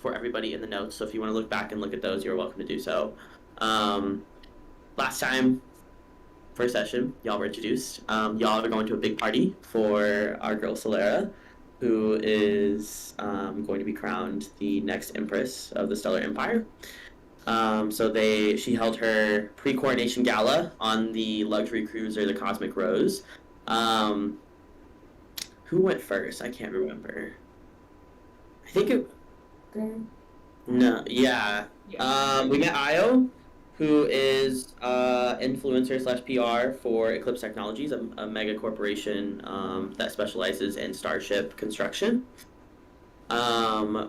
for everybody in the notes. So if you want to look back and look at those, you're welcome to do so. Last time, first session, y'all were introduced. Y'all are going to a big party for our girl Solara, who is going to be crowned the next Empress of the Stellar Empire. She held her pre-coronation gala on the luxury cruiser, the Cosmic Rose. Who went first? I can't remember. I think it. No, yeah. We met Io, who is influencer / PR for Eclipse Technologies, a mega corporation that specializes in starship construction.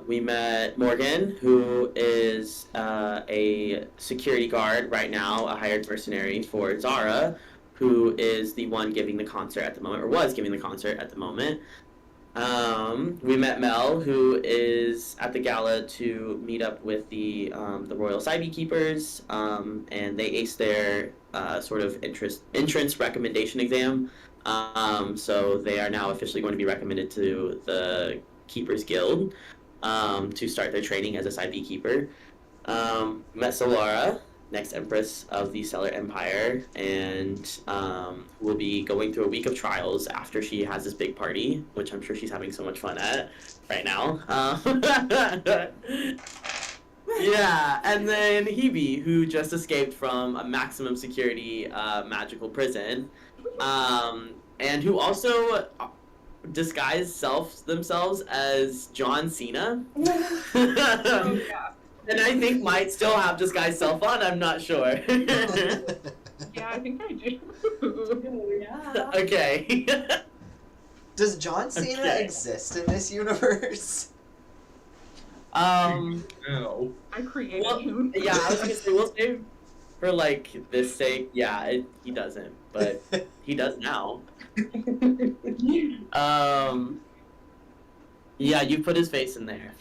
We met Morgan, who is a security guard right now, a hired mercenary for Zara, who is the one giving the concert at the moment, or was giving the concert at the moment. We met Mel, who is at the gala to meet up with the Royal Cybe Keepers, and they aced their sort of entrance recommendation exam. So they are now officially going to be recommended to the Keepers Guild to start their training as a Cybe Keeper. Met Solara, next Empress of the Stellar Empire, and will be going through a week of trials after she has this big party, which I'm sure she's having so much fun at right now. Yeah, and then Hoebe, who just escaped from a maximum security magical prison, and who also disguised themselves as John Cena. Oh, yeah. And I think might still have disguised self on, I'm not sure. Yeah, I think I do. Yeah. Okay. Does John Cena exist in this universe? No. I created Well, him. yeah, I was gonna say, we'll say for like this sake, yeah, he doesn't, but he does now. Yeah, you put his face in there.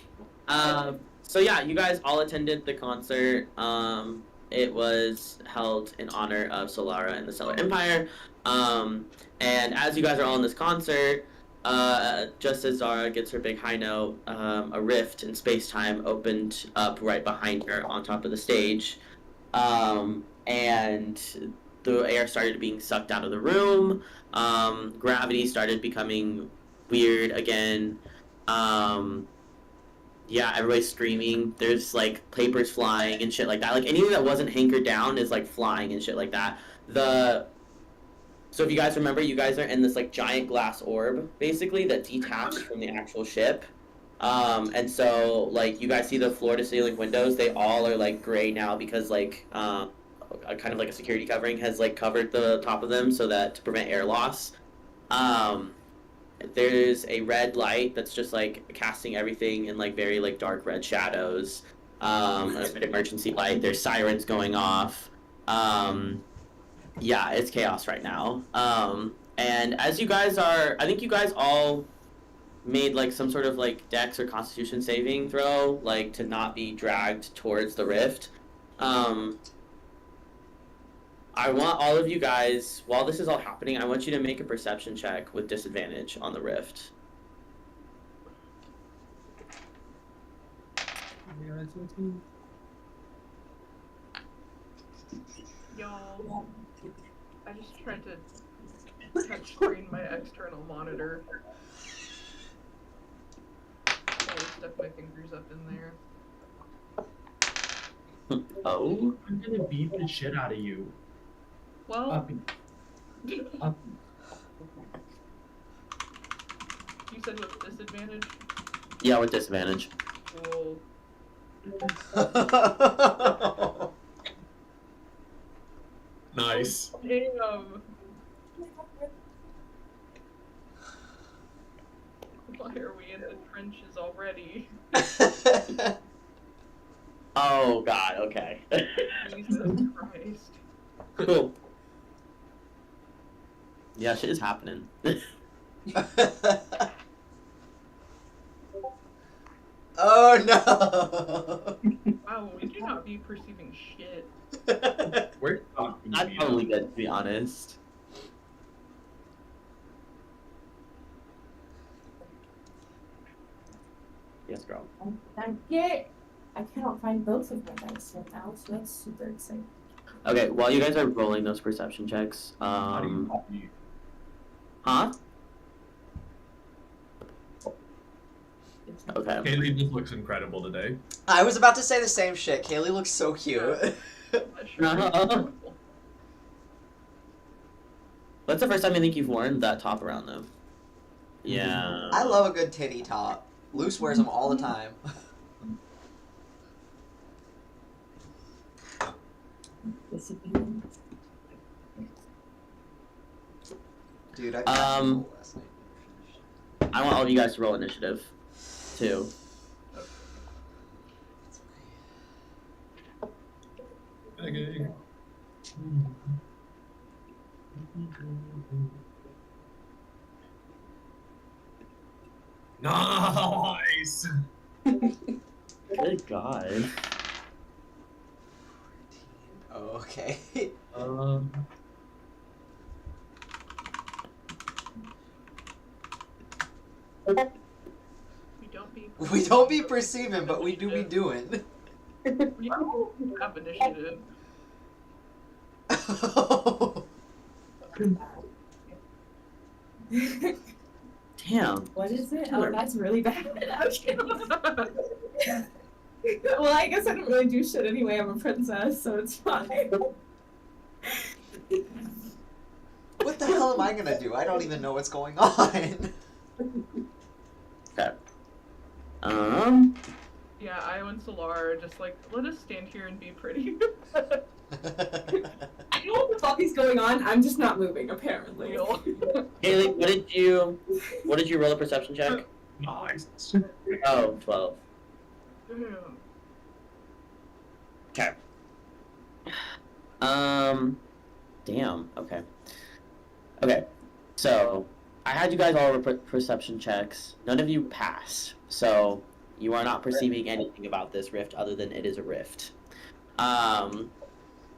So yeah, you guys all attended the concert. It was held in honor of Solara and the Stellar Empire. And as you guys are all in this concert, just as Zara gets her big high note, a rift in space-time opened up right behind her on top of the stage. And the air started being sucked out of the room. Gravity started becoming weird again. Yeah, everybody's screaming. There's like papers flying and shit like that. Like anything that wasn't hankered down is like flying and shit like that. So if you guys remember, you guys are in this like giant glass orb basically that detached from the actual ship. And so like you guys see the floor to ceiling windows, they all are like gray now because like kind of like a security covering has like covered the top of them so that to prevent air loss. There's a red light that's just like casting everything in like very like dark red shadows. An emergency light. There's sirens going off. Yeah, it's chaos right now. And as you guys are, I think you guys all made like some sort of like dex or constitution saving throw, like to not be dragged towards the rift. I want all of you guys, while this is all happening, I want you to make a perception check with disadvantage on the rift. Y'all, I just tried to touch screen my external monitor. I stuck my fingers up in there. Oh? I'm gonna beat the shit out of you. Well, Up. you said with disadvantage? Yeah, with disadvantage. Cool. Nice. Damn. Why are we in the trenches already? Oh god, okay. Jesus Christ. Cool. Yeah, shit is happening. Oh no! Wow, we do not be perceiving shit. We're talking. That's probably good, to be honest. Yes, girl. I cannot find both of my dice right now, so that's super exciting. Okay, while you guys are rolling those perception checks, How do you huh? Okay. Kaylee just looks incredible today. I was about to say the same shit. Kaylee looks so cute. What's the first time you think you've worn that top around them? Yeah. I love a good titty top. Luce wears them all the time. Dude, I last night. I want all of you guys to roll initiative, too. Okay. Nice. Good God. Oh, okay. We don't be perceiving, but we do be doing. We have initiative. Damn. What is it? Oh, that's really bad. Well, I guess I don't really do shit anyway. I'm a princess, so it's fine. What the hell am I gonna do? I don't even know what's going on. Okay. Yeah, Io and Solara are just like, let us stand here and be pretty. I know what the fuck is going on. I'm just not moving, apparently. Haley, what did you roll a perception check? Nice. Oh, 12. Okay. Damn. Okay. Okay. So, I had you guys all roll perception checks. None of you passed. So, you are not perceiving anything about this rift other than it is a rift.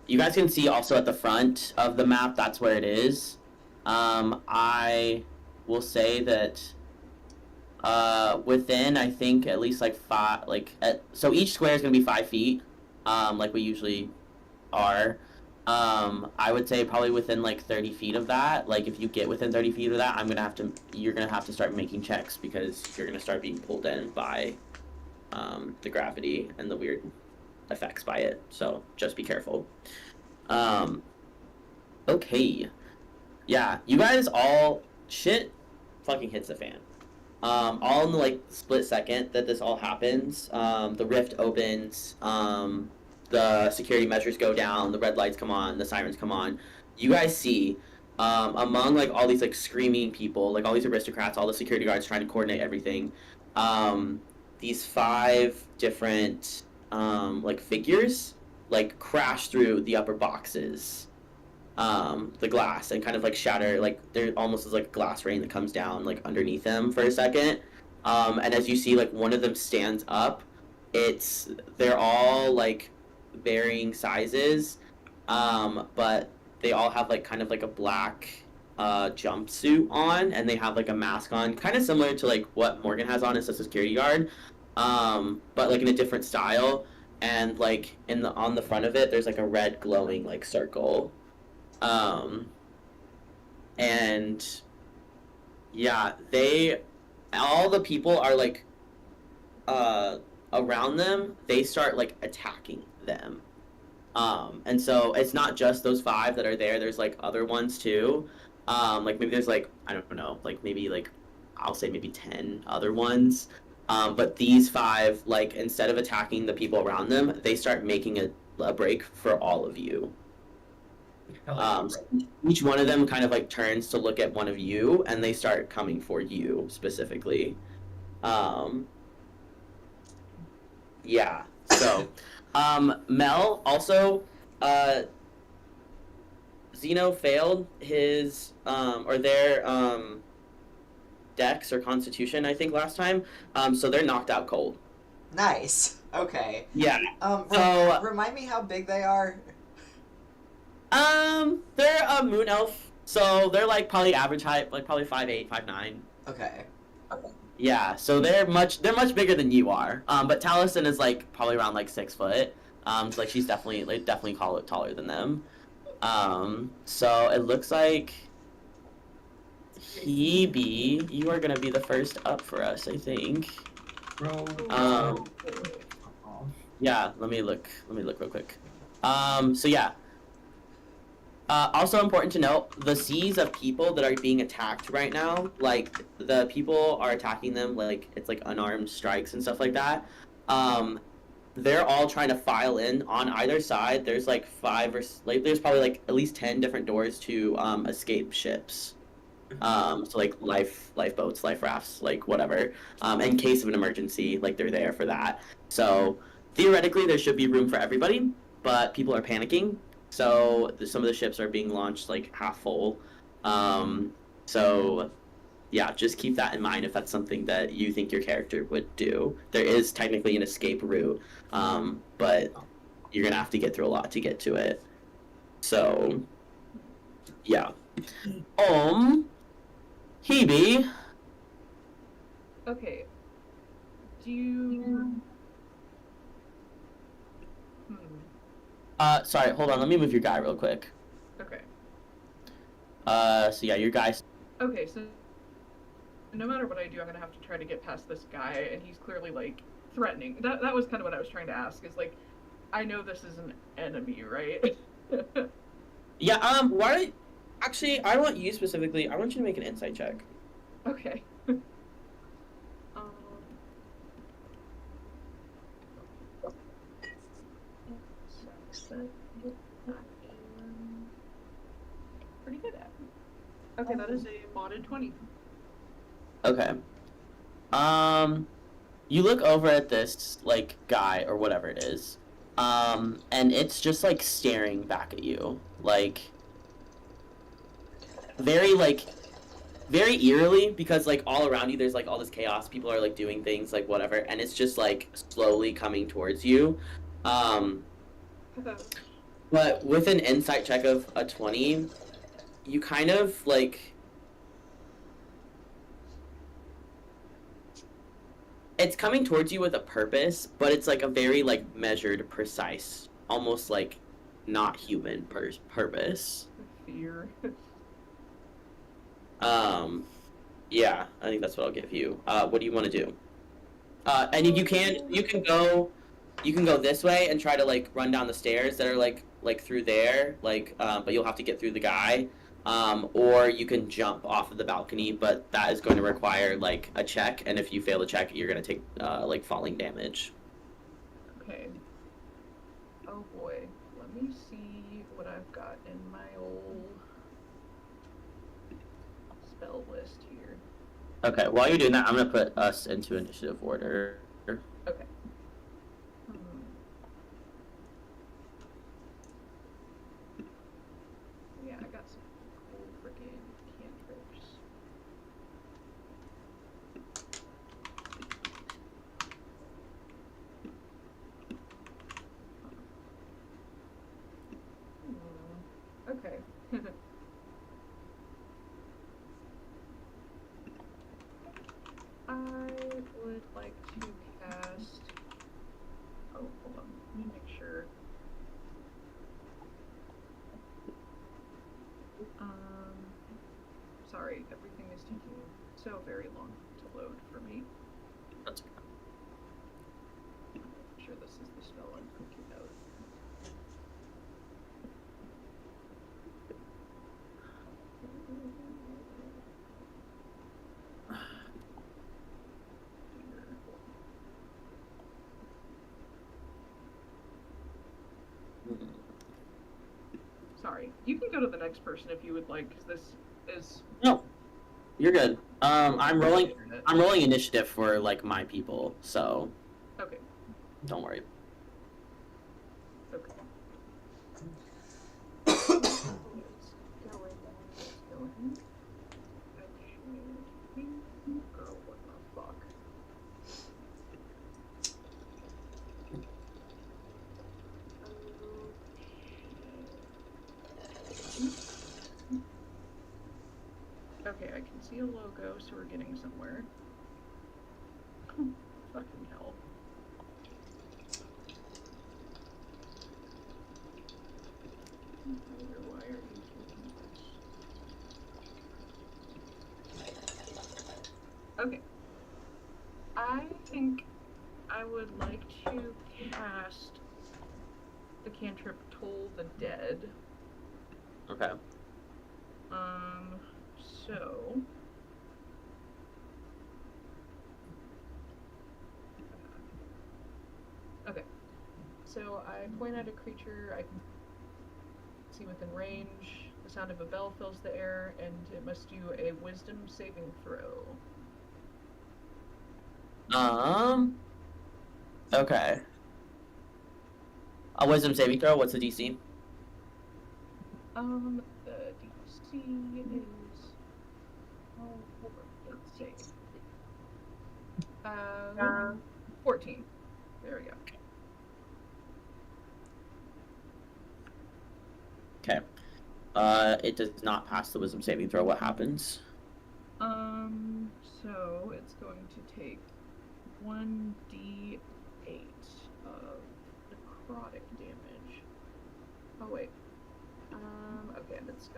You guys can see also at the front of the map, that's where it is. I will say that within, I think, at least like so each square is going to be 5 feet, like we usually are. I would say probably within like 30 feet of that, like if you get within 30 feet of that, you're going to have to start making checks because you're going to start being pulled in by the gravity and the weird effects by it, so just be careful. Okay. Yeah, you guys all shit fucking hits the fan. All in the like split second that this all happens, the rift opens, the security measures go down, the red lights come on, the sirens come on. You guys see among like all these like screaming people, like all these aristocrats, all the security guards trying to coordinate everything, these 5 different like figures like crash through the upper boxes, the glass, and kind of like shatter, like there almost is like glass rain that comes down like underneath them for a second, and as you see like one of them stands up, they're all like varying sizes, but they all have like kind of like a black jumpsuit on, and they have like a mask on, kind of similar to like what Morgan has on as a security guard, but like in a different style, and like on the front of it there's like a red glowing like circle, and yeah, all the people are like around them, they start like attacking them, and so it's not just those 5 that are there's like other ones too, like maybe there's like, I don't know, like maybe like I'll say maybe 10 other ones. But these 5, like, instead of attacking the people around them, they start making a break for all of you. So each one of them kind of, like, turns to look at one of you, and they start coming for you, specifically. Yeah, so, Mel, also, Zeno failed his, or their, Dex or Constitution, I think, last time. So they're knocked out cold. Nice. Okay. Yeah. Remind me how big they are. They're a moon elf, so they're like probably average height, like probably 5'8", 5'9". Okay. Yeah, so they're much bigger than you are. But Taliesin is like probably around like 6 foot. So like she's definitely taller than them. So it looks like Hoebe, you are gonna be the first up for us, I think. Bro. Yeah, let me look real quick. So yeah. Also important to note, the seas of people that are being attacked right now, like the people are attacking them like it's like unarmed strikes and stuff like that. They're all trying to file in on either side. There's like there's probably like at least 10 different doors to escape ships. So like lifeboats, life rafts, like whatever. In case of an emergency, like they're there for that. So theoretically, there should be room for everybody, but people are panicking. So some of the ships are being launched like half full. So yeah, just keep that in mind if that's something that you think your character would do. There is technically an escape route, but you're gonna have to get through a lot to get to it. So yeah. Hoebe. Okay. Do you... Sorry, hold on, let me move your guy real quick. Okay. So yeah, your guy. Okay, so no matter what I do, I'm gonna have to try to get past this guy, and he's clearly, like, threatening. That was kind of what I was trying to ask, is, like, I know this is an enemy, right? Yeah, actually, I want you specifically, I want you to make an insight check. Okay. Pretty good at. Okay, that is a modded 20. Okay. You look over at this, like, guy, or whatever it is, and it's just, like, staring back at you, like, very eerily, because, like, all around you, there's, like, all this chaos, people are, like, doing things, like, whatever, and it's just, like, slowly coming towards you, but with an insight check of a 20, you kind of, like... It's coming towards you with a purpose, but it's, like, a very, like, measured, precise, almost, like, not human purpose. Fear. Yeah, I think that's what I'll give you. What do you want to do? And you can go this way and try to, like, run down the stairs that are, like through there, like, but you'll have to get through the guy. Or you can jump off of the balcony, but that is going to require, like, a check, and if you fail the check, you're going to take, like, falling damage. Okay. Oh boy. Let me see what I've got in my old spell list here. Okay, while you're doing that, I'm going to put us into initiative order. Okay. Yeah, I got some cool freaking cantrips. Okay. I would like to cast... Oh, hold on. Let me make sure. Sorry, everything is taking so very long to load for me. That's okay. I'm sure this is the spell I'm thinking of. Sorry, you can go to the next person if you would like, because this is... No, you're good. I'm rolling initiative for, like, my people, so... Okay. Don't worry. Okay. Girl, what the fuck? Okay, I can see a logo, so we're getting somewhere. like to cast the cantrip Toll the Dead. Okay. So... Okay. So I point at a creature I can see within range. The sound of a bell fills the air, and it must do a wisdom saving throw. Okay. A wisdom saving throw, what's the DC? The DC is... Oh, let's see. 14. There we go. Okay. It does not pass the wisdom saving throw. What happens? So it's going to take 1d8 of necrotic damage. Oh wait. Okay, and it's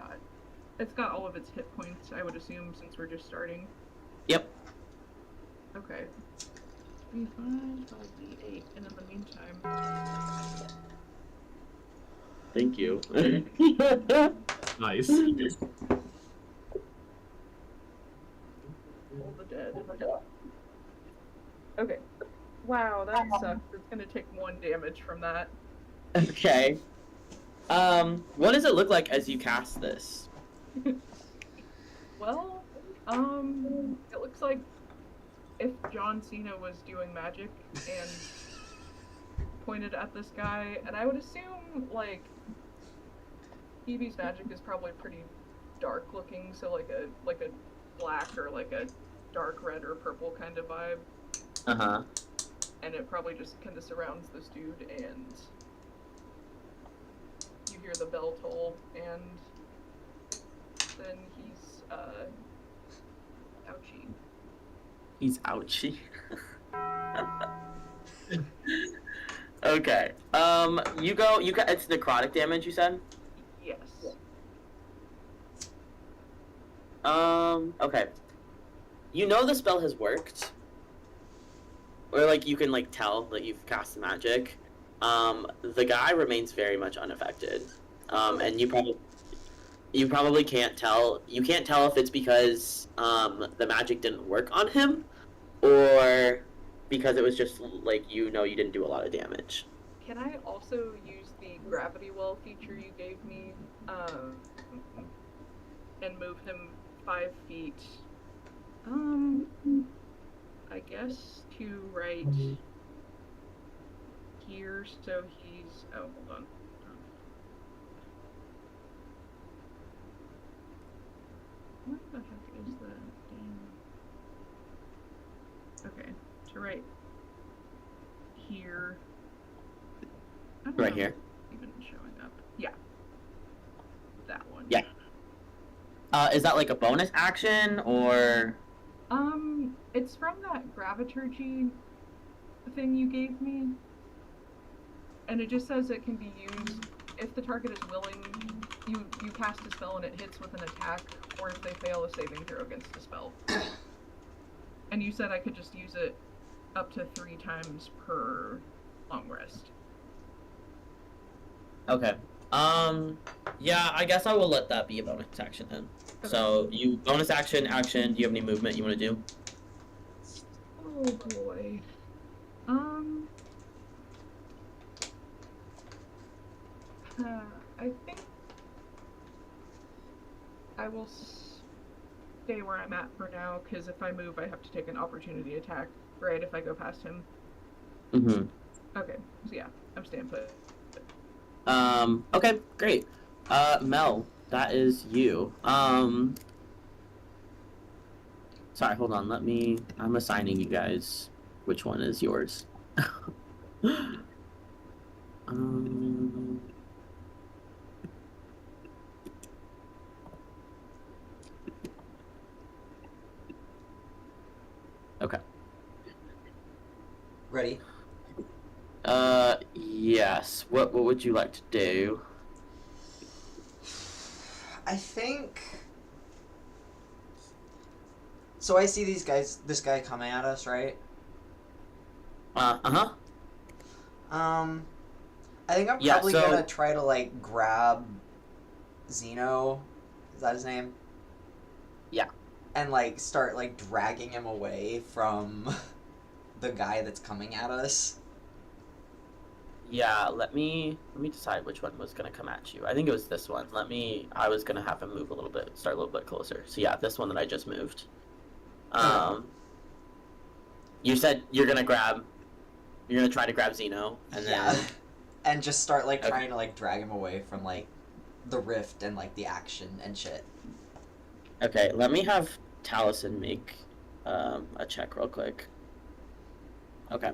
got all of its hit points, I would assume, since we're just starting. Yep. Okay. 5d8, and in the meantime... Thank you. Nice. Toll the Dead. Okay. Wow, that sucks. It's gonna take 1 damage from that. Okay. What does it look like as you cast this? Well, it looks like if John Cena was doing magic and pointed at this guy, and I would assume, like, Hoebe's magic is probably pretty dark looking, so like a black or like a dark red or purple kind of vibe. Uh-huh. And it probably just kind of surrounds this dude, and you hear the bell toll, and then he's, ouchie. He's ouchie. Okay. You got it's necrotic damage, you said? Yes. Okay. You know the spell has worked. Or, like, you can, like, tell that you've cast the magic. The guy remains very much unaffected. And you probably can't tell. You can't tell if it's because, the magic didn't work on him, or because it was just, like, you didn't do a lot of damage. Can I also use the gravity well feature you gave me, and move him 5 feet? I guess to right here, so he's... Oh, hold on. What the heck is that? Okay, to right here. I don't Right know here? if it's even showing up. Yeah. That one. Yeah. Is that, like, a bonus action, or... It's from that graviturgy thing you gave me. And it just says it can be used if the target is willing. You cast a spell and it hits with an attack, or if they fail a saving throw against the spell. And you said I could just use it up to 3 times per long rest. Okay. Yeah, I guess I will let that be a bonus action then. Okay. So, you bonus action, do you have any movement you want to do? Oh boy. I think I will stay where I'm at for now, because if I move, I have to take an opportunity attack, right, if I go past him. Mm-hmm. Okay, so yeah, I'm staying put. Okay, great. Mel, that is you. Sorry, hold on, I'm assigning you guys which one is yours. Okay. Ready? Yes. What would you like to do? I think. So I see this guy coming at us, right? Uh-huh. I think I'm Yeah, probably so- gonna try to like grab Zeno. Is that his name? Yeah. And like start like dragging him away from the guy that's coming at us. Yeah, let me decide which one was gonna come at you. I think it was this one. I was gonna have him move a little bit, start a little bit closer. So yeah, this one that I just moved. You said you're gonna try to grab Zeno, and Yeah. then And just start like Okay. trying to like drag him away from like the rift and like the action and shit. okay, let me have Taliesin make a check real quick. Okay.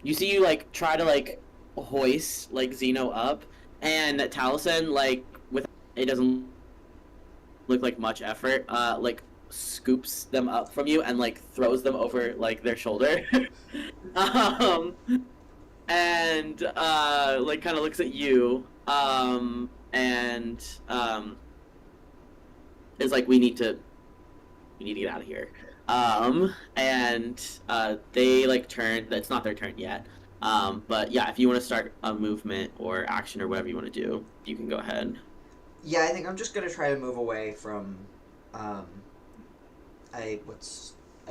You see you like try to like hoist like Zeno up, and Taliesin like with it doesn't look like much effort, like scoops them up from you and like throws them over like their shoulder. And like kind of looks at you, and is like, we need to get out of here. And they like turn. It's not their turn yet. But yeah, if you want to start a movement or action or whatever you want to do, you can go ahead. Yeah, I think I'm just gonna try to move away from I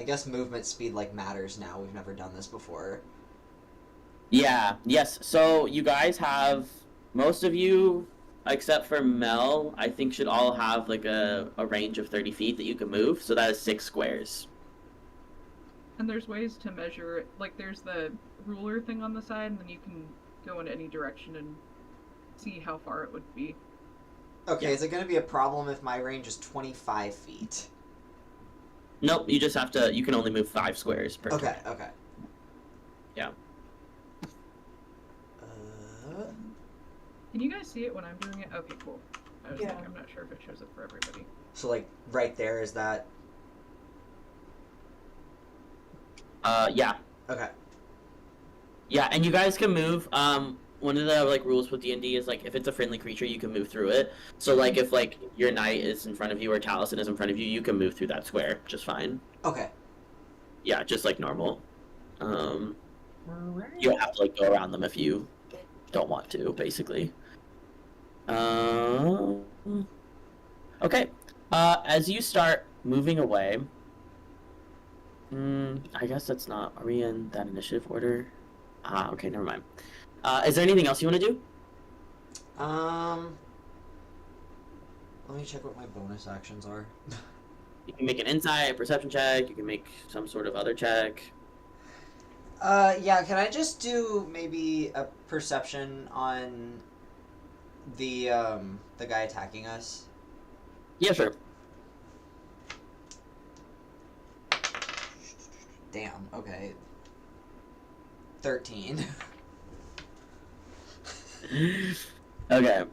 guess movement speed like matters now. We've never done this before. Yeah, yes. So you guys have, most of you, except for Mel, I think should all have like a range of 30 feet that you can move. So that is 6 squares. And there's ways to measure it. Like there's the ruler thing on the side, and then you can go in any direction and see how far it would be. Okay, Yeah. is it gonna be a problem if my range is 25 feet? Nope, you just have to, you can only move 5 squares per Okay, turn. okay. Yeah. Can you guys see it when I'm doing it? Okay, cool. I was Yeah. like, I'm not sure if it shows it for everybody. So like right there, is that Yeah. okay? Yeah, and you guys can move. One of the like rules with D&D is like if it's a friendly creature, you can move through it. So like if like your knight is in front of you or Taliesin is in front of you, you can move through that square just fine. Okay. Yeah, just like normal. You don't have to like go around them if you don't want to, basically. Okay. As you start moving away, I guess that's not. Are we in that initiative order? Okay, never mind. Is there anything else you want to do? Let me check what my bonus actions are. You can make an insight, perception check. You can make some sort of other check. Yeah, can I just do maybe a perception on the guy attacking us? Yeah, sure. Damn, okay. 13. Okay.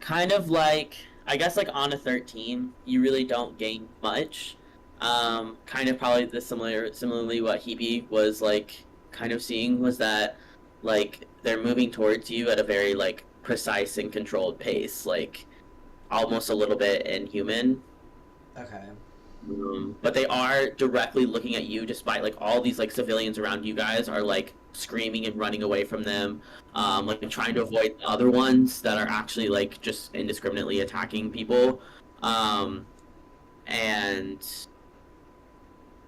Kind of like, I guess like on a 13, you really don't gain much. Kind of probably similarly what Hoebe was like kind of seeing was that like they're moving towards you at a very like precise and controlled pace, like almost a little bit inhuman. Okay. But they are directly looking at you, despite like all these like civilians around you guys are like screaming and running away from them, like trying to avoid the other ones that are actually like just indiscriminately attacking people. And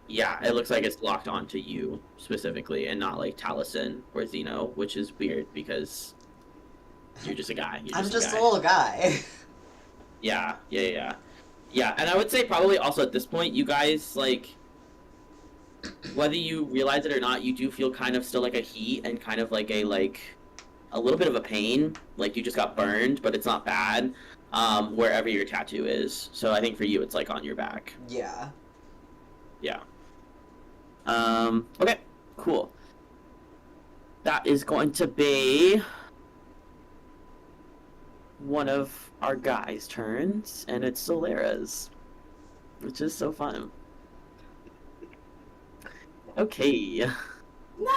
yeah, it looks like it's locked onto you specifically, and not like Taliesin or Zeno, which is weird because you're just a guy. I'm just guy. a little guy. Yeah, and I would say probably also at this point, you guys, like, whether you realize it or not, you do feel kind of still like a heat and kind of like a little bit of a pain, like you just got burned, but it's not bad, wherever your tattoo is. So I think for you, it's like on your back. Yeah. Yeah. Okay, cool. That is going to be one of our guys' turns, and it's Solara's, which is so fun. Okay. No.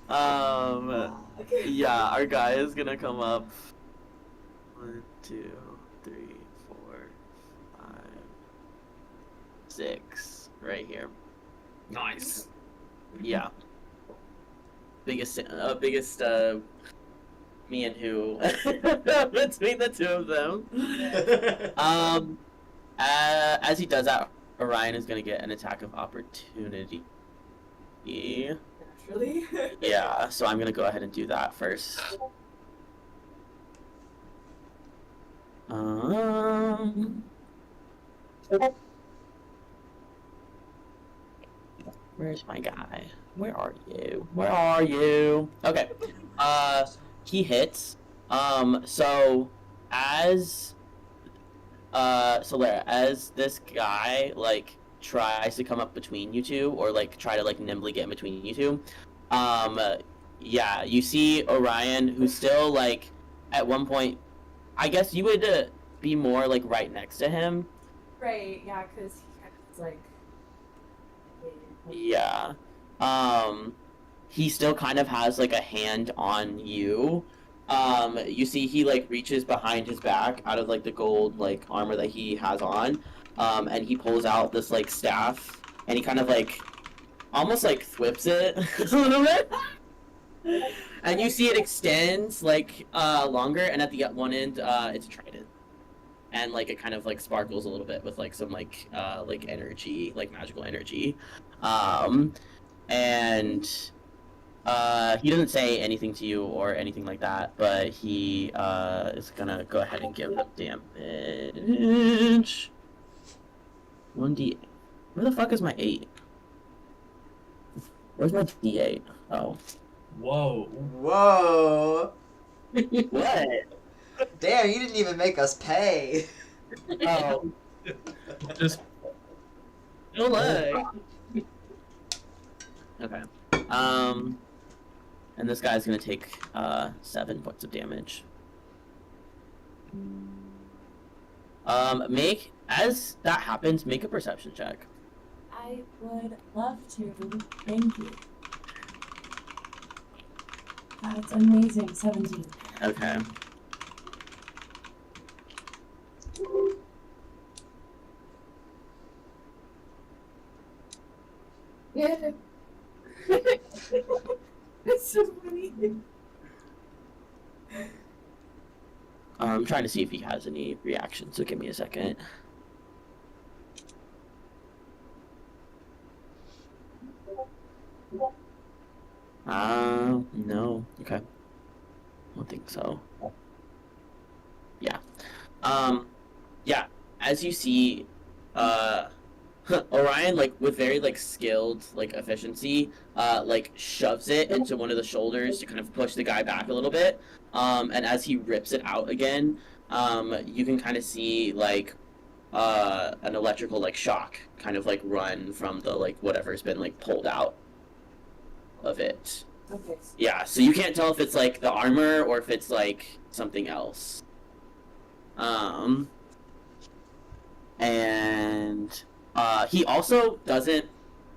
No. Yeah, our guy is gonna come up. 1, 2, 3, 4, 5, 6 right here. Nice. Yeah. Biggest me and who between the two of them. As he does that, Orion is gonna get an attack of opportunity. Naturally. Yeah, so I'm gonna go ahead and do that first. Where's my guy? Where are you? Where are you? Okay. He hits. So as Solara, as this guy like tries to come up between you two, or like try to like nimbly get in between you two, yeah, you see Orion, who's still like at one point, I guess you would be more like right next to him. Right, yeah, because he kind of is like. Yeah. He still kind of has like a hand on you. You see he like reaches behind his back out of like the gold like armor that he has on. And he pulls out this like staff and he kind of like almost like thwips it a little bit. And you see it extends like longer, and at the one end it's a trident. And like it kind of like sparkles a little bit with like some like energy, like magical energy. And he doesn't say anything to you or anything like that, but he is gonna go ahead and give damage. 1d. Where the fuck is my 8? Where's my d8? Oh. Whoa. Whoa. What? Damn, you didn't even make us pay. Oh. Just No leg. Okay. And this guy's gonna take 7 points of damage. As that happens, make a perception check. I would love to. Thank you. That's amazing. 17. Okay. Yeah. It's so funny. I'm trying to see if he has any reactions, so give me a second. No. Okay. I don't think so. Yeah. Yeah. As you see, Orion, like, with very, like, skilled, like, efficiency, like, shoves it into one of the shoulders to kind of push the guy back a little bit. And as he rips it out again, you can kind of see, like, an electrical, like, shock kind of, like, run from the, like, whatever's been, like, pulled out of it. Okay. Yeah, so you can't tell if it's, like, the armor or if it's, like, something else. And he also doesn't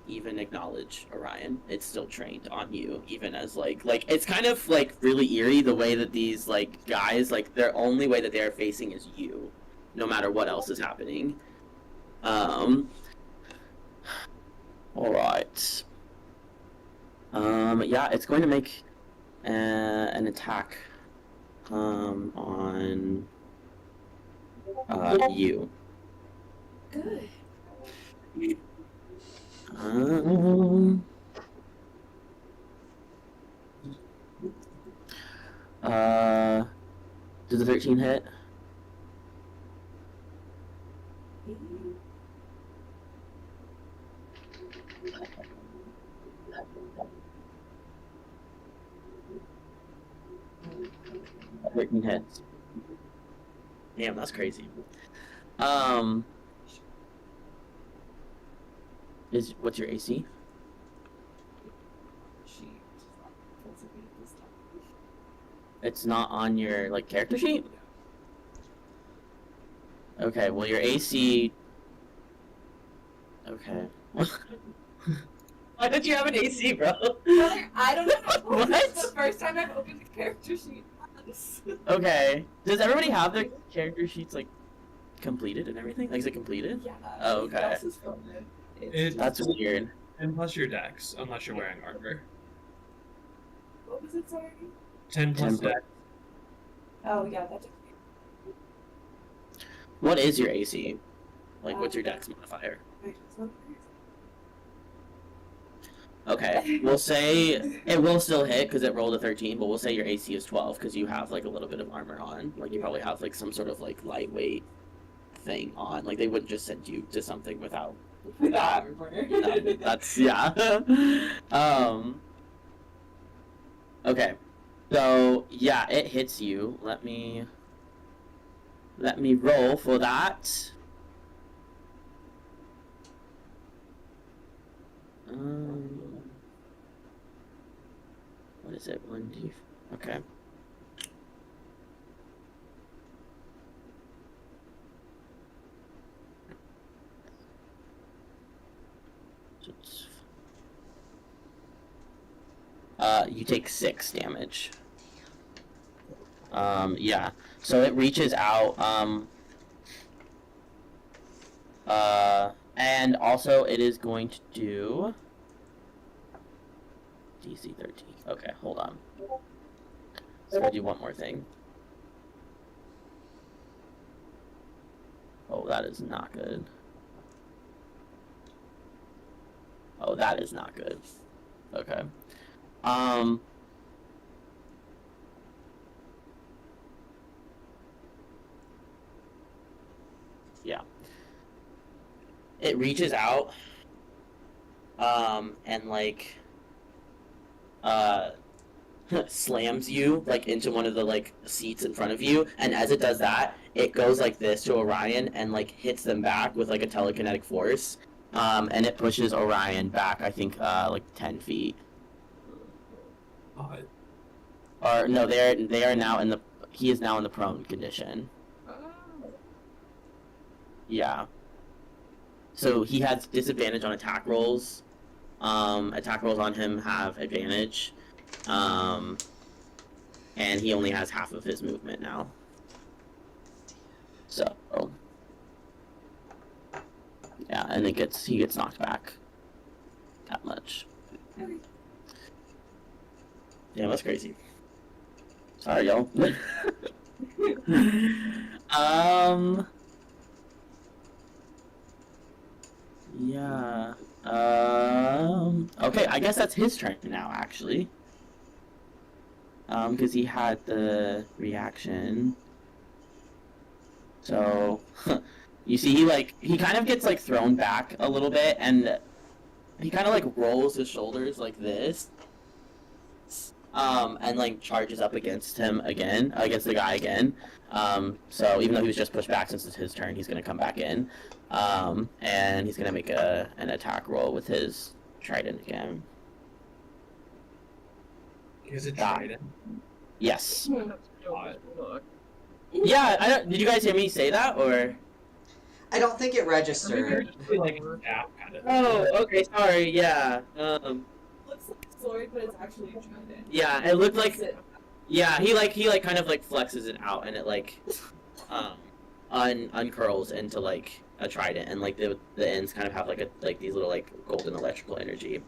even acknowledge Orion. It's still trained on you, even as like it's kind of like really eerie the way that these like guys, like their only way that they are facing is you, no matter what else is happening. All right. Yeah, it's going to make an attack on you. Good. Does the 13 hit? Hits. Damn, that's crazy. What's your AC? It's not on your like character sheet? Okay, well your AC. Okay. Why don't you have an AC, bro? I don't know. What? It's the first time I've opened the character sheet. Okay. Does everybody have their character sheets like completed and everything? Like, is it completed? Yeah. Oh, okay. Else is filmed it. It's That's weird. And plus your dex, unless you're wearing armor. What was it, sorry? 10 plus 10 dex. Oh, yeah, that's What is your AC? Like, what's your dex modifier? okay. Okay, we'll say it will still hit because it rolled a 13, but we'll say your AC is 12 because you have like a little bit of armor on. Like you probably have like some sort of like lightweight thing on. Like they wouldn't just send you to something without that. No, that's yeah. Okay, so yeah, it hits you. Let me roll for that. What is it? 1d. Okay. You take 6 damage. Yeah. So it reaches out. And also it is going to do DC 13. Okay, hold on. So we'll do one more thing. Oh, that is not good. Oh, that is not good. Okay. Yeah. It reaches out, and like, slams you like into one of the like seats in front of you, and as it does that, it goes like this to Orion and like hits them back with like a telekinetic force, and it pushes Orion back. I think like 10 feet. Or no, they are now in the. He is now in the prone condition. Oh. Yeah. So he has disadvantage on attack rolls. Attack rolls on him have advantage. And he only has half of his movement now. So yeah, and he gets knocked back that much. Okay. Yeah, that's crazy. Sorry, y'all. Yeah. Okay, I guess that's his turn now, actually. Because he had the reaction. So, you see, he kind of gets, like, thrown back a little bit, and he kind of, like, rolls his shoulders like this. And, like, charges up against him again, against the guy again. So even though he was just pushed back since it's his turn, he's gonna come back in. And he's gonna make an attack roll with his trident again. Is it trident? Yes. That's really look. Yeah, did you guys hear me say that, or? I don't think it registered. Like staff kind of. Oh, okay, sorry, yeah. Looks like a sword, but it's actually a trident. Yeah, it looked like, yeah, he kind of like flexes it out, and it like, uncurls into like a trident, and like the ends kind of have like these little like golden electrical energy.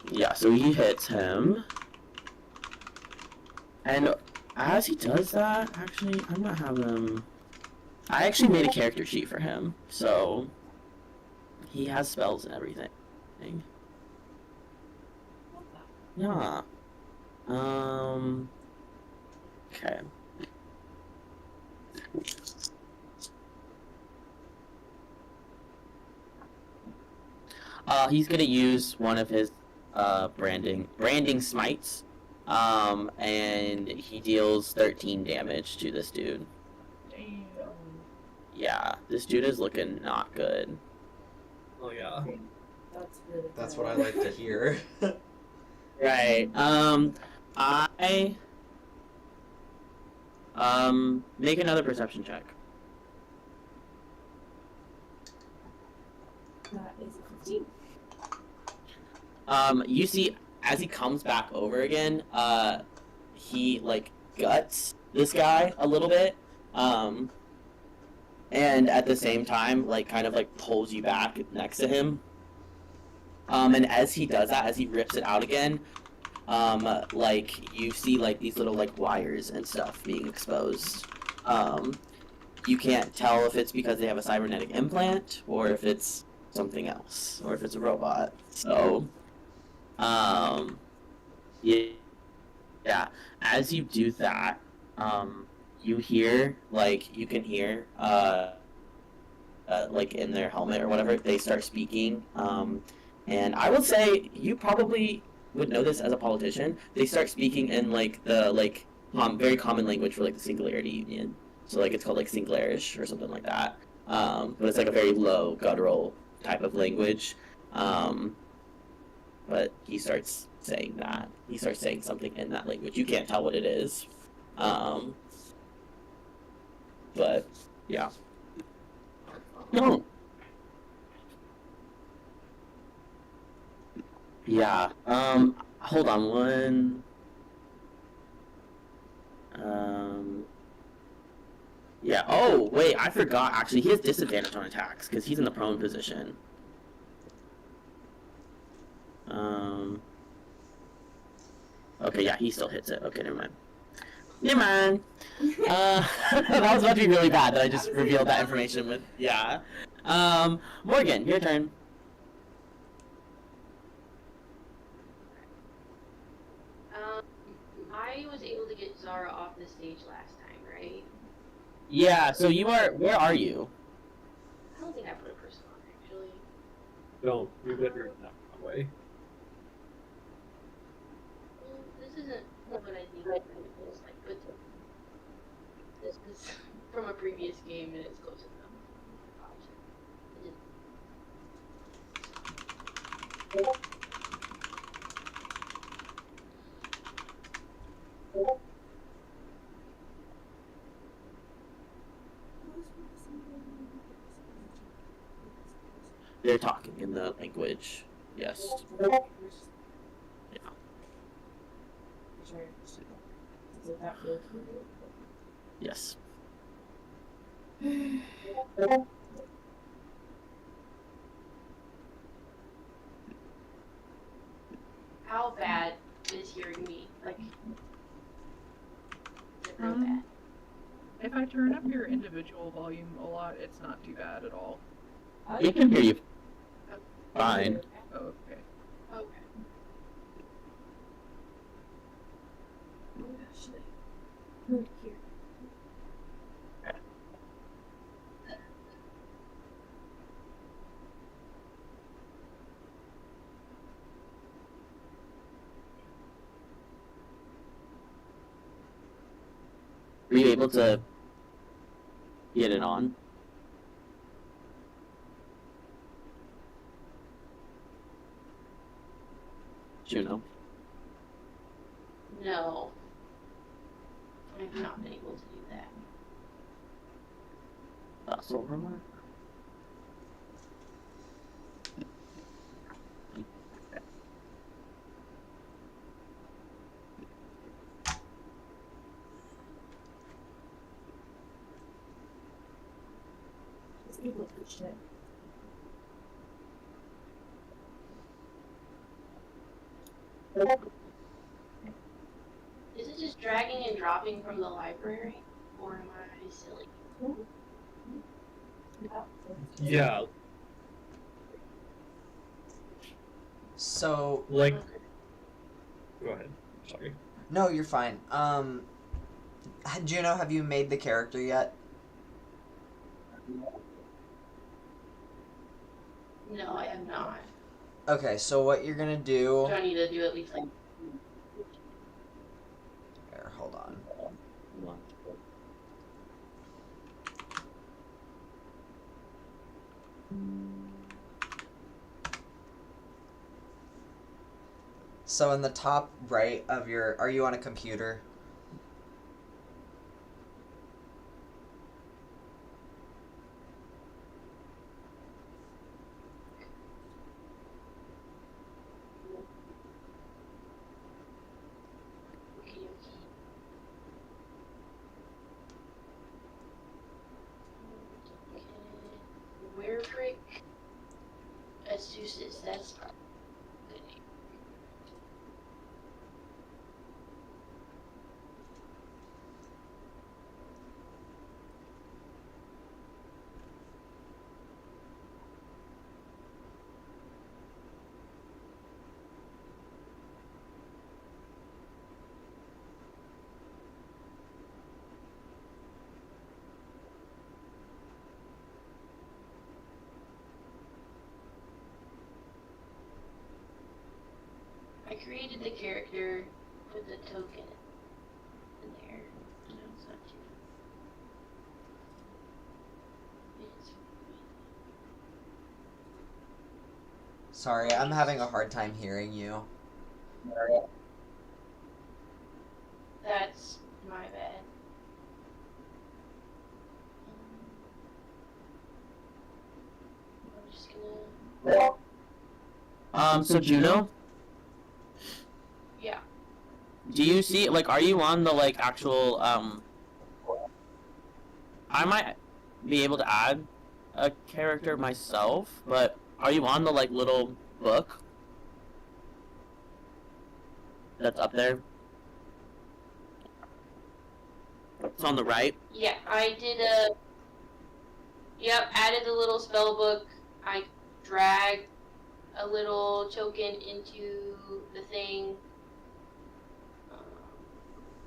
Yeah, so he hits him, and as he does that, actually, I'm gonna have him. I actually made a character sheet for him, so he has spells and everything. Yeah. Okay. He's gonna use one of his branding smites, and he deals 13 damage to this dude. Damn. Yeah, this dude is looking not good. Oh yeah. That's really That's good. what I like to hear. Right. Make another perception check. That is a 15. You see, as he comes back over again, he, like, guts this guy a little bit, And at the same time, like, kind of like pulls you back next to him. And as he does that, as he rips it out again, like, you see, like, these little, like, wires and stuff being exposed. You can't tell if it's because they have a cybernetic implant, or if it's something else, or if it's a robot. So, yeah, as you do that, you hear, like, you can hear, like, in their helmet or whatever, they start speaking, and I would say you probably would know this as a politician. They start speaking in, like, the, like, very common language for, like, the Singularity Union. So, like, it's called, like, Singlish or something like that. But it's, like, a very low, guttural type of language. But he starts saying that. He starts saying something in that language. You can't tell what it is. But, yeah. No. Yeah. Hold on one. Yeah. Oh, wait, I forgot. Actually, he has disadvantage on attacks because he's in the prone position. Okay, yeah, he still hits it. Okay, never mind. Never mind. That was about to be really bad that I just revealed that information with, yeah. Morgan, your turn. I was able to get Zara off the stage last time, right? Yeah, so you are, where are you? I don't think I put a person on, actually. Don't. You better not run away. Well, this isn't what I think it was like, but this is from a previous game and it's close enough. They're talking in the language. Yes. Yeah. Yes. How bad is hearing me? Like, is it real bad? If I turn up your individual volume a lot, it's not too bad at all. He can hear you fine. Oh, okay. Okay. Here. Were you able to get it on? Juno. No. I've not been able to do that. That's all remark. Shit. Is it just dragging and dropping from the library? Or am I silly? Yeah, So, like. Go ahead. Sorry. no, you're fine. Juno, have you made the character yet? No, I have not. Okay, so what you're gonna do... Do I need to do at least like... Here, hold on. So in the top right of your... Are you on a computer? Mastusis, that's probably a good name. I created the character, put the token in there. No, it's not too. It's Sorry, I'm having a hard time hearing you. That's my bad. I'm just gonna. So Juno, Yeah. do you see, like, are you on the, like, actual, I might be able to add a character myself, but are you on the, like, little book that's up there? It's on the right. Yeah, I did a. Yep, added the little spell book. I dragged a little token into the thing.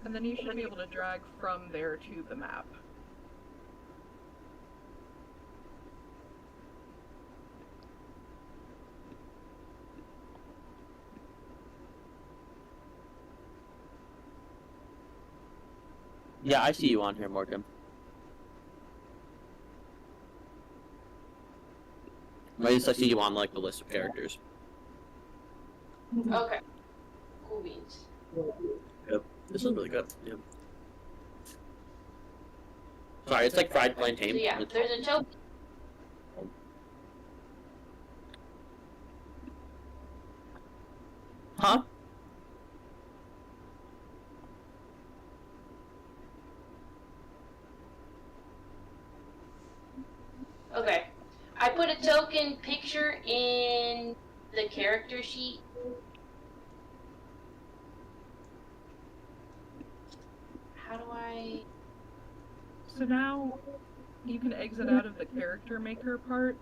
And then you should be able to drag from there to the map. Yeah, I see you on here, Morgan. At least I see you on, like, the list of characters. Okay. Cool beans. Yep. This is really good. Yeah. Sorry, it's like fried plantain. So yeah, there's a token. Huh? Okay. I put a token picture in the character sheet. How do I... So now you can exit out of the character maker part,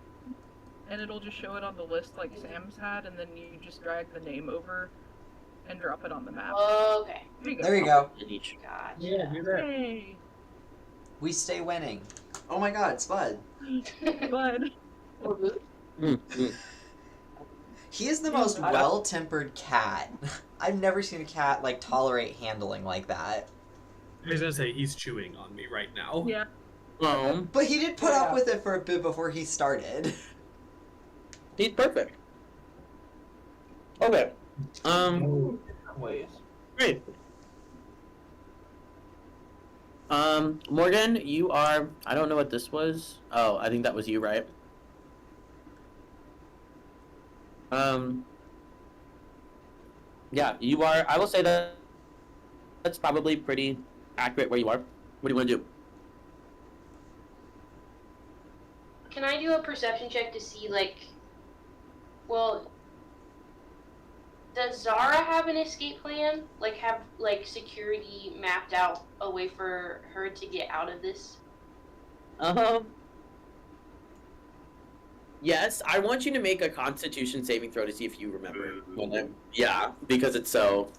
and it'll just show it on the list like Sam's had, and then you just drag the name over and drop it on the map. Okay. There you go. Gotcha. Yeah, you're there. Yay! We stay winning. Oh my god, Spud. Bud. He is the most well-tempered cat. I've never seen a cat, like, tolerate handling like that. I was gonna say, he's chewing on me right now. Yeah. But he did put up with it for a bit before he started. He's perfect. Okay. Ways. Great. Morgan, you are, I don't know what this was. Oh, I think that was you, right? Yeah, you are, I will say that that's probably pretty accurate where you are. What do you want to do? Can I do a perception check to see, like... Well... Does Zara have an escape plan? Like, have, like, security mapped out a way for her to get out of this? Yes, I want you to make a Constitution saving throw to see if you remember. Yeah, because it's so...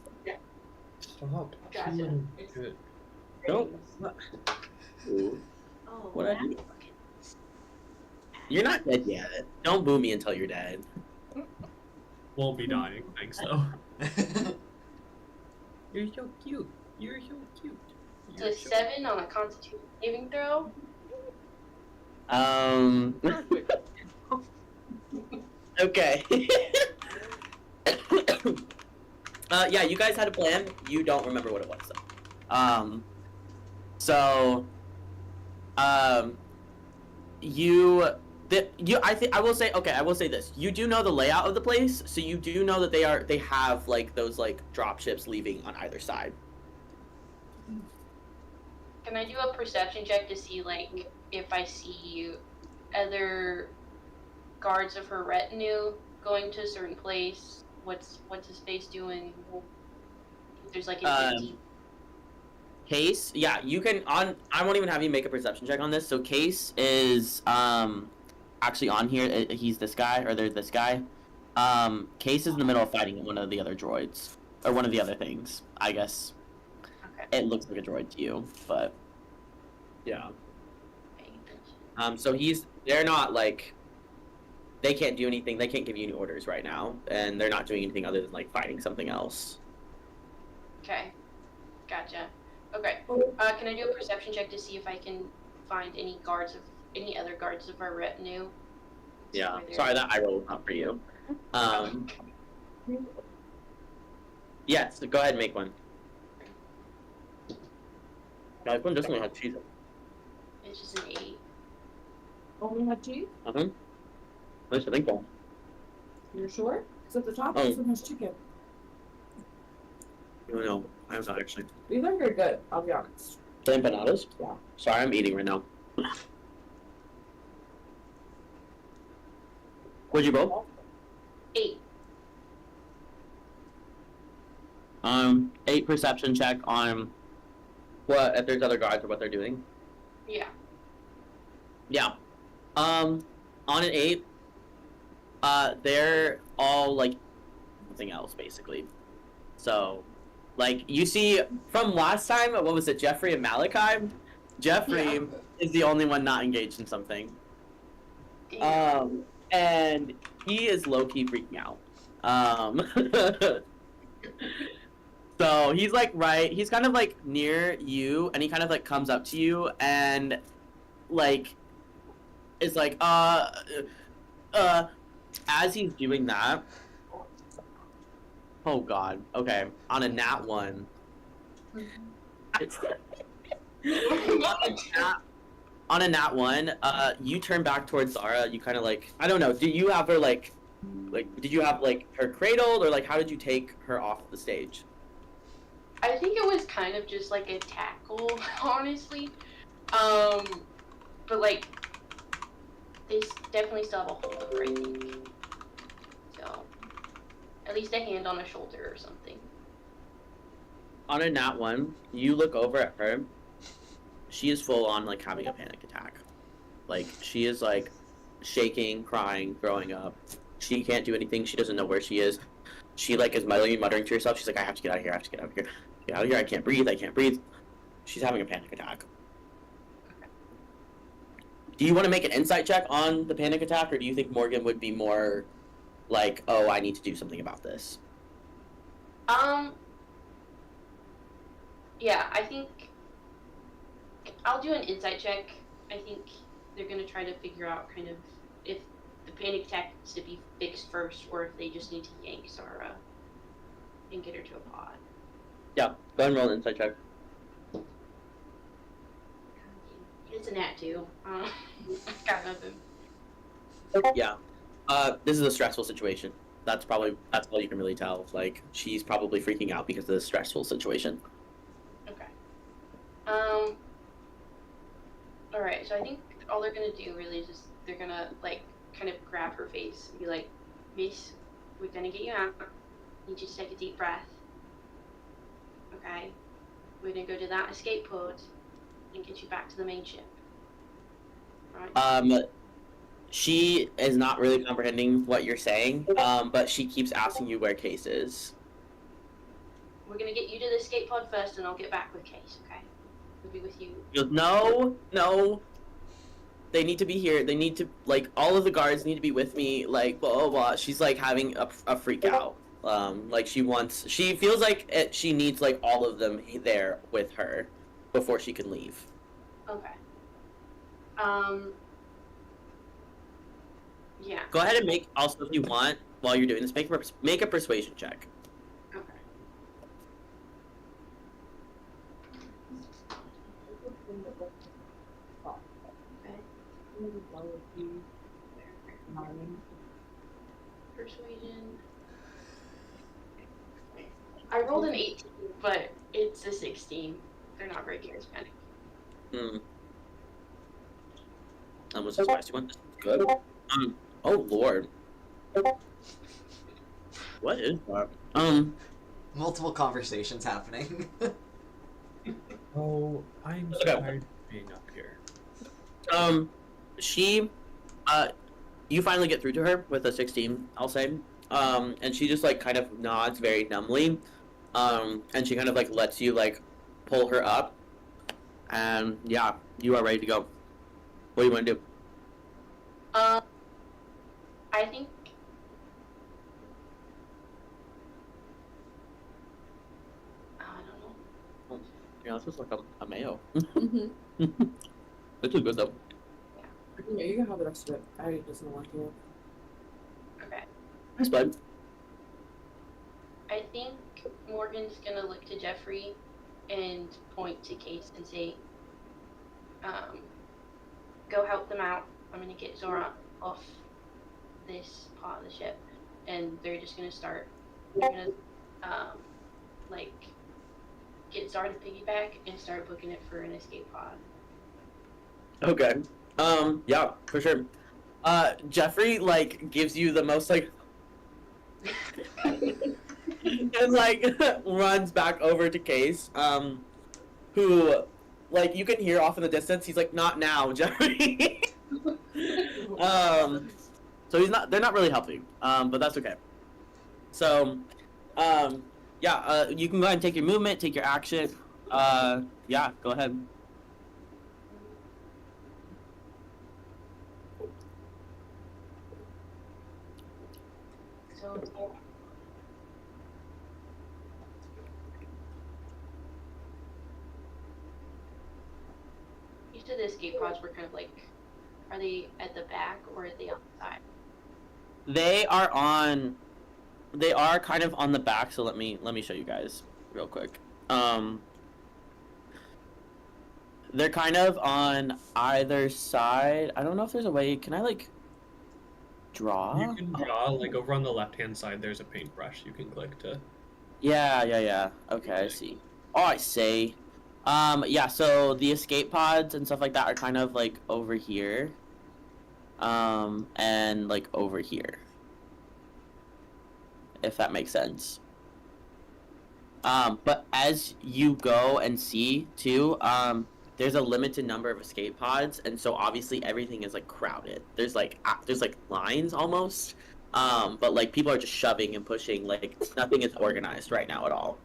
Stop. Gotcha. chewing. Good. Nope. Oh, What I do? You're not dead yet. Don't boo me until you're dead. Won't be dying, thanks though. You're so cute. You're so cute. It's a 7 on a Constitution saving throw. Okay. Yeah, you guys had a plan. You don't remember what it was, though. I will say this. You do know the layout of the place, so you do know that they have like those like drop ships leaving on either side. Can I do a perception check to see, like, if I see other guards of her retinue going to a certain place? What's his face doing? If there's like an empty. Case, yeah, you can I won't even have you make a perception check on this. So Case is actually on here. He's this guy, or they're this guy. Case is in the middle of fighting one of the other droids, or one of the other things. I guess Okay. it looks like a droid to you, but yeah. Okay. So they're not like, they can't do anything. They can't give you any orders right now, and they're not doing anything other than like fighting something else. Okay. Gotcha. Okay. Can I do a perception check to see if I can find any other guards of our retinue? Yeah. Sorry, that eye roll was not for you. Yes. Go ahead and make one. No, this one doesn't have cheese. It's just an 8. Only had cheese? At least I think so. You're sure? Because at the top, Oh. this one has chicken. No, I'm not actually. These are very good, I'll be honest. Empanadas? Yeah. Sorry, I'm eating right now. What'd you roll? 8. 8 perception check on what, if there's other guards or what they're doing. Yeah. Yeah. On an 8, they're all like something else basically. So, like you see from last time, what was it, Jeffrey and Malachi? Jeffrey is the only one not engaged in something. And he is low-key freaking out. So he's like he's kind of like near you, and he kind of like comes up to you and like is like as he's doing that. Oh god. Okay. On a nat 1. On a nat 1, you turn back towards Zara. You kind of like, I don't know. Do you have her like did you have like her cradled, or like how did you take her off the stage? I think it was kind of just like a tackle, honestly. But like, they definitely still have a hold of her, I think. So, at least a hand on a shoulder or something. On a nat 1, you look over at her. She is full on like having a panic attack. Like she is like shaking, crying, throwing up. She can't do anything. She doesn't know where she is. She like is muttering to herself. She's like, I have to get out of here. I have to get out of here. Get out of here. I can't breathe. I can't breathe. She's having a panic attack. Do you want to make an insight check on the panic attack, or do you think Morgan would be more like, oh, I need to do something about this? Yeah, I think I'll do an insight check. I think they're gonna try to figure out kind of if the panic attack needs to be fixed first, or if they just need to yank Zara and get her to a pod. Yeah, go ahead and roll an insight check. It's a nat 2. I got nothing. Yeah. This is a stressful situation. That's all you can really tell. Like, she's probably freaking out because of the stressful situation. Okay. Alright, so I think all they're gonna do really is just, they're gonna, like, kind of grab her face and be like, Miss, we're gonna get you out. Need you to take a deep breath. Okay? We're gonna go to that escape pod and get you back to the main ship. Right? She is not really comprehending what you're saying, but she keeps asking you where Case is. We're gonna get you to the escape pod first, and I'll get back with Case, okay? We'll be with you. She goes, no. They need to be here. They need to, like, all of the guards need to be with me, like, blah, blah, blah. She's, like, having a freak out. Like, she feels like she needs, like, all of them there with her before she can leave. Okay. Yeah. Go ahead and also, if you want, while you're doing this, make a persuasion check. Okay. Persuasion. I rolled an 18, but it's a 16. They're not very charismatic. That was a spicy one. Good. Oh lord. What is that? Multiple conversations happening. Oh, I'm so Okay. tired of being up here. She, you finally get through to her with a 16, I'll say. And she just like kind of nods very numbly. And she kind of like lets you like pull her up. And yeah, you are ready to go. What do you want to do? I think. I don't know. Yeah, this is like a mayo. Mm-hmm. This is good though. Yeah, you can have the rest of it. I just don't want to. Okay. Thanks, bud. I think Morgan's gonna look to Jeffrey and point to Case and say, go help them out. I'm gonna get Zara off this part of the ship. And they're just gonna start, they're gonna, like, get Zara to piggyback and start booking it for an escape pod. Okay. Yeah, for sure. Jeffrey, like, gives you the most, like, and, like, runs back over to Case, who, like, you can hear off in the distance, he's like, not now, Jeffrey. So they're not really helping, but that's okay. So, yeah, you can go ahead and take your movement, take your action. Yeah, go ahead. So, you said the escape pods were kind of like, are they at the back or are they on the side? They are kind of on the back, so let me show you guys real quick. They're kind of on either side. I don't know if there's a way, can I like draw? You can draw, like over on the left-hand side, there's a paintbrush you can click to. Yeah. Okay, I see. Oh, I see. Yeah, so the escape pods and stuff like that are kind of like over here. And like over here. If that makes sense. But as you go and see too, there's a limited number of escape pods, and so obviously everything is like crowded. There's like lines almost. But like people are just shoving and pushing, like nothing is organized right now at all.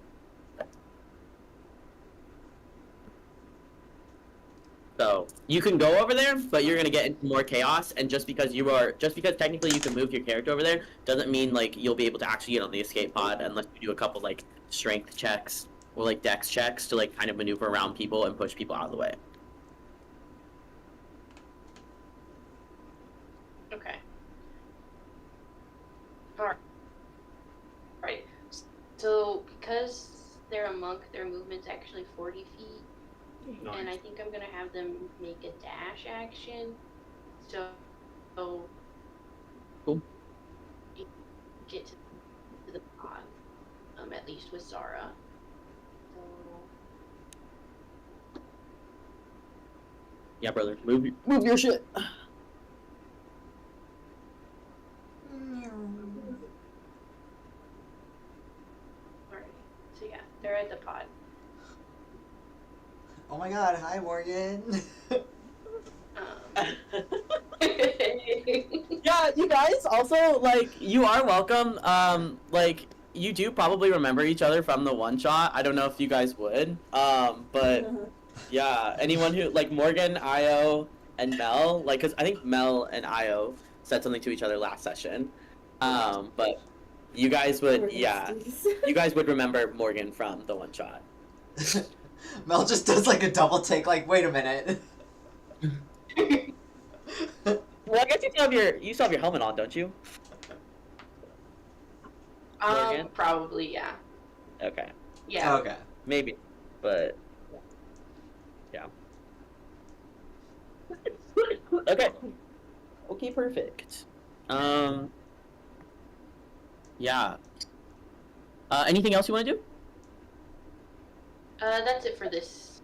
So you can go over there, but you're gonna get into more chaos. And just because technically you can move your character over there, doesn't mean like you'll be able to actually get on the escape pod unless you do a couple like strength checks or like dex checks to like kind of maneuver around people and push people out of the way. Okay. Alright. Right. So, because they're a monk, their movement's actually 40 feet. Nice. And I think I'm gonna have them make a dash action. So Cool. Get to the pod. At least with Zara. So Yeah, brother, move your shit. alright. So yeah, they're at the pod. Oh my god, hi Morgan. Yeah, you guys also like you are welcome. Like you do probably remember each other from the one shot. I don't know if you guys would. But yeah, anyone who like Morgan, Io, and Mel, like, cause I think Mel and Io said something to each other last session. But you guys would, yeah, you guys would remember Morgan from the one shot. Mel just does like a double take, like, wait a minute. Well, I guess you still have your helmet on, don't you? Morgan? Probably, yeah. Okay, Yeah. Okay. maybe, but yeah. Okay. Okay, perfect. Yeah. Anything else you want to do? That's it for this.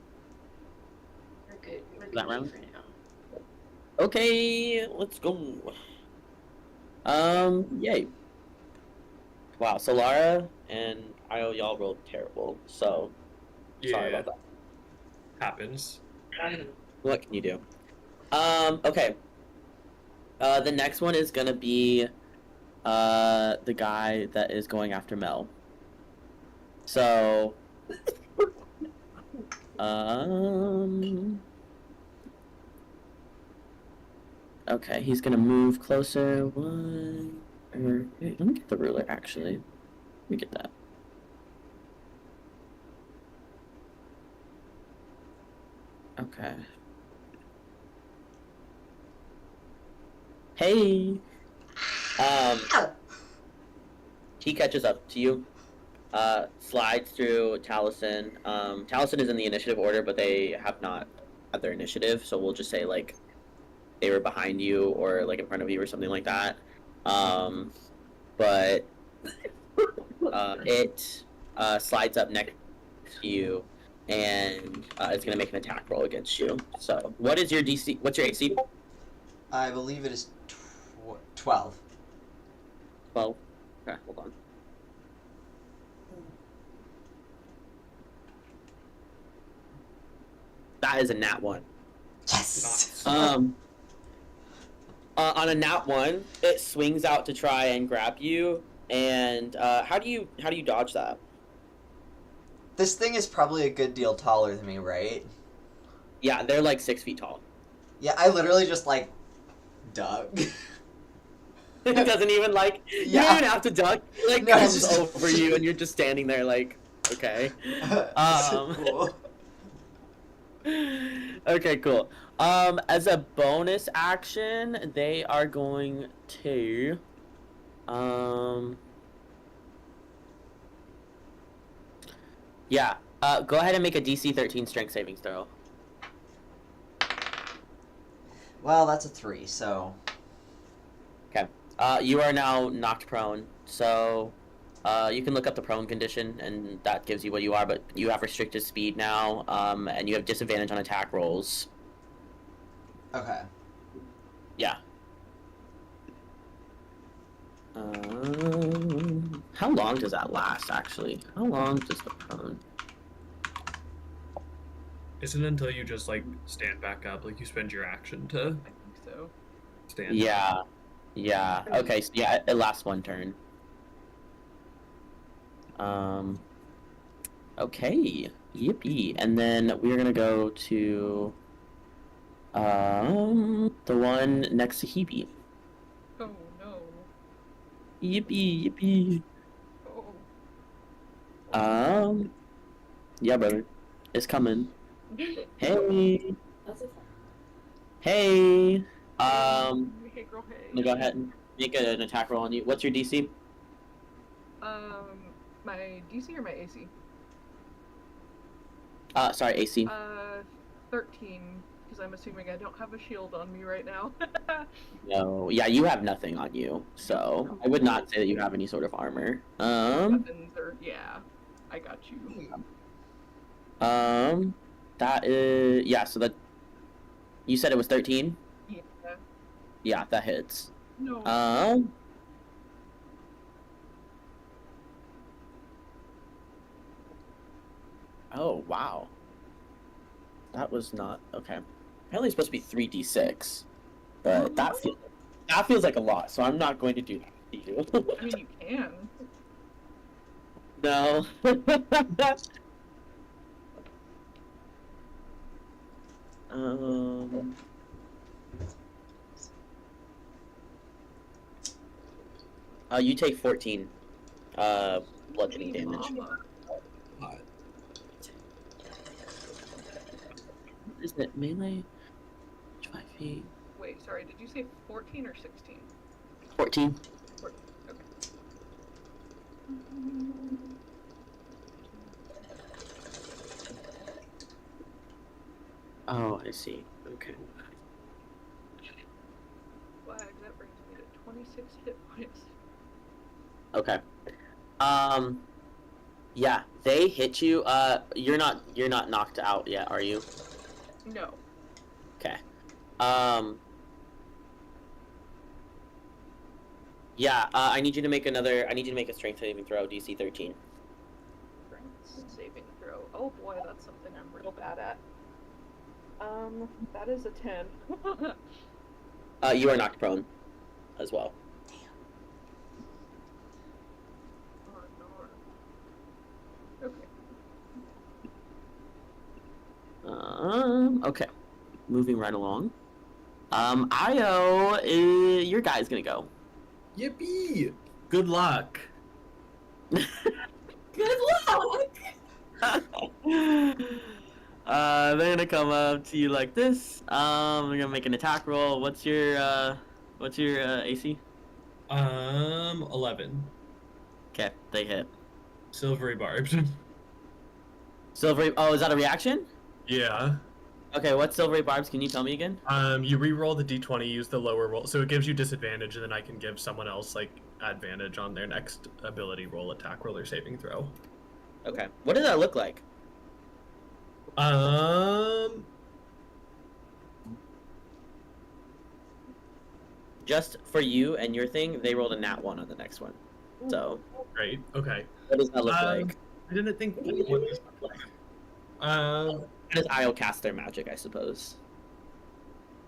We're good. We're That good round? for now. Okay, let's go. Yay. Wow, Solara and y'all rolled terrible, so sorry about that. Happens. What can you do? Okay. The next one is gonna be the guy that is going after Mel. So okay, he's gonna move closer. Wait, let me get the ruler actually. Let me get that. Okay. Hey. He catches up to you. Slides through Taliesin. Taliesin is in the initiative order, but they have not had their initiative, so we'll just say like they were behind you or like in front of you or something like that. But it slides up next to you and it's gonna make an attack roll against you. So, what is your DC? What's your AC? I believe it is 12. 12. Okay, hold on. That is a nat 1. Yes. On a nat 1, it swings out to try and grab you. And how do you dodge that? This thing is probably a good deal taller than me, right? Yeah, they're like 6 feet tall. Yeah, I literally just like duck. It doesn't even like you don't even have to duck. It like No, it's comes just- over you, and you're just standing there like, okay. Cool. Okay, cool. As a bonus action, they are going to yeah. Go ahead and make a DC 13 strength savings throw. Well, that's a 3, so... Okay. You are now knocked prone, so you can look up the prone condition, and that gives you what you are, but you have restricted speed now, and you have disadvantage on attack rolls. Okay. Yeah. How long does that last, actually? How long does the prone? Isn't it until you just like stand back up, like you spend your action to I think so. stand up? Yeah. Yeah. Okay, so yeah, it lasts 1 turn. Okay. Yippee. And then we're gonna go to the one next to Hoebe. Oh no. Yippee, yippee. Oh. Yeah, brother. It's coming. Hey. That's it. Hey. Hey girl, hey. I'm gonna go ahead and make an attack roll on you. What's your DC? My DC or my AC? Sorry, AC. 13, because I'm assuming I don't have a shield on me right now. No. Yeah, you have nothing on you, so I would not say that you have any sort of armor. Weapons or, yeah, I got you. That is, yeah, so that, you said it was 13? Yeah. Yeah, that hits. No. Oh, wow. That was not, okay. Apparently it's supposed to be 3d6, but that feels like a lot, so I'm not going to do that to you. I mean, you can. No. You take 14 bludgeoning damage. Is it melee? 5 feet. Wait, sorry, did you say 14 or 16? 14. 14, okay. Oh, I see. Okay. Flag, that brings me to 26 hit points. Okay. Yeah, they hit you. You're not knocked out yet, are you? No. Okay. Yeah, I need you to make a strength saving throw, DC 13. Strength saving throw. Oh boy, that's something I'm real bad at. That is a 10. You are knocked prone as well. Okay. Okay. Moving right along. Io, your guy's gonna go. Yippee! Good luck. Good luck! They're gonna come up to you like this. They're gonna make an attack roll. What's your AC? 11. Okay, they hit. Silvery barbs. Silvery. Oh, is that a reaction? Yeah. Okay, what silvery barbs? Can you tell me again? You re-roll the d20, use the lower roll, so it gives you disadvantage, and then I can give someone else like advantage on their next ability roll, attack roll, or saving throw. Okay. What does that look like? Just for you and your thing, they rolled a nat 1 on the next one. So. Great. Okay. What does that look like? I didn't think what this looked like. How does Io cast their magic, I suppose?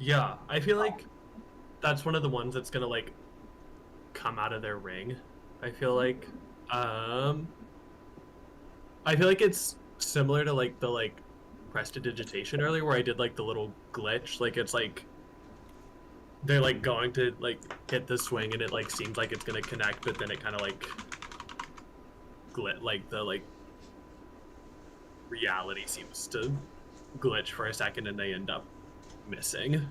Yeah, I feel like that's one of the ones that's gonna like come out of their ring. I feel like it's similar to like the like prestidigitation earlier where I did like the little glitch. Like it's like they're like going to like hit the swing and it like seems like it's gonna connect, but then it kind of like like the like reality seems to glitch for a second and they end up missing.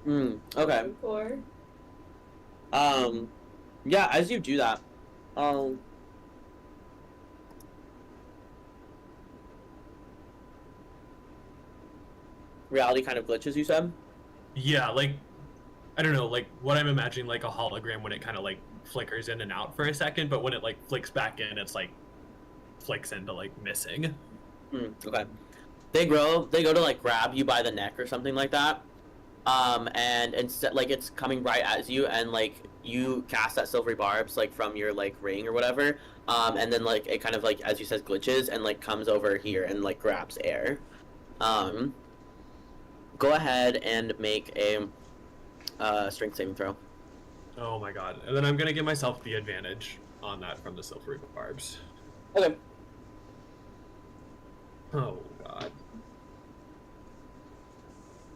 Okay. Yeah, as you do that, reality kind of glitches, you said? Yeah, like, I don't know, like, what I'm imagining, like, a hologram when it kind of, like, flickers in and out for a second, but when it, like, flicks back in, it's, like, flicks into, like, missing. Okay. They go to, like, grab you by the neck or something like that, and instead, like, it's coming right at you, and, like, you cast that silvery barbs, like, from your, like, ring or whatever, and then, like, it kind of, like, as you said, glitches, and, like, comes over here and, like, grabs air. Go ahead and make a strength saving throw. Oh my god. And then I'm gonna give myself the advantage on that from the silvery barbs. Okay. Oh god.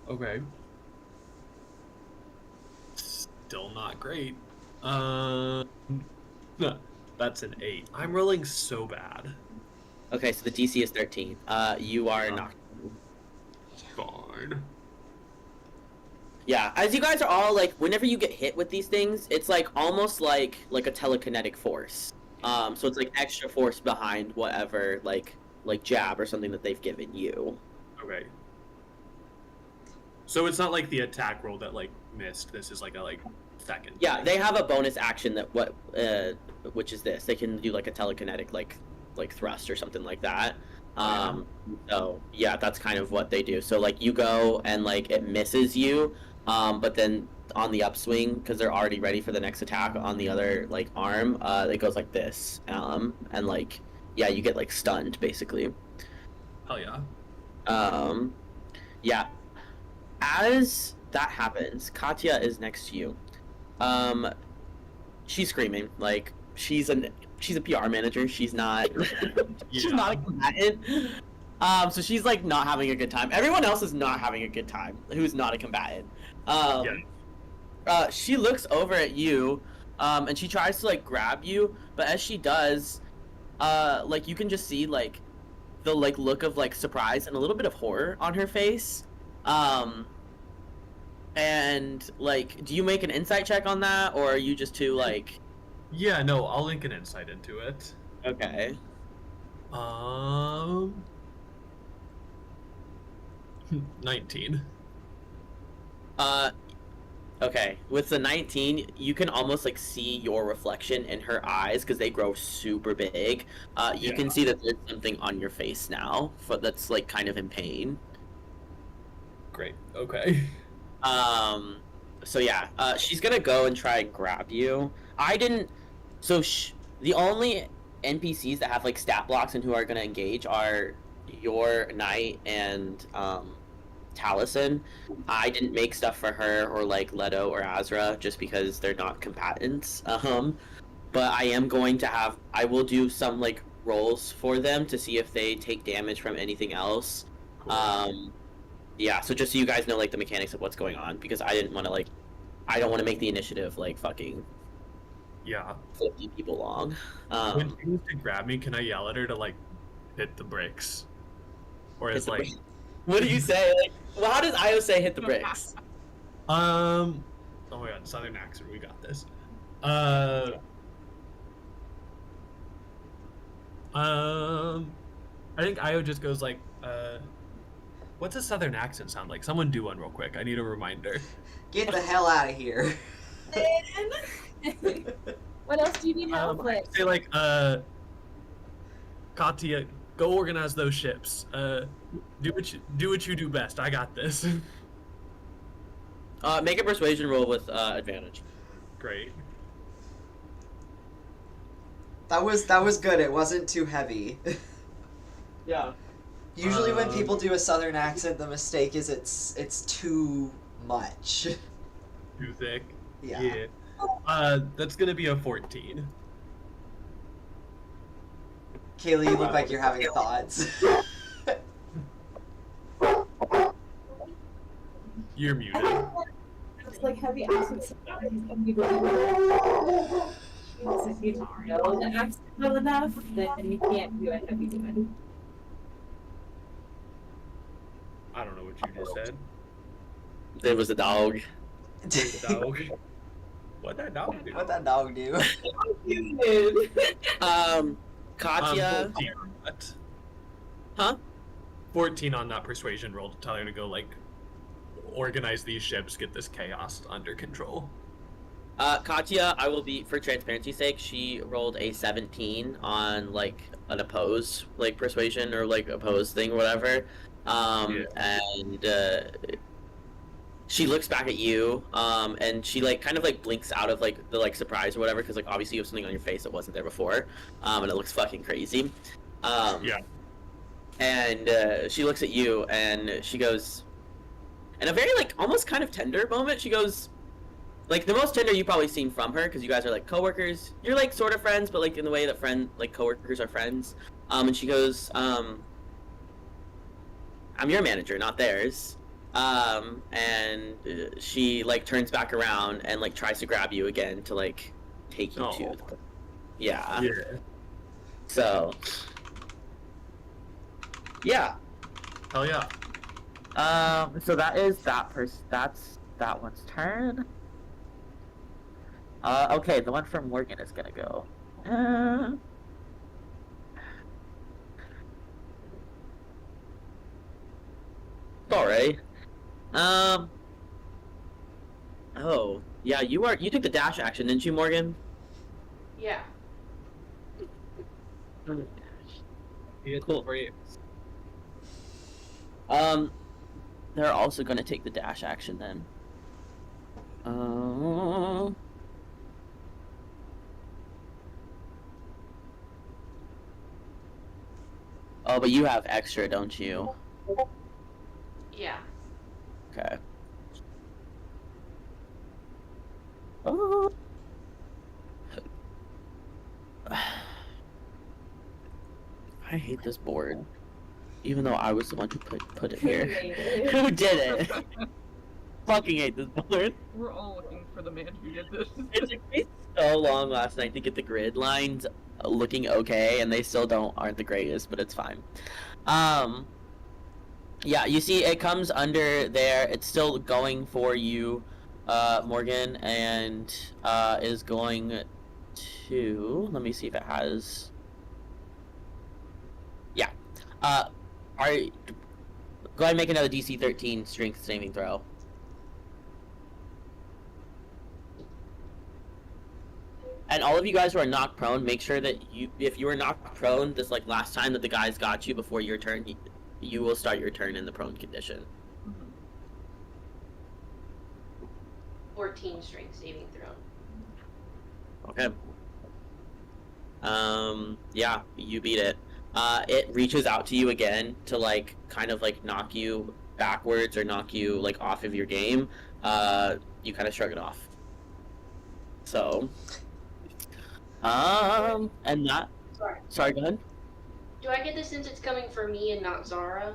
Okay. Still not great. That's an 8. I'm rolling so bad. Okay, so the DC is 13. You are knocked. Fine. Yeah, as you guys are all, like, whenever you get hit with these things, it's, like, almost like a telekinetic force. So it's, like, extra force behind whatever, like jab or something that they've given you. Okay. So it's not like the attack roll that, like, missed. This is, like, a, like, second. Yeah, they have a bonus action that which is this. They can do, like, a telekinetic, like thrust or something like that. So, yeah, that's kind of what they do. So, like, you go and, like, it misses you, but then on the upswing, because they're already ready for the next attack on the other, like, arm, it goes like this. And, like, yeah, you get, like, stunned, basically. Hell yeah. Yeah. As that happens, Katya is next to you. She's screaming. Like, she's a PR manager. She's not she's not a combatant. So she's like not having a good time. Everyone else is not having a good time who's not a combatant. She looks over at you, and she tries to like grab you, but as she does, like you can just see like the like look of like surprise and a little bit of horror on her face. And like, do you make an insight check on that, or are you just too like? Yeah, no, I'll link an insight into it. Okay. 19. Okay. With the 19, you can almost like see your reflection in her eyes because they grow super big. You can see that there's something on your face now, that's like kind of in pain. Great. Okay. So yeah, she's gonna go and try and grab you. I didn't. So the only NPCs that have like stat blocks and who are gonna engage are your knight and Taliesin. I didn't make stuff for her or like Leto or Azra just because they're not combatants. But I am going to have. I will do some like rolls for them to see if they take damage from anything else. Cool. Yeah, so just so you guys know like the mechanics of what's going on, because I didn't want to like I don't want to make the initiative like fucking Yeah. 50 people long. When she moves to grab me, can I yell at her to like hit the bricks? Or is like what do you say? Like, well, how does Io say hit the bricks? oh my god, Southern accent, we got this. I think Io just goes like, what's a Southern accent sound like? Someone do one real quick. I need a reminder. Get the hell out of here. What else do you need help with? Say like, Katya, go organize those ships. Do what you do best. I got this. Make a persuasion roll with advantage. Great. That was good. It wasn't too heavy. Yeah. Usually when people do a Southern accent, the mistake is it's too much. Too thick. Yeah. That's gonna be a 14. Kaylee, you look like you're having thoughts. You're muted. It's like heavy accents. If you don't know the accent well enough, then you can't do a heavy one. I don't know what you just said. It was a dog. The dog. What that dog do? What that dog do? Katya. 14 on that. Huh? 14 on that persuasion roll to tell her to go like organize these ships, get this chaos under control. Katya, I will be, for transparency's sake, she rolled a 17 on like an oppose, like persuasion or like oppose thing or whatever. And she looks back at you, and she like kind of like blinks out of like the like surprise or whatever, because like obviously you have something on your face that wasn't there before, and it looks fucking crazy. Yeah. And she looks at you and she goes, in a very like almost kind of tender moment, she goes, like the most tender you've probably seen from her, because you guys are like coworkers. You're like sort of friends, but like in the way that coworkers are friends. And she goes, I'm your manager, not theirs. And she like turns back around and like tries to grab you again to like take you to. Yeah. Yeah. So. Yeah. Hell yeah. So that is that's that one's turn. Okay, the one from Morgan is gonna go. Alright. Oh, yeah, you took the dash action, didn't you, Morgan? Yeah. Cool. They're also gonna take the dash action then. Oh, but you have extra, don't you? Yeah. Okay. Oh. I hate this board. Even though I was the one who put it here. Who did it? Fucking hate this board. We're all looking for the man who did this. It took me so long last night to get the grid lines looking okay, and they still aren't the greatest, but it's fine. Yeah, you see it comes under there. It's still going for you, Morgan, and is going to, let me see if it has. Yeah. Go ahead and make another DC 13 strength saving throw. And all of you guys who are knocked prone, make sure that if you were knocked prone this like last time that the guys got you before your turn, you will start your turn in the prone condition. 14 strength saving throw. Okay. Yeah, you beat it. It reaches out to you again to like kind of like knock you backwards or knock you like off of your game. You kind of shrug it off. So, and that. Sorry, go ahead. Do I get this since it's coming for me and not Zara?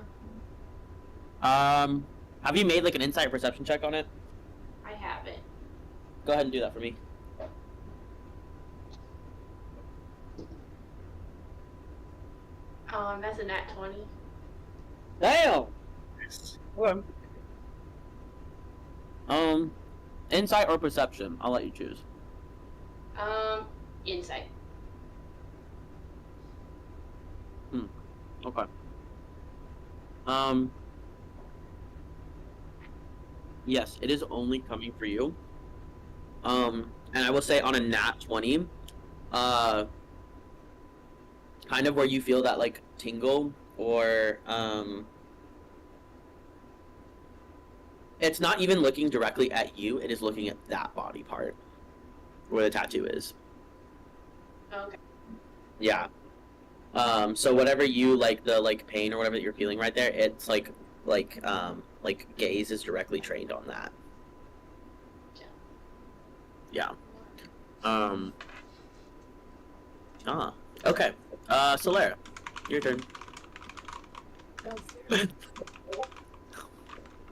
Have you made like an insight perception check on it? I haven't. Go ahead and do that for me. That's a nat 20. Damn. Insight or perception? I'll let you choose. Insight. Okay. Yes, it is only coming for you. And I will say on a nat 20, kind of where you feel that like tingle or it's not even looking directly at you, it is looking at that body part where the tattoo is. Okay. Yeah. So whatever you like, the like pain or whatever that you're feeling right there, it's like gaze is directly trained on that. Yeah. Okay. Solara, your turn.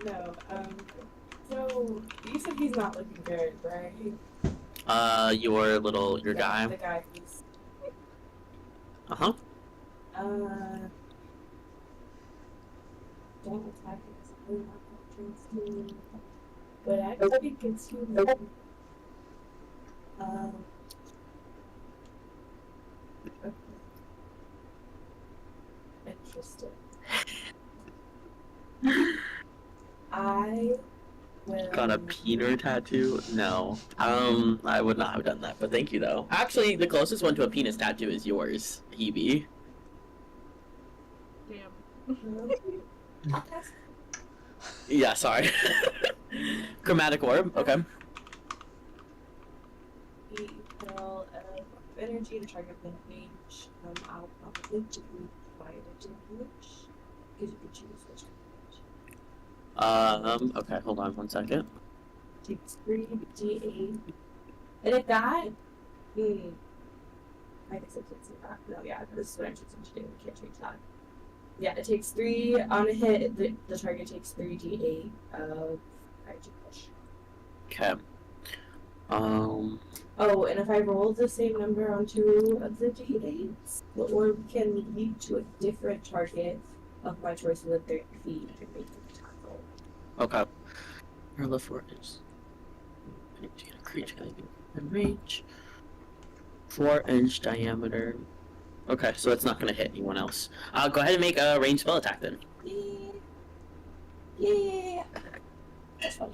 No, so you said he's not looking good, right? Your guy. The guy who's Uh-huh. don't attack it, but I think it's human. Interesting. I will... Got a peener tattoo? No. I would not have done that, but thank you though. Actually, the closest one to a penis tattoo is yours, Hoebe. Damn. Yeah, sorry. Chromatic orb, okay. The pearl of energy to target the range. I'll probably do fire damage. Because you can choose which damage. Okay, hold on 1 second. Takes 3d8. And if that... I guess I can't say that. No, yeah, this is what I'm choosing to do. We can't change that. Yeah, it takes 3 on a hit. The target takes 3d8 of energy push. Okay. Oh, and if I roll the same number on 2 of the d8s, the orb can lead to a different target of my choice within 30 feet and make an attack roll. Okay. Roll of 4 is creature in range. 4-inch diameter. Okay, so it's not gonna hit anyone else. Go ahead and make a ranged spell attack then. Yeah. That's fine.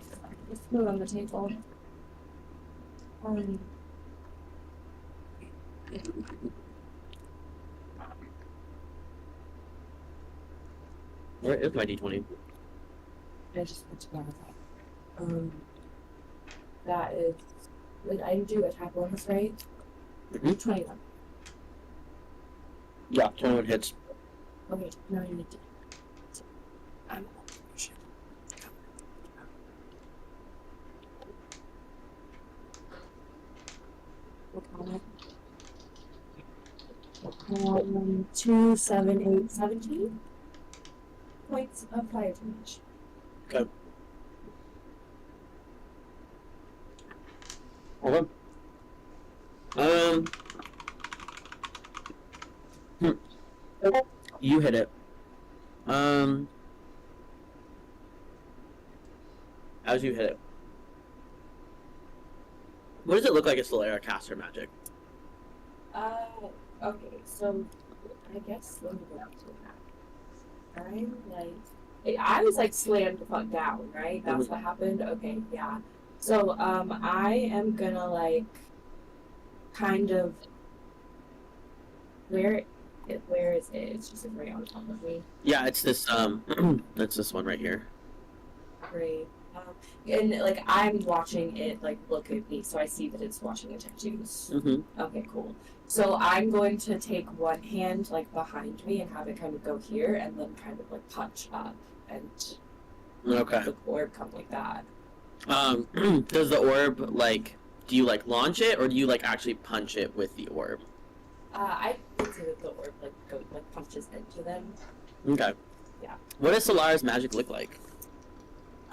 Let's put it on the table. Where is my d20? I just put together that. That is. Wait, I do attack bonus, right? 21. Yeah, 21 hits. Okay, now you need to. I'm on it. 2, 7, 8, 17 points of fire damage. Okay. Okay. You hit it. As you hit it, what does it look like if Solara casts her magic? Okay, so I guess let me go up to that. I was like slammed the fuck down, right? That's what happened? Okay, yeah. So, I am gonna like kind of where is it? It's just right on top of me. Yeah, it's this it's this one right here. Great. And like I'm watching it like look at me, so I see that it's watching the tattoos. Mm-hmm. Okay, cool. So I'm going to take one hand like behind me and have it kind of go here, and then kind of like punch up, and Okay. the orb come like that. Does the orb like? Do you like launch it, or do you like actually punch it with the orb? I think that the orb like punches into them. Okay. Yeah. What does Solara's magic look like?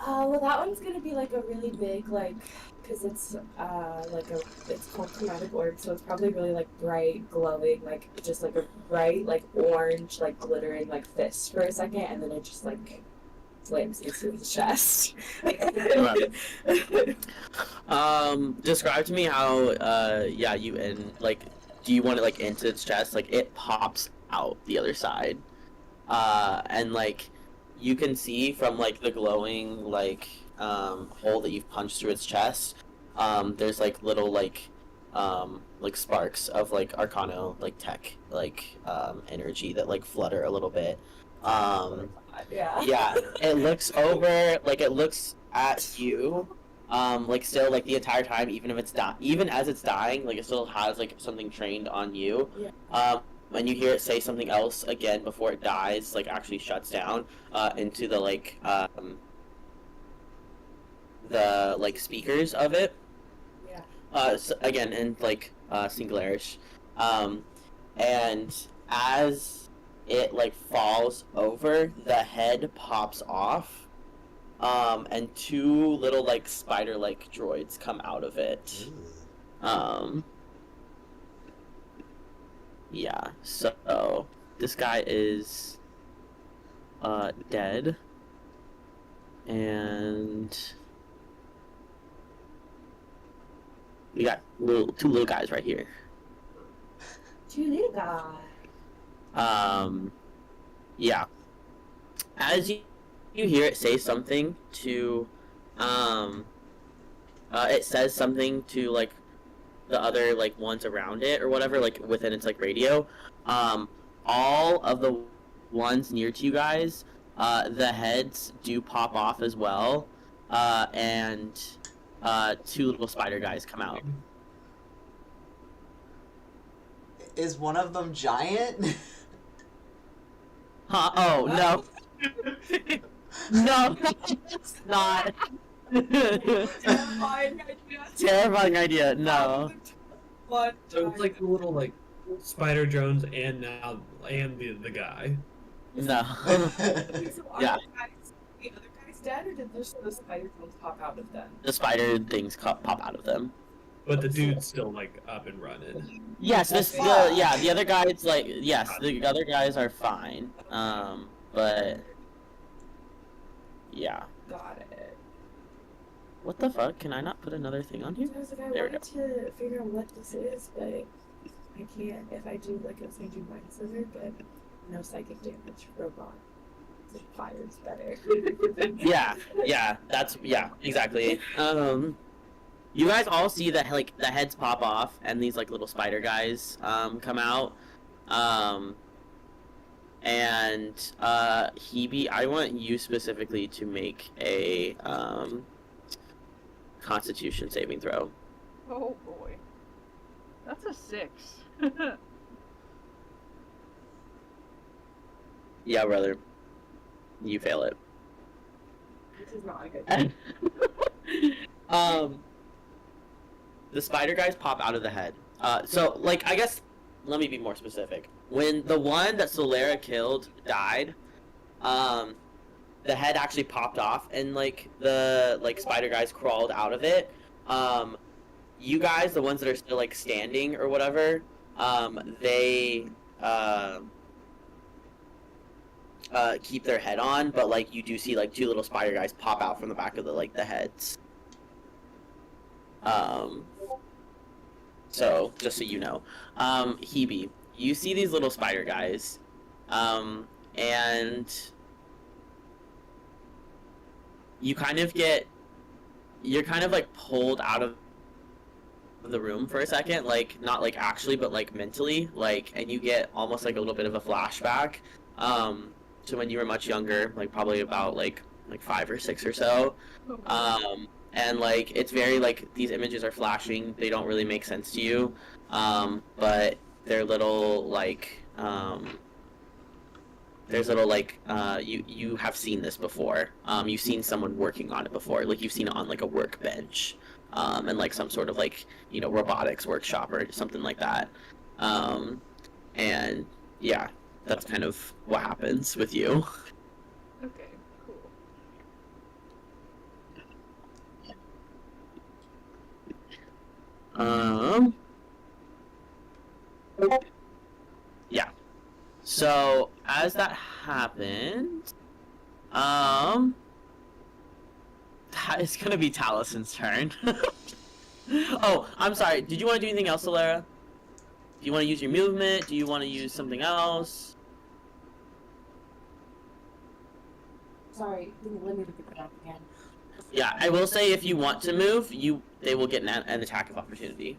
Well, that one's gonna be like a really big like, cause it's it's called chromatic orb, so it's probably really like bright, glowing, like just like a bright like orange, like glittering like fist for a second, and then it just like slams into his chest. Describe to me how you like, do you want it like into its chest? Like it pops out the other side, and like you can see from like the glowing like hole that you've punched through its chest, there's like little like sparks of like arcano like tech like energy that like flutter a little bit. Yeah, it looks over, like it looks at you, like still like the entire time, even if it's even as it's dying, like it still has like something trained on you. And you hear it say something else again before it dies, like actually shuts down into the like speakers of it. So, again in like Singularish, and as it like falls over, the head pops off, and two little like spider-like droids come out of it. Yeah, so this guy is dead, and we got two little guys right here. Two little guys. Yeah. As you hear it say something to, it says something to like the other like ones around it or whatever, like within its like radio. All of the ones near to you guys, the heads do pop off as well, and two little spider guys come out. Is one of them giant? Huh? Oh no. No, it's not. Terrifying idea. Terrifying idea. No. What? So it's like the little like spider drones and the guy. No. So are Yeah. the other guys dead, or did just the spider things pop out of them? The spider things pop out of them. But the dude's still like up and running. Yes, the other guys like the other guys are fine. But yeah. Got it. What the fuck? Can I not put another thing on here? I was like, I There we go. wanted to figure out what this is, but I can't. If I do, like, if I do mind scissor, but no psychic damage, robot. The fire's better. Yeah, exactly. You guys all see that like the heads pop off and these like little spider guys come out. And Hoebe, I want you specifically to make a Constitution saving throw. Oh boy. That's a 6. Yeah, brother. You fail it. This is not a good thing. The spider guys pop out of the head. So, like, I guess, let me be more specific. When the one that Solara killed died, the head actually popped off, and, like, the, like, spider guys crawled out of it. You guys, the ones that are still, like, standing or whatever, they, keep their head on, but, like, you do see, like, two little spider guys pop out from the back of the, like, the heads. So, just so you know. Hoebe, you see these little spider guys, and you kind of you're kind of, like, pulled out of the room for a second, like, not, like, actually, but, like, mentally, like, and you get almost, like, a little bit of a flashback, to when you were much younger, like, probably about, like, like 5 or 6 or so. And like it's very like these images are flashing. They don't really make sense to you, but they're little like there's little like you have seen this before. You've seen someone working on it before. Like you've seen it on like a workbench, and like some sort of like robotics workshop or something like that. And yeah, that's kind of what happens with you. Okay, cool. Yeah. So as that happened, that is gonna be Talison's turn. Oh, I'm sorry. Did you want to do anything else, Solara? Do you want to use your movement? Do you want to use something else? Sorry, let me pick it up again. Yeah, I will say if you want to move, they will get an attack of opportunity.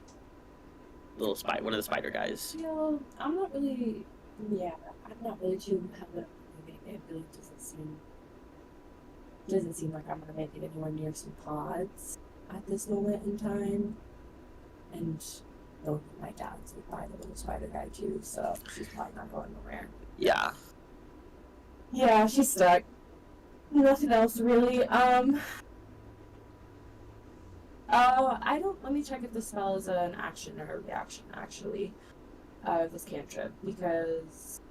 One of the spider guys. Yeah, I'm not really. Yeah, I'm not really too held up. It really doesn't seem like I'm gonna make it anywhere near some pods at this moment in time. And my dad's would buy the little spider guy too, so she's probably not going nowhere. Yeah. Yeah, she's stuck. Nothing else really. Let me check if the spell is an action or a reaction, actually. This cantrip, because...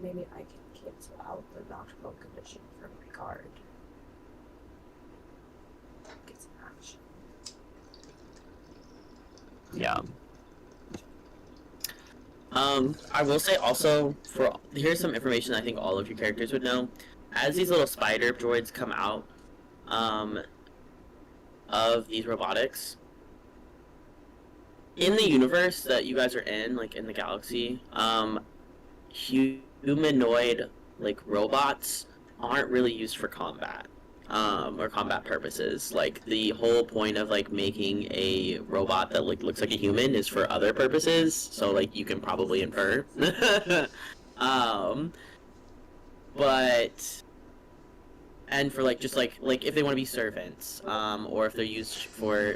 maybe I can cancel out the nocturnal condition from my card. It's an action. Yeah. I will say also, here's some information I think all of your characters would know. As these little spider droids come out, of these robotics, in the universe that you guys are in, like in the galaxy, humanoid, like, robots aren't really used for combat. Or combat purposes. Like, the whole point of, like, making a robot that, like, looks like a human is for other purposes, so, like, you can probably infer. But... And for, like, just, like, if they want to be servants, or if they're used for,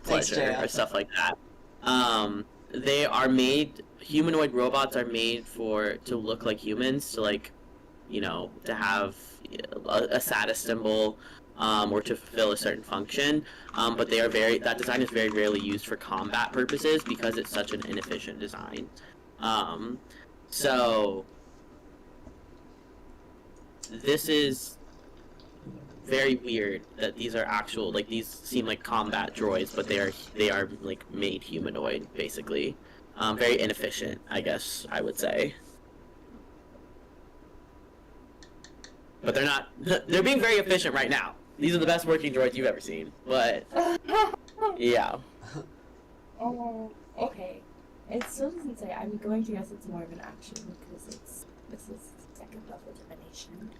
pleasure, or stuff like that. They are made... Humanoid robots are made to look like humans, to, like, to have a status symbol, or to fulfill a certain function, but that design is very rarely used for combat purposes because it's such an inefficient design. So this is very weird that these are actual, like, these seem like combat droids, but they are like made humanoid, basically. Very inefficient, I guess I would say. But they're not. They're being very efficient right now. These are the best working droids you've ever seen. But yeah. Okay. It still doesn't say. I'm going to guess it's more of an action because this is second level divination.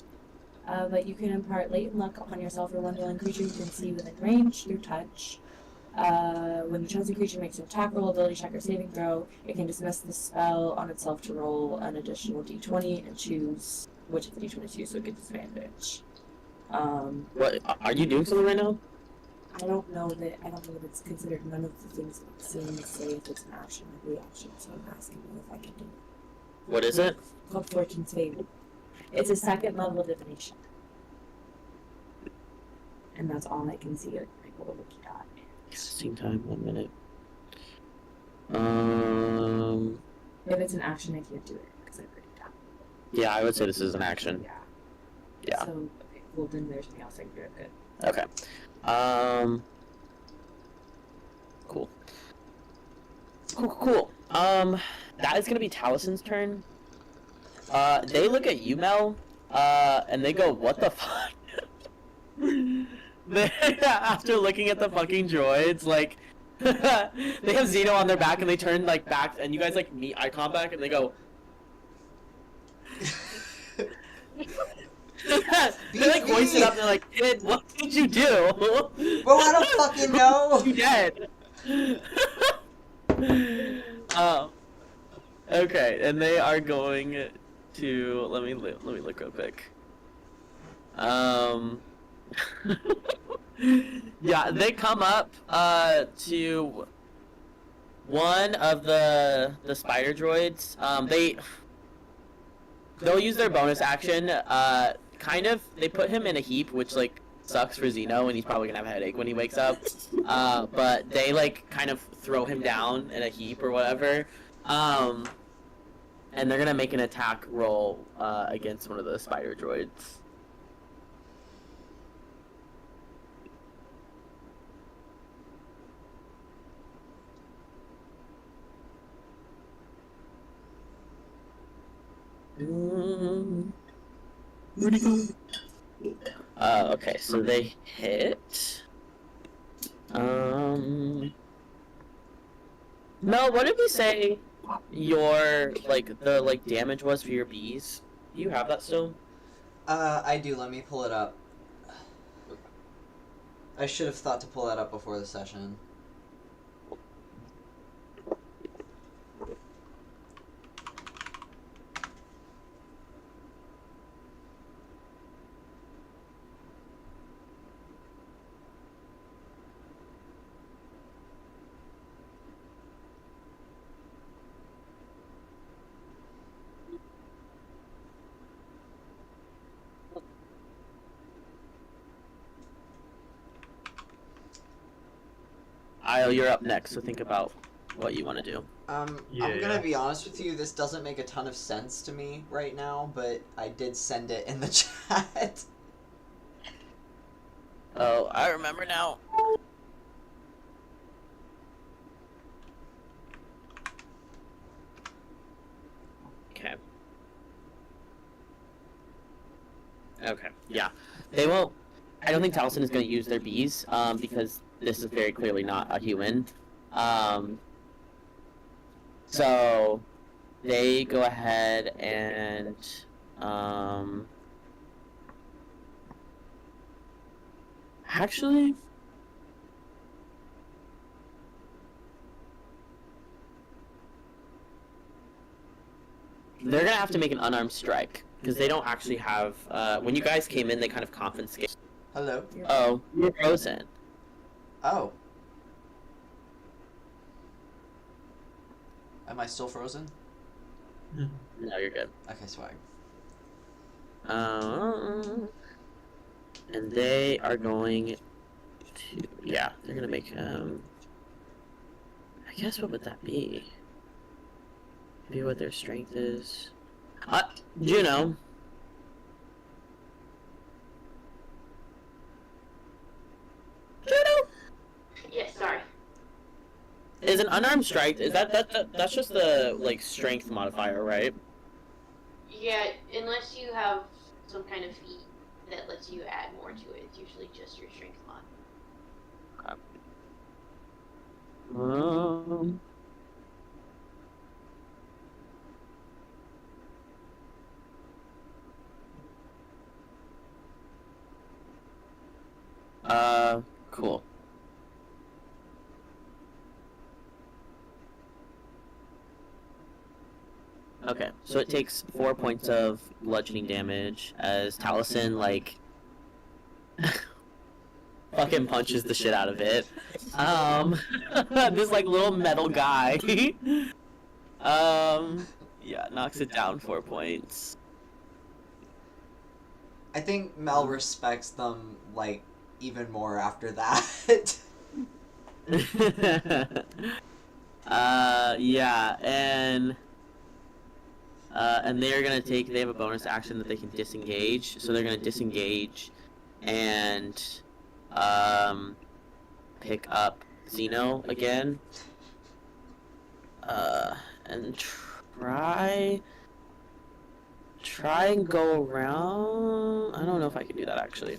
But you can impart latent luck upon yourself or one willing creature you can see within range through touch. When the chosen creature makes an attack roll, ability check, or saving throw, it can dismiss the spell on itself to roll an additional d20 and choose which of the d22, so it gets advantage. What are you doing something right now? I don't know that it's considered. None of the things that say if it's an action or reaction, so I'm asking you if I can do it. What is it? It's called Fortune's Favor. It's a second level divination. And that's all I can see. Like, what a wiki dot. Casting time, 1 minute. If it's an action, I can't do it because I already done. Yeah, I would say this is an action. Yeah. Yeah. So, okay, well then there's something else I can do it. Good. Okay. Cool. Cool. That is gonna be Talison's turn. They look at you, Mel, and they go, "What the fuck?" After looking at the fucking droids, like, they have Xeno on their back, and they turn, like, back, and you guys, like, meet eye contact, and they go... They, like, hoist it up, and they're like, "Kid, what did you do?" Bro, I don't fucking know! You dead. Okay, and they are going to let me look real quick. Yeah, they come up to one of the spider droids. They'll use their bonus action. Kind of, they put him in a heap, which like sucks for Zeno, and he's probably gonna have a headache when he wakes up. But they like kind of throw him down in a heap or whatever. And they're gonna make an attack roll against one of the spider droids. Where'd he go? Okay, so they hit. Mel, what did we say your the damage was for your bees? Do you have that still? I do. Let me pull it up. I should have thought to pull that up before the session. Isle, you're up next, so think about what you want to do. I'm gonna be honest with you, this doesn't make a ton of sense to me right now, but I did send it in the chat. Oh, I remember now. Okay. Okay, yeah. They won't... I don't think Taliesin is going to use their bees, because this is very clearly not a human. So they go ahead and actually they're gonna have to make an unarmed strike because they don't actually have when you guys came in they kind of confiscated. Hello. Oh, you're frozen. Oh. Am I still frozen? No, you're good. Okay, swag. And they are going to, yeah, they're gonna make I guess what would that be? Maybe what their strength is. Juno. Juno. Yes, sorry. Is an unarmed strike? Is that's just the like strength modifier, right? Yeah, unless you have some kind of feat that lets you add more to it, it's usually just your strength mod. Okay. Cool. Okay, so it takes 4 points of bludgeoning damage as Taliesin, like, fucking punches the shit out of it. This, like, little metal guy. Yeah, knocks it down 4 points. I think Mel respects them, like, even more after that. Yeah, and they're gonna they have a bonus action that they can disengage, so they're gonna disengage and pick up Zeno again, and try and go around. I don't know if I can do that actually.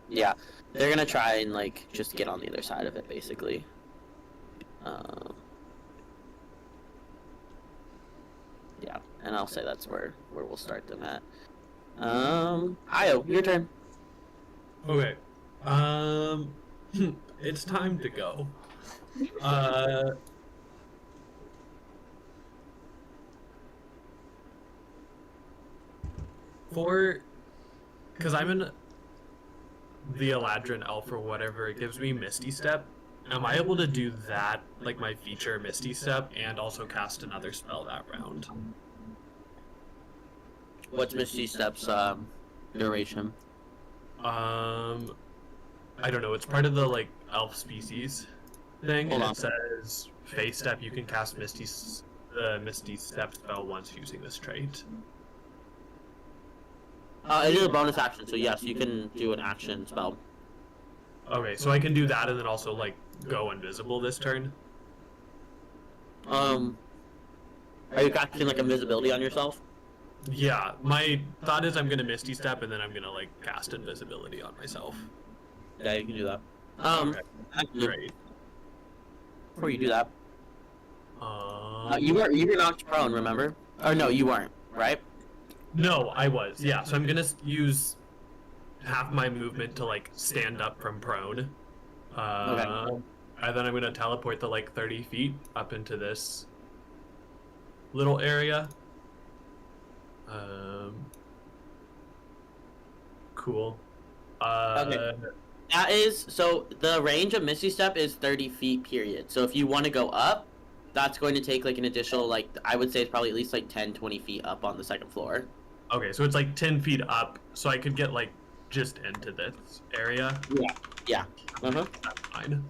Yeah, they're gonna try and like just get on the other side of it, basically. Yeah, and I'll say that's where we'll start them at. Io, your turn. Okay. It's time to go. Because I'm in the Eladrin elf or whatever, it gives me Misty Step. Am I able to do that, like my feature Misty Step, and also cast another spell that round? What's Misty Step's duration? I don't know. It's part of the like elf species thing, Hold and on. it says Phase Step. You can cast Misty Step spell once using this trait. It is a bonus action, so yes, you can do an action spell. Okay, so I can do that and then also like go invisible this turn. Are you casting like invisibility on yourself? Yeah, my thought is I'm gonna Misty Step and then I'm gonna like cast invisibility on myself. Yeah, you can do that. Okay, Actually, great. before you do that, Um, you were knocked prone, remember? Or no, you weren't, right? No, I was. Yeah, so I'm gonna use half my movement to like stand up from prone. Okay. And then I'm gonna teleport the like 30 feet up into this little area. Cool. Okay. That is, so the range of Misty Step is 30 feet, period. So if you want to go up, that's going to take like an additional, like, I would say it's probably at least like 10, 20 feet up on the second floor. Okay, so it's like 10 feet up, so I could get like just into this area. Yeah. Uh-huh. That's fine.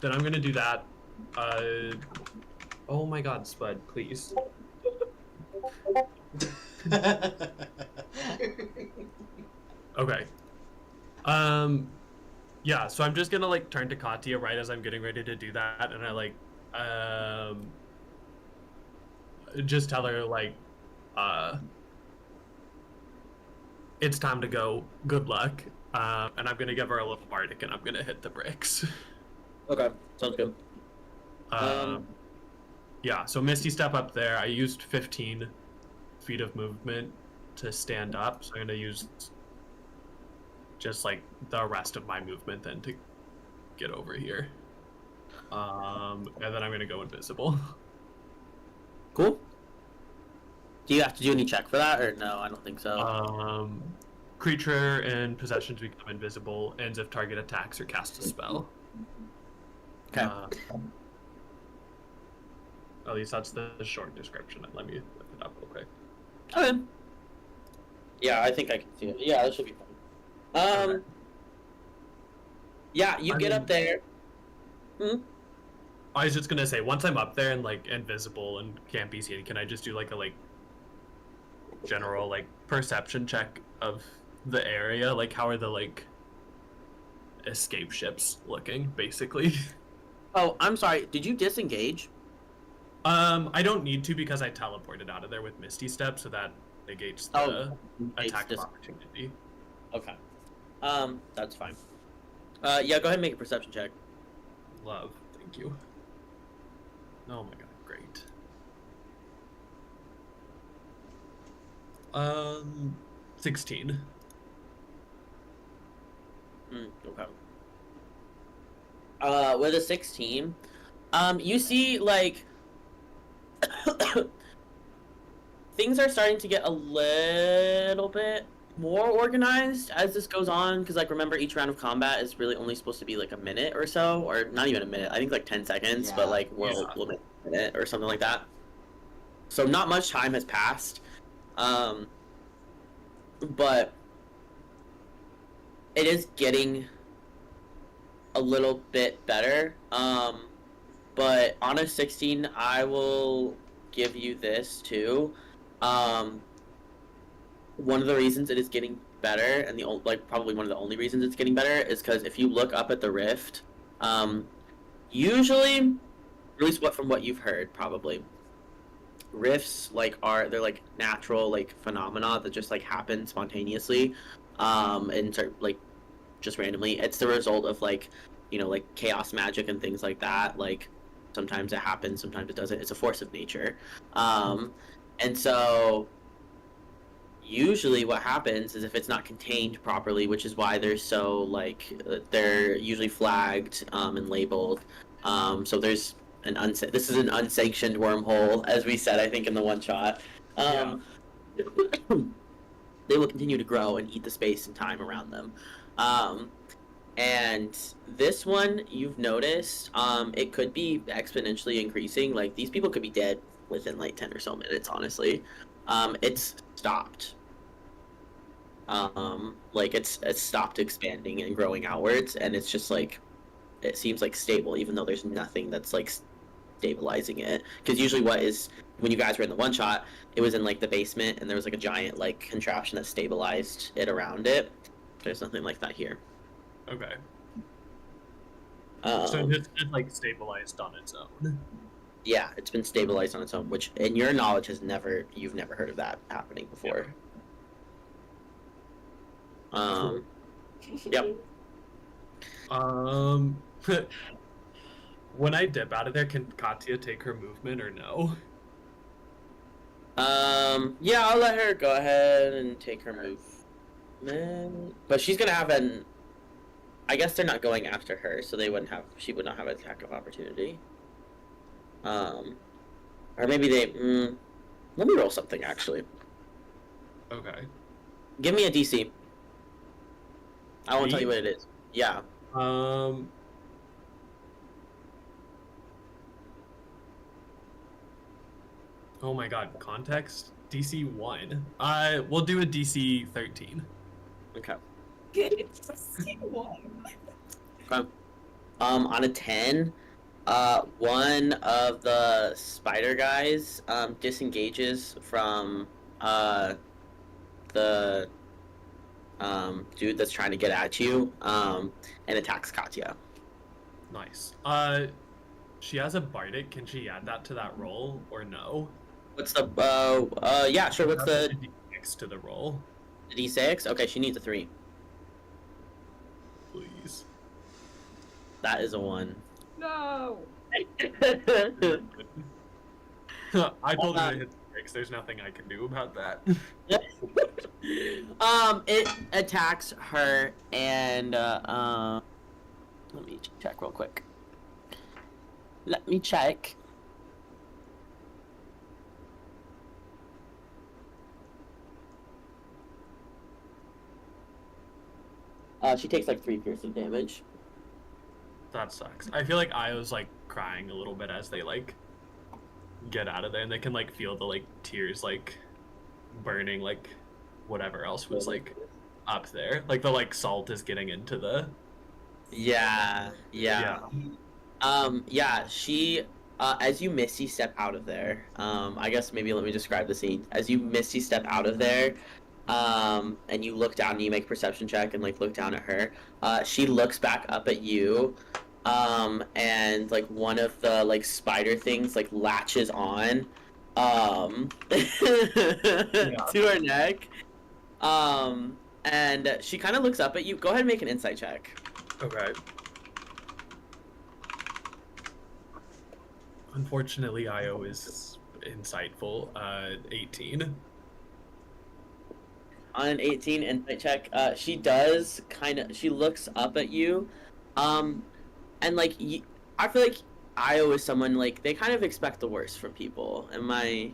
Then I'm gonna do that. Oh my god, Spud, please. Okay. Yeah, so I'm just gonna like turn to Katya right as I'm getting ready to do that, and I like just tell her like it's time to go. Good luck. And I'm gonna give her a little bardic and I'm gonna hit the bricks. Okay, sounds good. Yeah, so Misty Step up there. I used 15 feet of movement to stand up, so I'm gonna use just like the rest of my movement then to get over here. And then I'm gonna go invisible. Cool. Do you have to do any check for that, or no? I don't think so. Creature and possessions become invisible, ends if target attacks or casts a spell. Okay. At least that's the short description. Let me look it up real quick. Okay. Yeah, I think I can see it. Yeah, that should be fun. Okay. Yeah, you get up there. I was just gonna say, once I'm up there and like invisible and can't be seen, can I just do like a like general like perception check of the area? Like, how are the like escape ships looking, basically? Oh, I'm sorry. Did you disengage? I don't need to because I teleported out of there with Misty Step, so that negates the attack of opportunity. Okay. That's fine. Yeah, go ahead and make a perception check. Love, thank you. Oh my god, great. 16. Okay. With a 16, you see like things are starting to get a little bit more organized as this goes on, because like remember each round of combat is really only supposed to be like a minute or so, or not even a minute. I think like 10 seconds, but like we'll make a minute or something like that. So not much time has passed, but it is getting a little bit better. But on a 16, I will give you this too. One of the reasons it is getting better, and probably one of the only reasons it's getting better, is because if you look up at the rift, usually, at least from what you've heard, probably, rifts they're like natural like phenomena that just like happen spontaneously, and like just randomly. It's the result of like chaos magic and things like that. Like sometimes it happens, sometimes it doesn't. It's a force of nature, and so usually what happens is if it's not contained properly, which is why they're so like they're usually flagged and labeled. So there's this is an unsanctioned wormhole, as we said, I think in the one shot. They will continue to grow and eat the space and time around them. And this one, you've noticed, it could be exponentially increasing. Like, these people could be dead within, like, 10 or so minutes, honestly. It's stopped. Like, it's stopped expanding and growing outwards, and it's just, like, it seems, like, stable, even though there's nothing that's, like, stabilizing it. Because usually when you guys were in the one-shot, it was in, like, the basement, and there was, like, a giant, like, contraption that stabilized it around it. There's nothing like that here. Okay. So it's just like stabilized on its own. Yeah, it's been stabilized on its own, which in your knowledge you've never heard of that happening before. Yep. When I dip out of there, can Katya take her movement or no? Yeah, I'll let her go ahead and take her movement. But she's gonna have I guess they're not going after her, so she would not have an attack of opportunity. Or maybe let me roll something, actually. Okay. Give me a DC. I won't tell you what it is. Yeah. Oh my god, context? DC 1. We'll do a DC 13. Okay. Okay. On a 10, one of the spider guys disengages from the dude that's trying to get at you and attacks Katya. Nice. She has a bardic. Can she add that to that roll or no? What's the yeah, sure. What's the D6 to the roll? The D6? Okay, she needs a 3. Please. That is a 1. No. I told her to hit the brakes. There's nothing I can do about that. It attacks her and let me check real quick. Let me check. She takes like 3 piercing damage. That sucks. I feel like Io's like crying a little bit as they like get out of there, and they can like feel the like tears like burning like whatever else was like up there. Like the like salt is getting into the Yeah. She as you misty step out of there, I guess maybe let me describe the scene. As you misty step out of there, and you look down and you make a perception check and like look down at her, she looks back up at you, and like one of the like spider things like latches on to her neck, and she kind of looks up at you. Go ahead and make an insight check. Okay. Unfortunately, Io is insightful. 18. On an 18 insight check, she looks up at you, and like I feel like Io is someone like they kind of expect the worst from people. Am I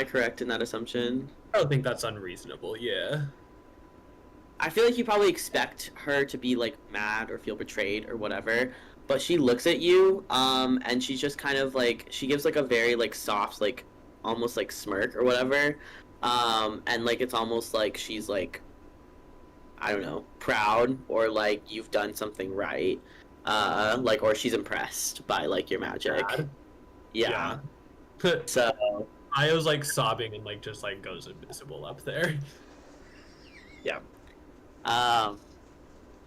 correct in that assumption? I don't think that's unreasonable. Yeah. I feel like you probably expect her to be like mad or feel betrayed or whatever, but she looks at you, and she's just kind of like she gives like a very like soft like almost like smirk or whatever. And like it's almost like she's like, I don't know, proud or like you've done something right, like or she's impressed by like your magic. Yeah. So Io's like sobbing and like just like goes invisible up there. Yeah.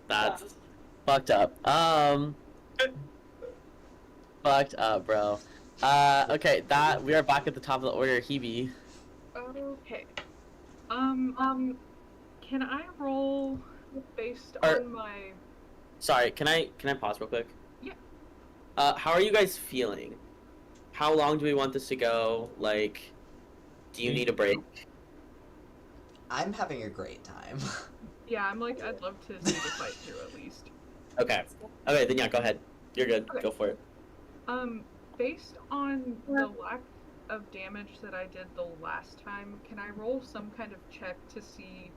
That's fucked up. Fucked up, bro. Okay, we are back at the top of the order, Hoebe. Okay. Can I roll based on my... Sorry, can I pause real quick? Yeah. How are you guys feeling? How long do we want this to go? Like, do you need a break? I'm having a great time. Yeah, I'm like, I'd love to see the fight through at least. Okay. Okay, then yeah, go ahead. You're good. Okay. Go for it. Based on the lack of damage that I did the last time, can I roll some kind of check to see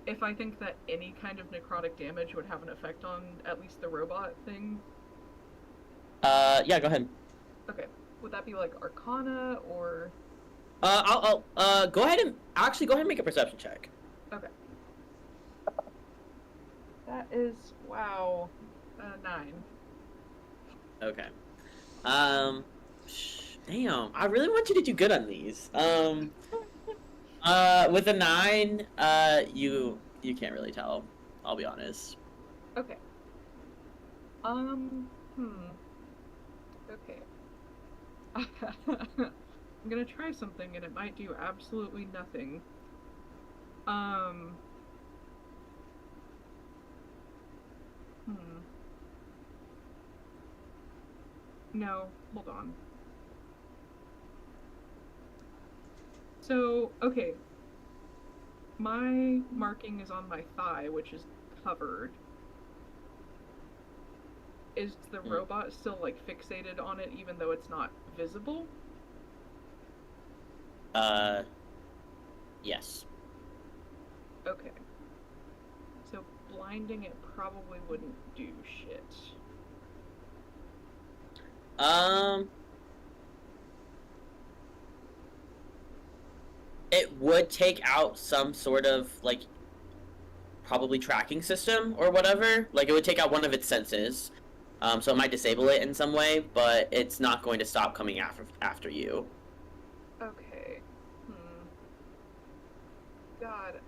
if I think that any kind of necrotic damage would have an effect on at least the robot thing? Yeah, go ahead. Okay. Would that be like Arcana or? I'll go ahead and make a perception check. Okay. That is, wow, 9. Okay. Damn, I really want you to do good on these. With a 9, you can't really tell. I'll be honest. Okay. Okay. I'm gonna try something and it might do absolutely nothing. No, hold on. So, okay. My marking is on my thigh, which is covered. Is the robot still, like, fixated on it even though it's not visible? Yes. Okay. So blinding it probably wouldn't do shit. It would take out some sort of, like, probably tracking system or whatever. Like, it would take out one of its senses. So it might disable it in some way, but it's not going to stop coming after you. Okay. God,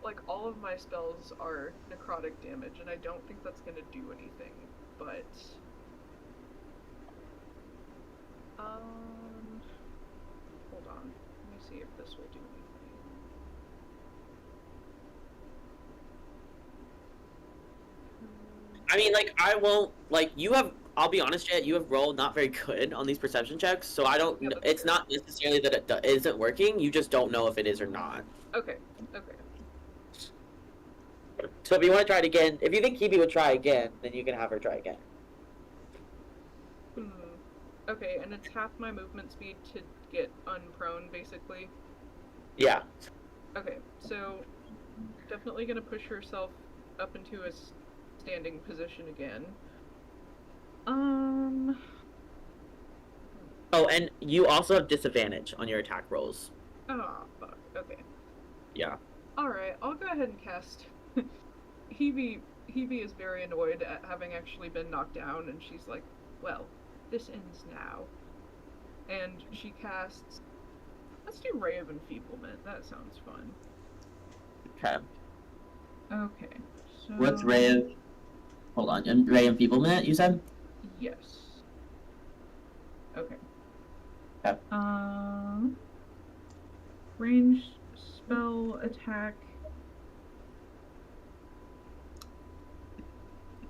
like, all of my spells are necrotic damage, and I don't think that's gonna do anything, but... Hold on. Let me see if this will do anything. I mean, like, I won't, like, I'll be honest, Jet, you have rolled not very good on these perception checks, so I don't, Yeah, it's not necessarily that it isn't working, you just don't know if it is or not. Okay, okay. So if you want to try it again, if you think Hoebe would try again, then you can have her try again. Okay, and it's half my movement speed to get unprone, basically? Yeah. Okay, so definitely gonna push herself up into a standing position again. Oh, and you also have disadvantage on your attack rolls. Oh, fuck. Okay. Yeah. Alright, I'll go ahead and cast. Hoebe is very annoyed at having actually been knocked down, and she's like, well, this ends now. And she casts... Let's do Ray of Enfeeblement. That sounds fun. Okay. Okay, so... What's Ray of... Hold on, Ray of Enfeeblement, you said? Yes. Okay. Okay. Range, spell, attack...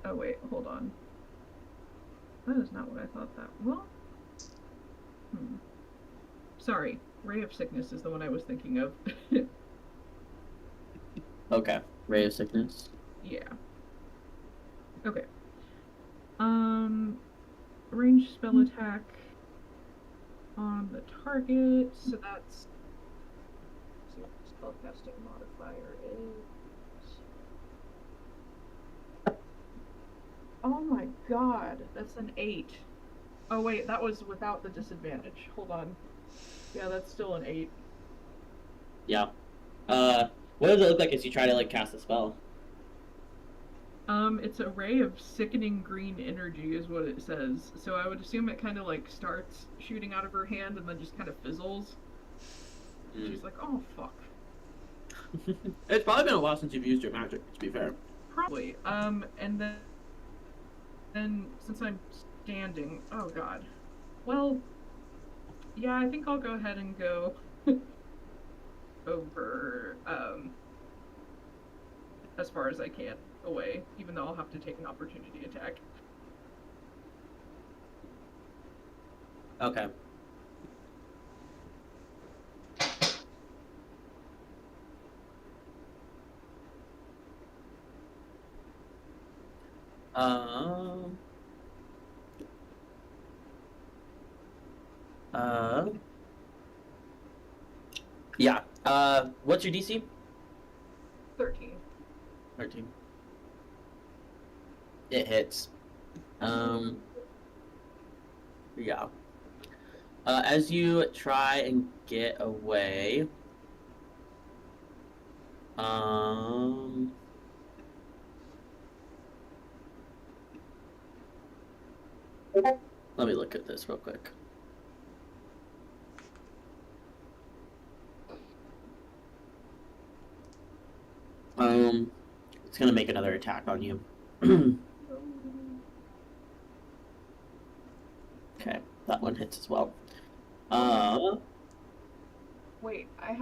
Oh wait, hold on. That is not what I thought that was. Sorry, Ray of Sickness is the one I was thinking of. Okay, Ray of Sickness. Yeah. Okay. Range spell attack on the target, so that's... Let's see what the spellcasting modifier is. Oh my god, that's an 8. Oh wait, that was without the disadvantage. Hold on. Yeah, that's still an 8. Yeah. What does it look like as you try to, like, cast a spell? It's a ray of sickening green energy is what it says. So I would assume it kind of, like, starts shooting out of her hand and then just kind of fizzles. She's like, oh, fuck. It's probably been a while since you've used your magic, to be fair. Probably. And then since I'm standing... Oh, God. Well, yeah, I think I'll go ahead and go over, as far as I can away, even though I'll have to take an opportunity attack. Okay. Yeah. What's your DC? 13. 13. It hits. Yeah. As you try and get away, let me look at this real quick. It's gonna make another attack on you. Okay, that one hits as well. Wait, I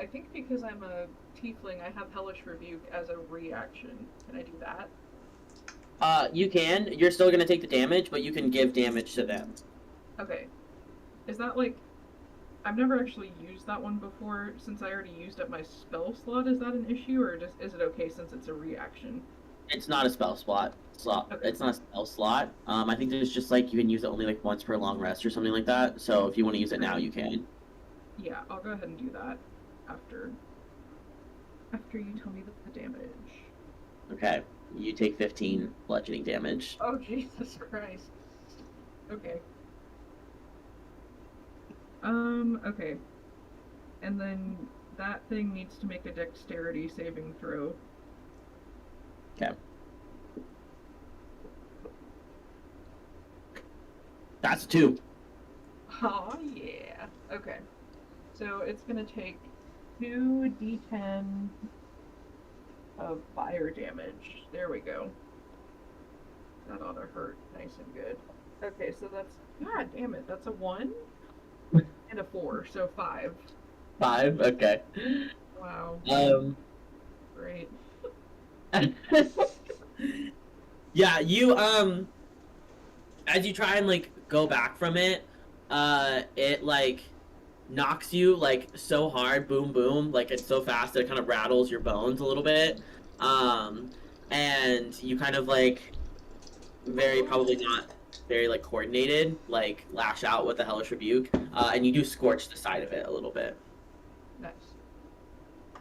think because I'm a tiefling, I have Hellish Rebuke as a reaction. Can I do that? You can. You're still gonna take the damage, but you can give damage to them. Okay. Is that like... I've never actually used that one before. Since I already used up my spell slot, is that an issue, or just is it okay since it's a reaction? It's not a spell slot. Okay. It's not a spell slot. I think there's just like you can use it only like once per long rest or something like that. So if you want to use it now, you can. Yeah, I'll go ahead and do that after you tell me the damage. Okay. You take 15 bludgeoning damage. Oh, Jesus Christ. Okay. Okay. And then that thing needs to make a dexterity saving throw. Okay. That's 2. Oh, yeah. Okay. So it's gonna take 2d10 of fire damage. There we go. That ought to hurt nice and good. Okay, so that's... God damn it, that's a 1 and a 4, so 5. 5? Okay. Wow. Great. Yeah, you, as you try and, like, go back from it, it, like, knocks you, like, so hard, boom, boom, like, it's so fast that it kind of rattles your bones a little bit, and you kind of, like, probably not very, like, coordinated, like, lash out with the Hellish Rebuke, and you do scorch the side of it a little bit. Nice.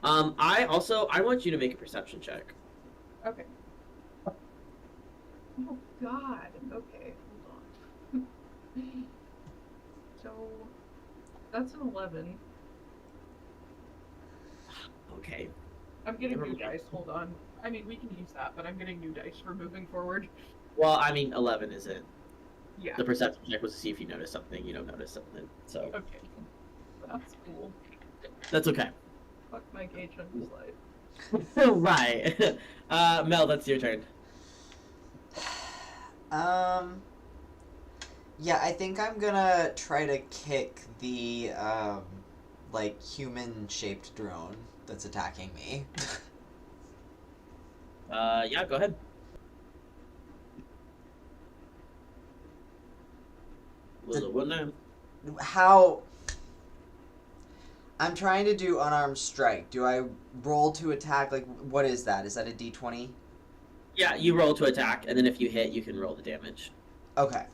I want you to make a perception check. Okay. Oh, God. Okay, hold on. So, that's an 11. Okay. I'm getting new dice, hold on. I mean, we can use that, but I'm getting new dice for moving forward. Well, I mean, 11 isn't. Yeah. The perception check was to see if you notice something. You don't notice something, so. Okay. That's cool. That's okay. Fuck my gauge on slide. Right. Mel, that's your turn. Yeah, I think I'm gonna try to kick the, like, human-shaped drone that's attacking me. Yeah, go ahead. How... I'm trying to do unarmed strike. Do I roll to attack? Like, what is that? Is that a d20? Yeah, you roll to attack, and then if you hit, you can roll the damage. Okay.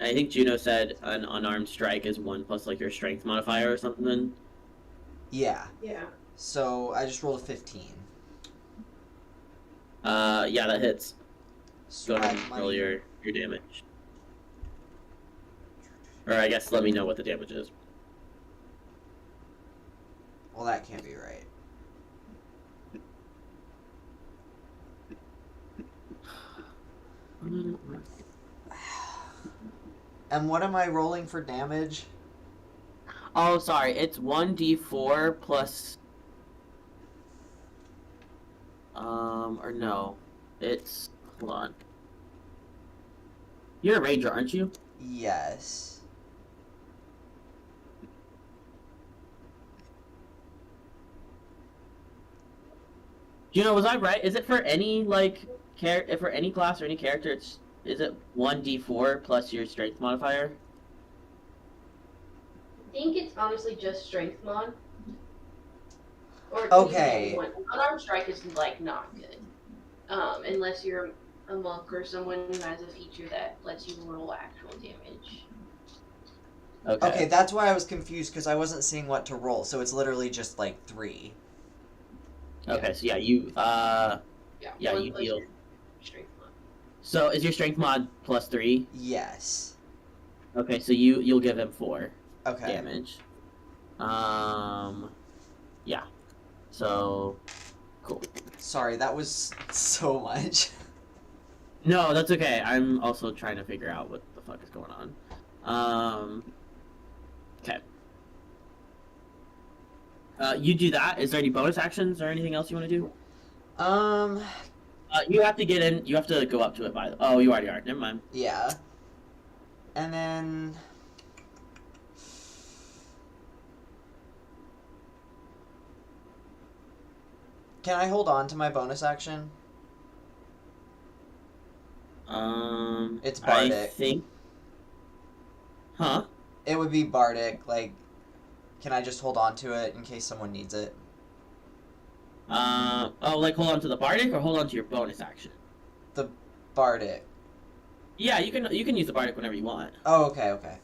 I think Juno said an unarmed strike is 1 plus, like, your strength modifier or something. Yeah. Yeah. So, I just rolled a 15. Yeah, that hits. So Go ahead and roll your damage. Or I guess let me know what the damage is. Well, that can't be right. And what am I rolling for damage? Oh, sorry. It's 1d4 plus... or no. It's... Hold on. You're a ranger, aren't you? Yes. Juno, was I right? Is it for any, like, for any class or any character, is it 1d4 plus your strength modifier? I think it's honestly just strength mod. Or Okay. unarmed strike is like not good, unless you're a monk or someone who has a feature that lets you roll actual damage. Okay, that's why I was confused, because I wasn't seeing what to roll, so it's literally just, like, 3. Okay, so yeah, you, yeah, one you plus deal. your strength mod. So, is your strength mod +3? Yes. Okay, so you'll give him 4 Okay. damage. Yeah. So, cool. Sorry, that was so much. No, that's okay. I'm also trying to figure out what the fuck is going on. Okay. You do that. Is there any bonus actions or anything else you want to do? You have to get in. You have to go up to it by the. Oh, you already are. Never mind. Yeah. And then... Can I hold on to my bonus action? It's Bardic. I think. Huh? It would be Bardic. Like, can I just hold on to it in case someone needs it? Oh, like hold on to the Bardic or hold on to your bonus action? The Bardic. Yeah, you can use the Bardic whenever you want. Oh, okay, okay.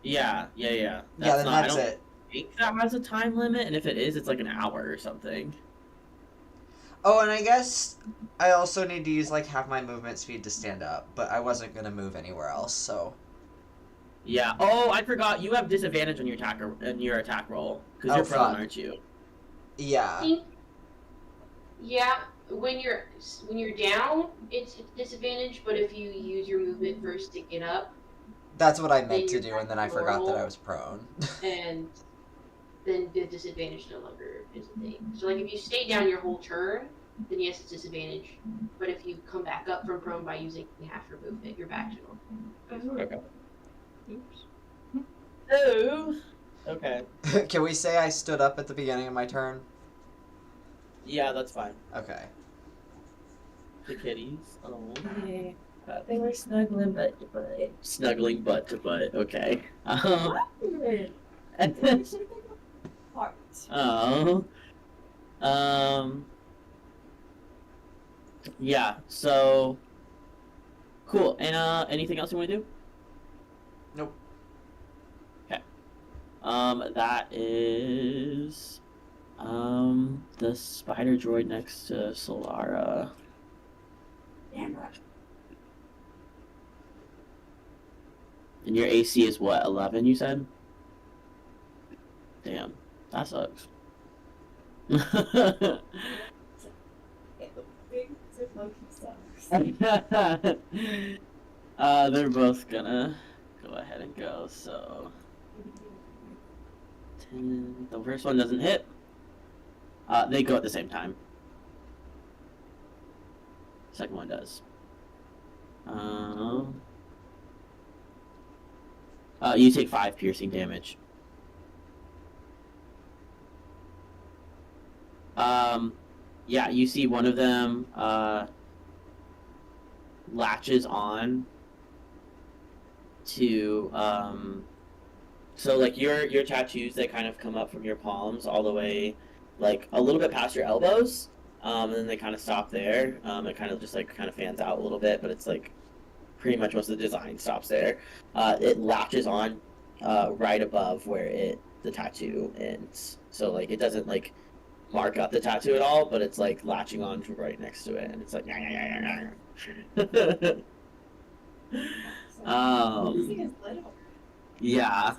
Yeah. Yeah, then that's it. I think that has a time limit, and if it is, it's like an hour or something. Oh, and I guess I also need to use like half my movement speed to stand up, but I wasn't gonna move anywhere else, so. Yeah. Oh, I forgot. You have disadvantage on your attack roll because you're prone, aren't you? Yeah. Yeah, when you're down, it's disadvantage. But if you use your movement first to get up, that's what I meant to do, and then I forgot that I was prone. And then the disadvantage no longer is a thing. So like if you stay down your whole turn, then yes, it's disadvantage. But if you come back up from prone by using half your movement, you're back to normal. Okay. Oops. Oh. Okay. Can we say I stood up at the beginning of my turn? Yeah, that's fine. Okay. The kitties. Oh. Yeah. They were snuggling butt to butt. Snuggling butt to butt. Okay. Oh. Yeah. So. Cool. And anything else you want to do? Nope. Okay. That is the spider droid next to Solara. And your AC is what, 11, you said? Damn, that sucks. They're both gonna go ahead and go, so 10. The first one doesn't hit. They go at the same time. Second one does. You take 5 piercing damage. Yeah, you see one of them latches on to so like your tattoos, they kind of come up from your palms all the way like a little bit past your elbows, and then they kind of stop there. It kind of just like kind of fans out a little bit, but it's like pretty much most of the design stops there. It latches on right above where the tattoo ends, so like it doesn't like mark up the tattoo at all, but it's like latching on to right next to it, and it's like yeah,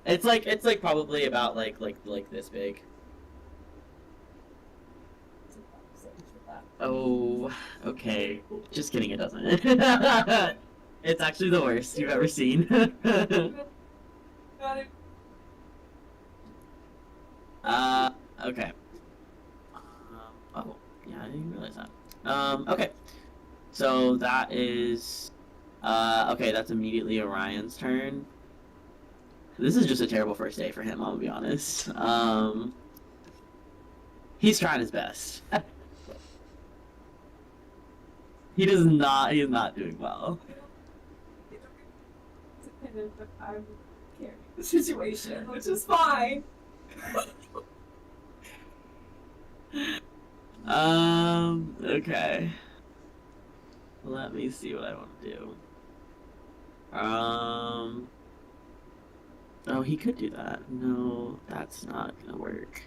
it's like probably about like this big. Oh, okay. Just kidding, it doesn't. It's actually the worst you've ever seen. Okay. Oh, yeah, I didn't realize that. Okay. So that is, okay, that's immediately Orion's turn. This is just a terrible first day for him, I'll be honest. He's trying his best. He is not doing well. I'm carrying the situation, which is fine. Okay. Let me see what I want to do. Oh, he could do that. No, that's not gonna work.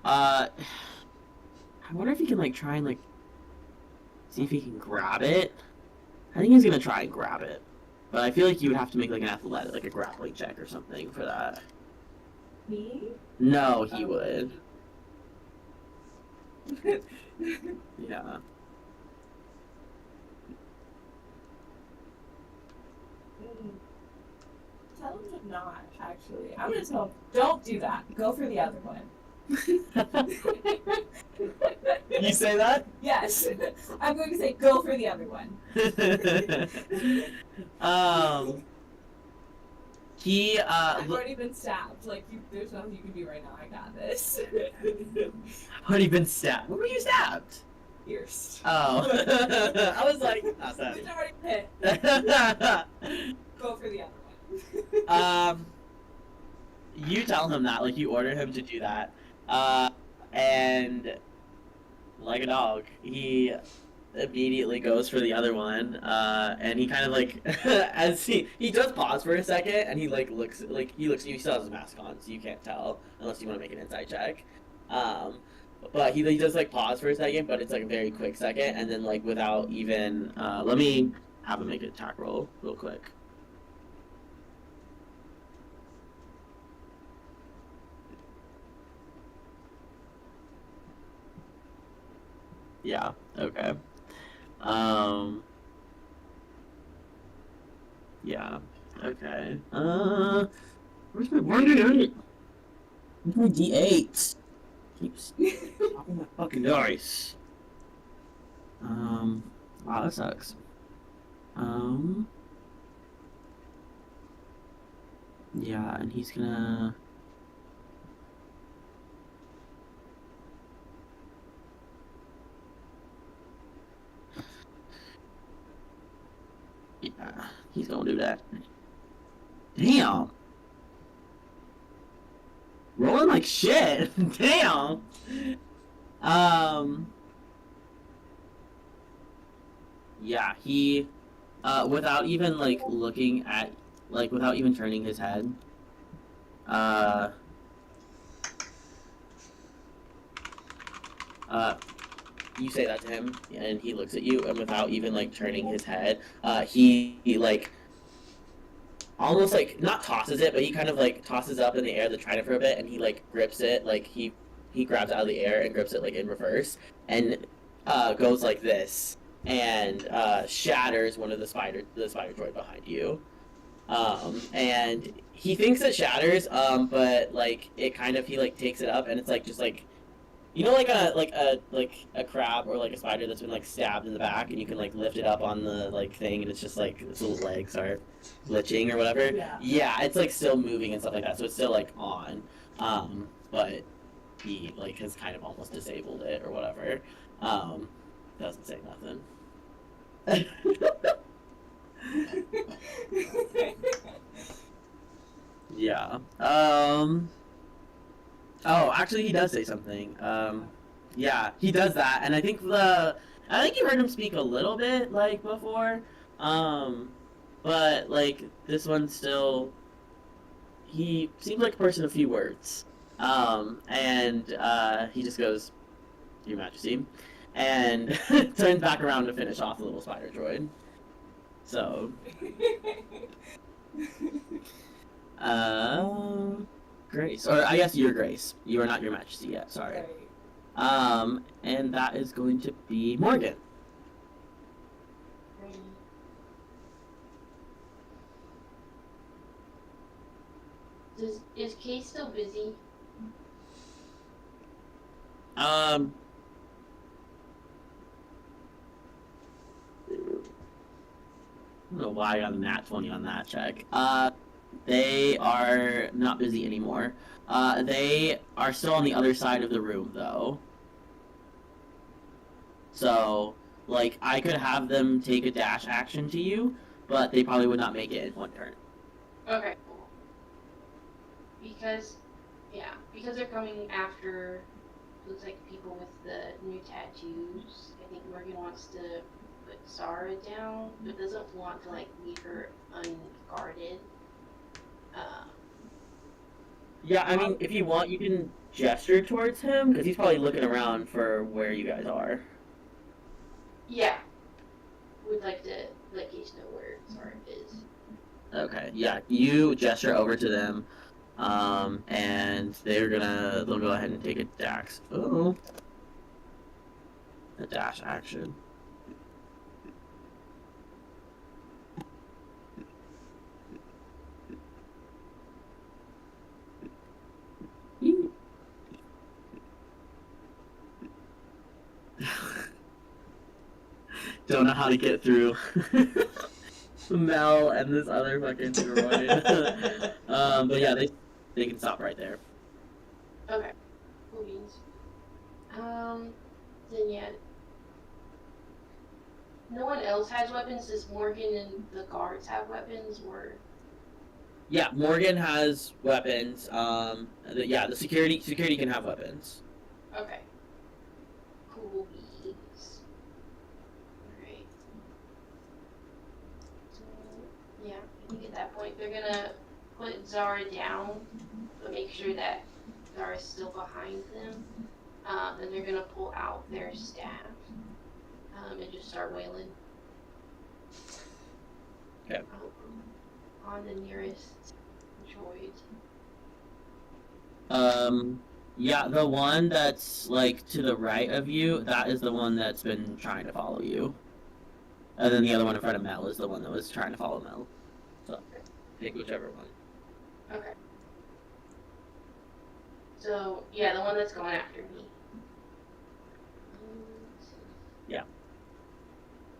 I wonder if he can like try and like see if he can grab it. I think he's gonna try and grab it, but I feel like you would have to make like an athletic, like a grappling check or something for that. Me? No, he would. Yeah. Tell him to not, actually. I'm gonna tell him, don't do that. Go for the other one. You say that? Yes. I'm going to say, go for the other one. He I've already been stabbed. Like, there's nothing you can do right now. I got this. already been stabbed. Where were you stabbed? Ears. Oh. I was like, not that. It's already hit. Go for the other one. You tell him that, like, you order him to do that. And like a dog, he immediately goes for the other one, and he kind of like as he does pause for a second, and he like looks at you. He still has his mask on, so you can't tell unless you want to make an insight check. But he does like pause for a second, but it's like a very quick second, and then like without even let me have him make an attack roll real quick. Yeah, okay. Yeah, okay. Where's my D8? Where's my D8? Keeps popping my fucking dice. Wow, that sucks. Yeah, and he's gonna... Yeah, he's gonna do that. Damn! Rolling like shit! Damn! Yeah, he, without even, like, looking at, like, without even turning his head, you say that to him, and he looks at you, and without even, like, turning his head, he like, almost, like, not tosses it, but he kind of, like, tosses up in the air the trident for a bit, and he, like, grips it, like, he grabs it out of the air and grips it, like, in reverse, and, goes like this, and, shatters one of the spider droid behind you. And he thinks it shatters, but, like, it kind of, he, like, takes it up, and it's, like, just, like, you know, like a crab or like a spider that's been like stabbed in the back, and you can like lift it up on the like thing, and it's just like its little legs are glitching or whatever. Yeah. Yeah, it's like still moving and stuff like that, so it's still like on. But he like has kind of almost disabled it or whatever. Doesn't say nothing. Yeah. Oh, actually, he does say something. Yeah, he does that, and I think you heard him speak a little bit, like, before, but, like, this one still, he seems like a person of few words, and, he just goes, Your Majesty, and turns back around to finish off the little spider droid. So, Grace, or I guess your Grace. You are not Your Majesty yet. Sorry. Right. And that is going to be Morgan. Is Kay still busy? I don't know why I got a nat 20 on that check. They are not busy anymore. They are still on the other side of the room, though. So, like, I could have them take a dash action to you, but they probably would not make it in one turn. Okay, cool. Because they're coming after looks like people with the new tattoos. I think Morgan wants to put Zara down, but doesn't want to like leave her unguarded. Yeah, I mean, if you want, you can gesture towards him, because he's probably looking around for where you guys are. Yeah. Would like to let Case know where Zara is. Okay, yeah, you gesture over to them, and they'll go ahead and take a dash. Oh. A dash action. Don't know how to get through Mel and this other fucking droid. But yeah, they can stop right there. Okay. Cool beans. Then yeah. No one else has weapons. Does Morgan and the guards have weapons, or? Yeah, Morgan has weapons. The security can have weapons. Okay. Cool beans. Alright. So, yeah, I think at that point they're gonna put Zara down, but make sure that Zara's still behind them. Then they're gonna pull out their staff. And just start wailing. Okay. On the nearest droid. Yeah, the one that's like to the right of you, that is the one that's been trying to follow you. And then the other one in front of Mel is the one that was trying to follow Mel. So, pick whichever one. Okay. So, yeah, the one that's going after me.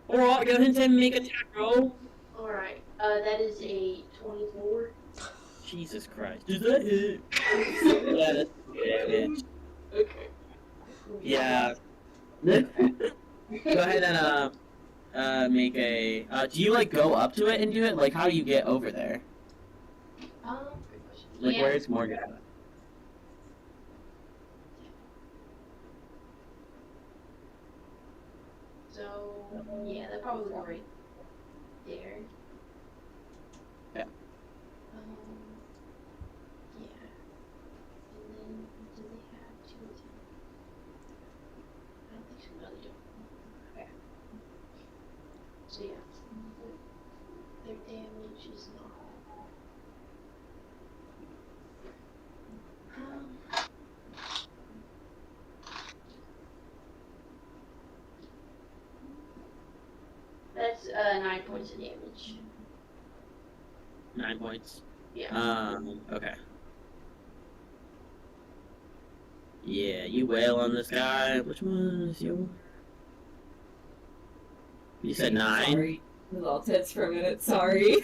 Alright, go ahead and make an attack roll. Alright, that is a 24. Jesus Christ. Does that hit? Yeah, that's damage. Okay. Yeah. Go ahead and make a. Do you like go up to it and do it? Like, how do you get over there? Good question. Like, Yeah. where's Morgan at? So, yeah, they're probably right there. Yeah. Yeah. And then, do they have two attacks? I don't think so. No, they don't. Okay. So, yeah. Their damage is not. That's 9 points of damage. 9 points. Yeah. Okay. Yeah, you wail on this guy. Which one is you? You said 9? Sorry. I was all tense for a minute, sorry.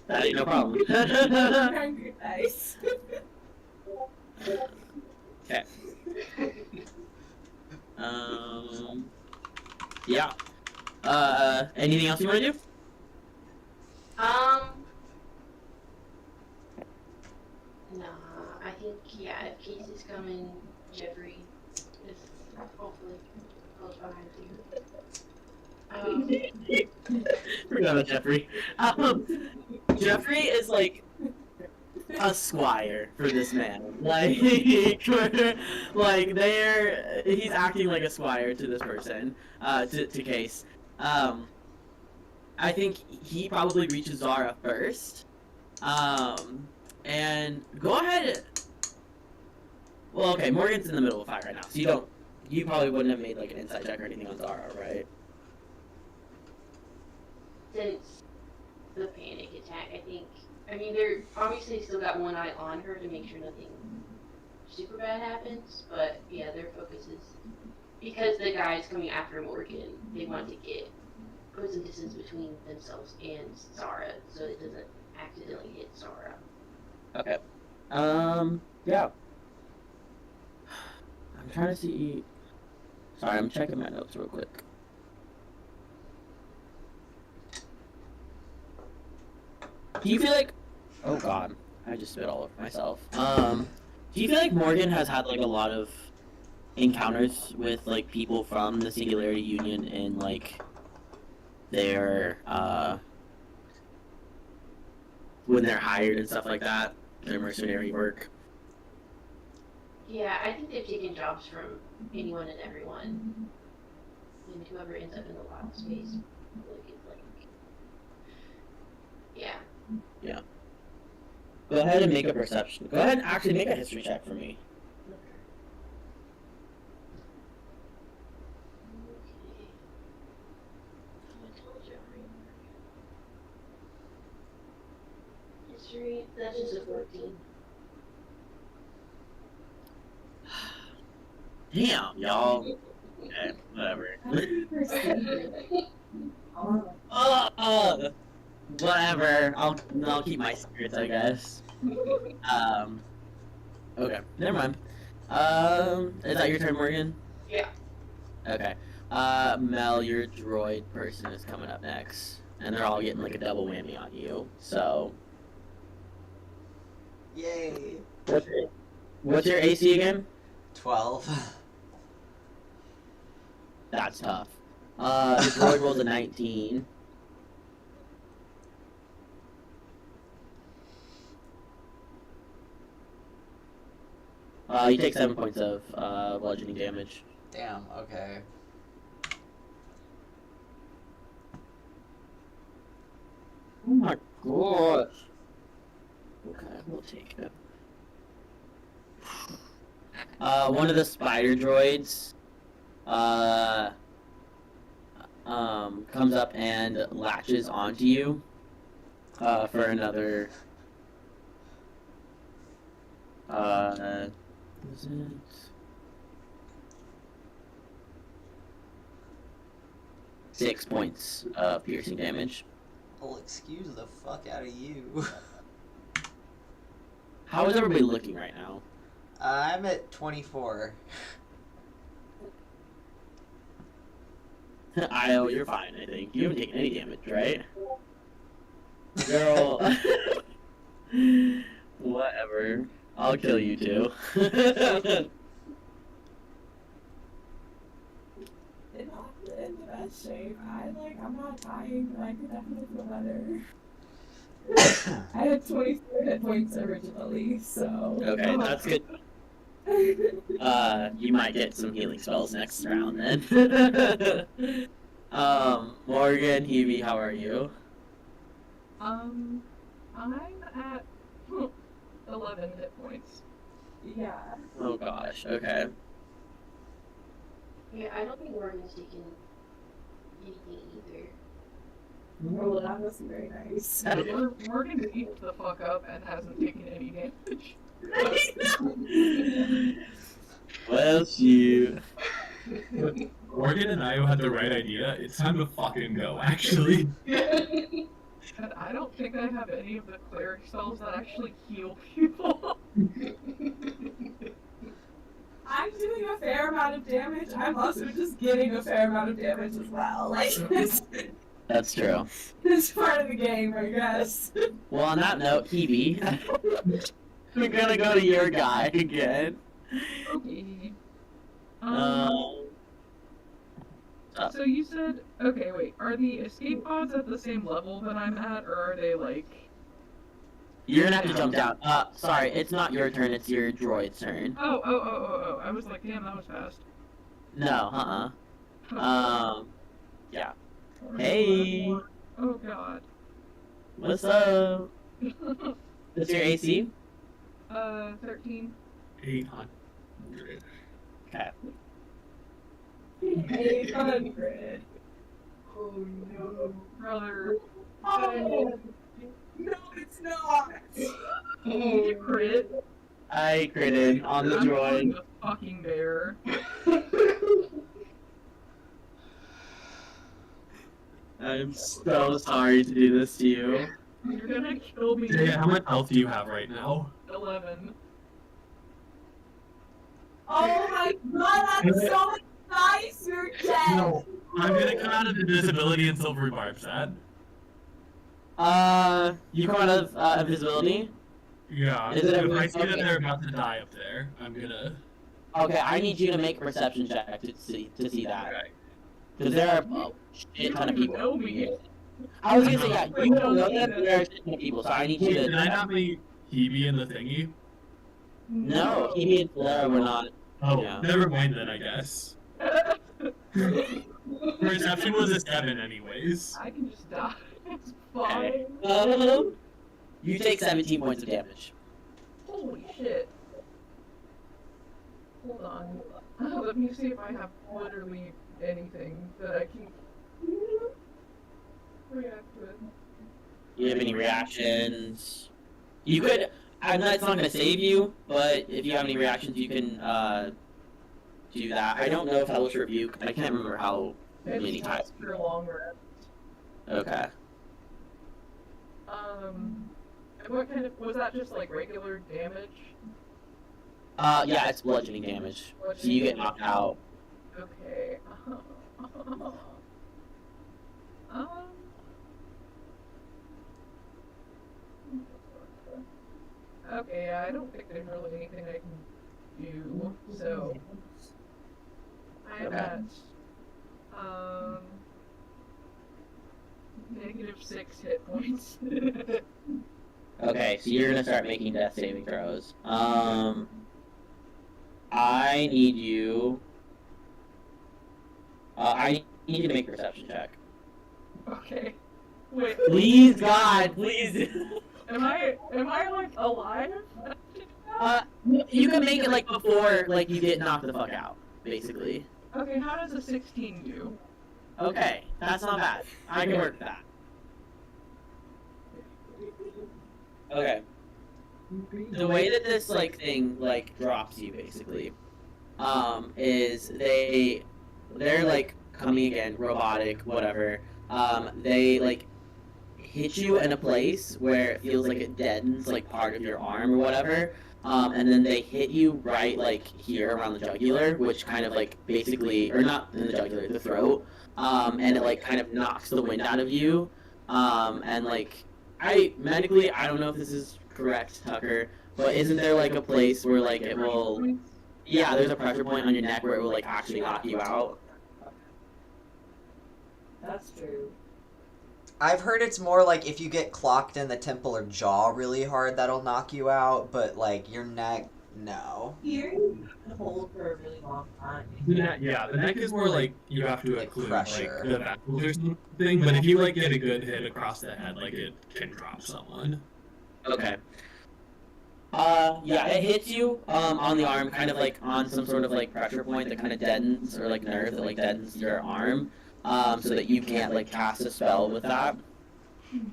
That ain't no problem. Nice. Okay. Yeah. Anything else you want to do? Nah, I think, yeah, if Case is coming, Jeffrey is hopefully close behind you. Forgot about Jeffrey. Jeffrey is like a squire for this man. Like, he's acting like a squire to this person, to Case. I think he probably reaches Zara first. And go ahead. Well, okay, Morgan's in the middle of a fight right now, so you probably wouldn't have made like an insight check or anything on Zara, right? Since the panic attack, I mean, they're obviously still got one eye on her to make sure nothing super bad happens, but yeah, their focus is, because the guy's coming after Morgan, they want to put some distance between themselves and Zara, so it doesn't accidentally hit Zara. Okay. Yeah. I'm trying to see. Sorry, I'm checking my notes real quick. Do you feel like? Oh God, I just spit all over myself. Do you feel like Morgan has had like a lot of encounters with like people from the Singularity Union in like their when they're hired and stuff like that, their mercenary work? Yeah, I think they've taken jobs from anyone and everyone. And whoever ends up in the wild space, like, yeah. Yeah. Go ahead and make a perception. Go ahead and actually make a history check for me. History, that's just a 14. Damn, y'all. Okay, whatever. Whatever. I'll keep my secrets, I guess. Okay, never mind. Is that your turn, Morgan? Yeah. Okay. Mel, your droid person is coming up next, and they're all getting like a double whammy on you. So. Yay! What's your AC again? 12. That's tough. The droid rolls a 19. You take 7 points of bludgeoning damage. Damn, okay. Oh my gosh. Okay, we'll take it. One of the spider droids comes up and latches onto you for another was it 6 points of piercing damage. Well, excuse the fuck out of you. How is everybody looking right now? I'm at 24. Io, you're fine, I think. You haven't taken any damage, right? Girl. Whatever. I'll kill you too. In the best shape. I'm not dying, but I could definitely feel better. I had 24 hit points originally, so. Okay, that's good. You might get some healing spells next round then. Morgan, Hoebe, how are you? I'm at 11 hit points. Yeah. Oh gosh, okay. Yeah, I don't think Morgan's taken anything either. Oh, that was very nice. Morgan eats the fuck up and hasn't taken any damage. Well, shoot. Morgan and Io had the right idea. It's time to fucking go, actually. And I don't think I have any of the cleric spells that actually heal people. I'm doing a fair amount of damage. I'm also just getting a fair amount of damage as well. Like, That's true. it's part of the game, I guess. Well, on that note, Hoebe, we're gonna go to your guy again. Okay. So you said, okay, wait, are the escape pods at the same level that I'm at, or are they like... You're gonna have to jump down. Sorry, it's not your turn, it's your droid's turn. Oh, I was like, damn, that was fast. No, yeah. Hey! Oh god. What's up? What's your AC? 13. 800. Okay. 800. Oh no. Brother. Oh, no, it's not. You crit. I critted on the I'm droid. the fucking bear. I'm so sorry to do this to you. You're gonna kill me. Yeah, how much health do you have right now? 11. Oh my god, that's so nice. You're dead. No, I'm gonna come out of invisibility and silvery barb set. You come out of invisibility? Yeah, Is it if a- I see that okay. they're about to die up there, I'm gonna... Okay, I need you to make a perception check to see that. Okay. Because there are a You shit ton of don't even people. know me. I was gonna say, yeah, Wait, you no, don't know no, them, no. but there are a shit ton of people, so I need you Wait, to... did I not make Hoebe in the thingy? No, Hoebe and Solara were not... Oh, Yeah. never mind then, I guess. Perception was a 7 anyways. I can just die. It's Okay. fine. You take 17 points of damage. Holy shit. Hold on. Let me see if I have literally anything that I can react with. Do you have any reactions? You could... That's not gonna save you, but if you have any reactions, you can, do that. I don't know if Hellish Rebuke... I can't remember how many It's times. for a long rest. Okay. And what kind of... Was that just like regular damage? Yeah, it's bludgeoning damage. So you get knocked out. Okay. Okay, yeah, I don't think there's really anything I can do, so I'm Okay. at -6 hit points. Okay, so you're gonna start making death saving throws. I need you... I need you to make a perception check. Okay. Wait. Please, God, please! Am I like alive? You can make it like before, like you get knocked the fuck out, basically. Okay, how does a 16 do? Okay, that's not bad. I can work with that. Okay. The way that this like thing like drops you basically, is they're like coming again, robotic, whatever. They like hit you in a place where it feels like it deadens like part of your arm or whatever. And then they hit you right like here around the jugular, which kind of like basically, or not in the jugular, the throat. And it like kind of knocks the wind out of you. And like, medically, I don't know if this is correct, Tucker, but isn't there like a place where like it will, yeah, there's a pressure point on your neck where it will like actually knock you out? That's true. I've heard it's more like if you get clocked in the temple or jaw really hard, that'll knock you out, but like your neck, no. Here, you can hold for a really long time. Yeah, the neck is more like you have to Like include pressure. like the vessels or something, but if you like get a good hit across the head, like it can drop someone. Okay. Yeah, it hits you on the arm, kind of like on some sort of like pressure point that kind of deadens, or like nerve that like deadens your arm, so that you can't like cast a spell with that.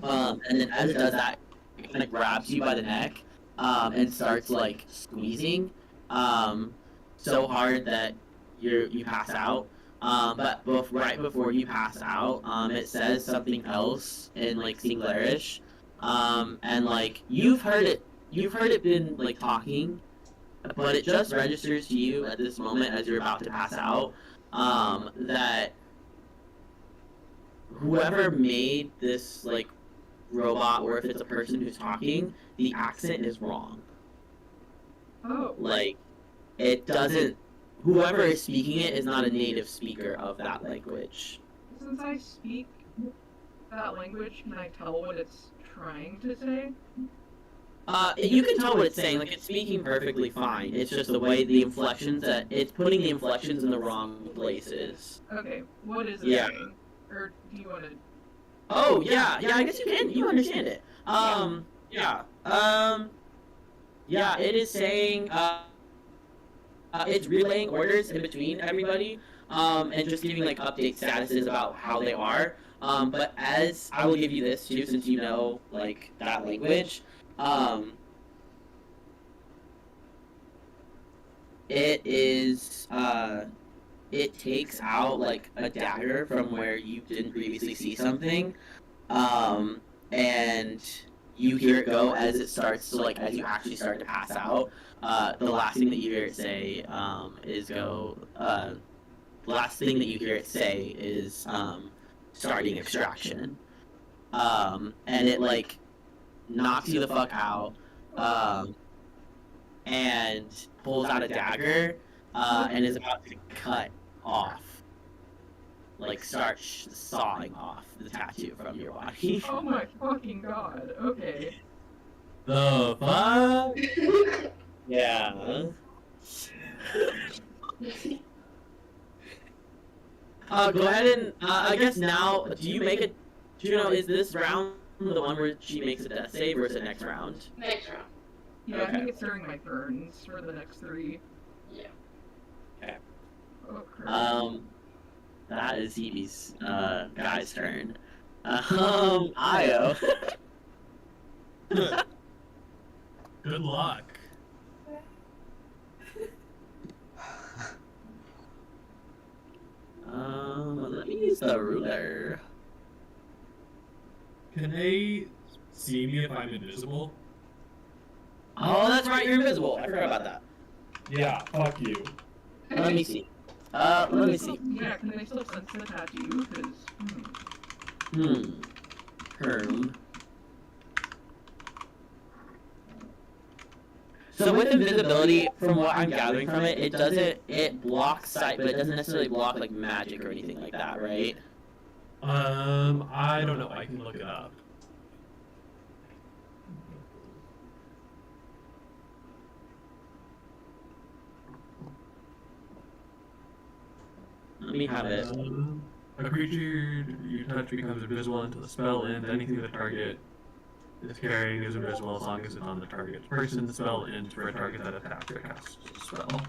And then as it does that, it kind of grabs you by the neck, and starts like squeezing, so hard that you pass out. But right before you pass out, it says something else in like Singlerish, and like you've heard it been like talking, but it just registers to you at this moment as you're about to pass out, that whoever made this like robot, or if it's a person who's talking, the accent is wrong. Oh. Like, it doesn't, whoever is speaking it is not a native speaker of that language. Since I speak that language, can I tell what it's trying to say? You can tell what it's saying, like it's speaking perfectly fine. It's just the way the inflections that it's putting the inflections in the wrong places. Okay, what is it Yeah. saying? Or do you want to... Oh yeah, I guess you understand it. Yeah. Yeah, it is saying it's relaying orders in between everybody, and just giving like update statuses about how they are. But as I will give you this too, since you know like that language. It is, it takes out, like, a dagger from where you didn't previously see something, and you hear it go as it starts to, like, as you actually start to pass out. The last thing that you hear it say, the last thing that you hear it say is, starting extraction. And it, like, knocks you the fuck out. and pulls out a dagger, and is about to cut off, like start sawing off the tattoo from your body. Oh my fucking god. Okay. The fuck? Yeah. Go ahead and I guess now, do you make it? Juno, is this round the one where she makes a death save, or is it next round? Next round. Yeah, Okay. I think it's during my turns for the next 3. Yeah. Okay. Oh crap. That is Hebe's guy's turn. Io. Good luck. Let me use the ruler. Can they see me if I'm invisible? Oh, that's right, you're invisible. I forgot about that. Yeah, fuck you. Let me see. Let me see. Yeah, can they still sense the tattoo? Because, Herm. So with invisibility, from what I'm gathering from it, it blocks sight, but it doesn't necessarily block like magic or anything like that, right? I don't know. I can look it up. Let me have it. A creature you touch becomes invisible until the spell ends. Anything the target is carrying is invisible as long as it's on the target's person. The spell ends for a target that attacks or casts the spell.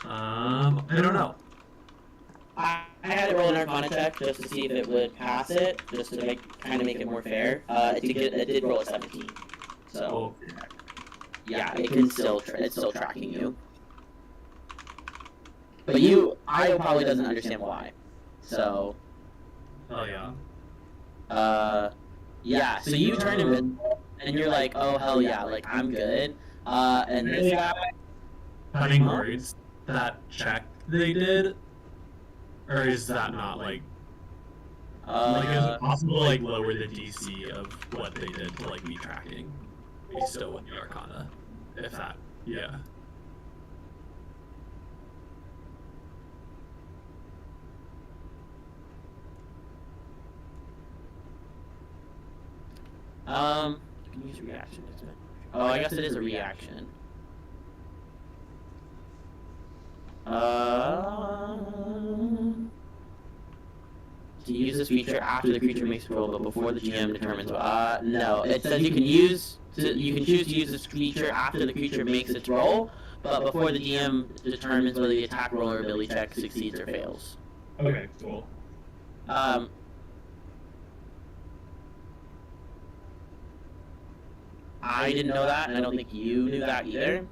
I don't know. I had to roll an Arcana check just to see if it would pass it, just to kind of make it more fair. It did roll a 17. So, yeah, it can still it's still tracking you. But Io probably doesn't understand why. So. Oh yeah. Yeah. So you turn invisible, and you're like, oh hell yeah, like I'm good. And this guy. Cunning words. That check they did, or is that not like? Like, is it possible to like lower the DC of what they did to like me tracking? Be still with the Arcana, if that, yeah. You can use reaction. Oh, I guess it is a reaction. To use this feature after the creature makes a roll, but before the GM determines. No. It says you can choose to use this feature after the creature makes its roll, but before the GM determines whether the attack roll or ability check succeeds or fails. Okay, cool. I didn't know that, and I don't think you knew that either.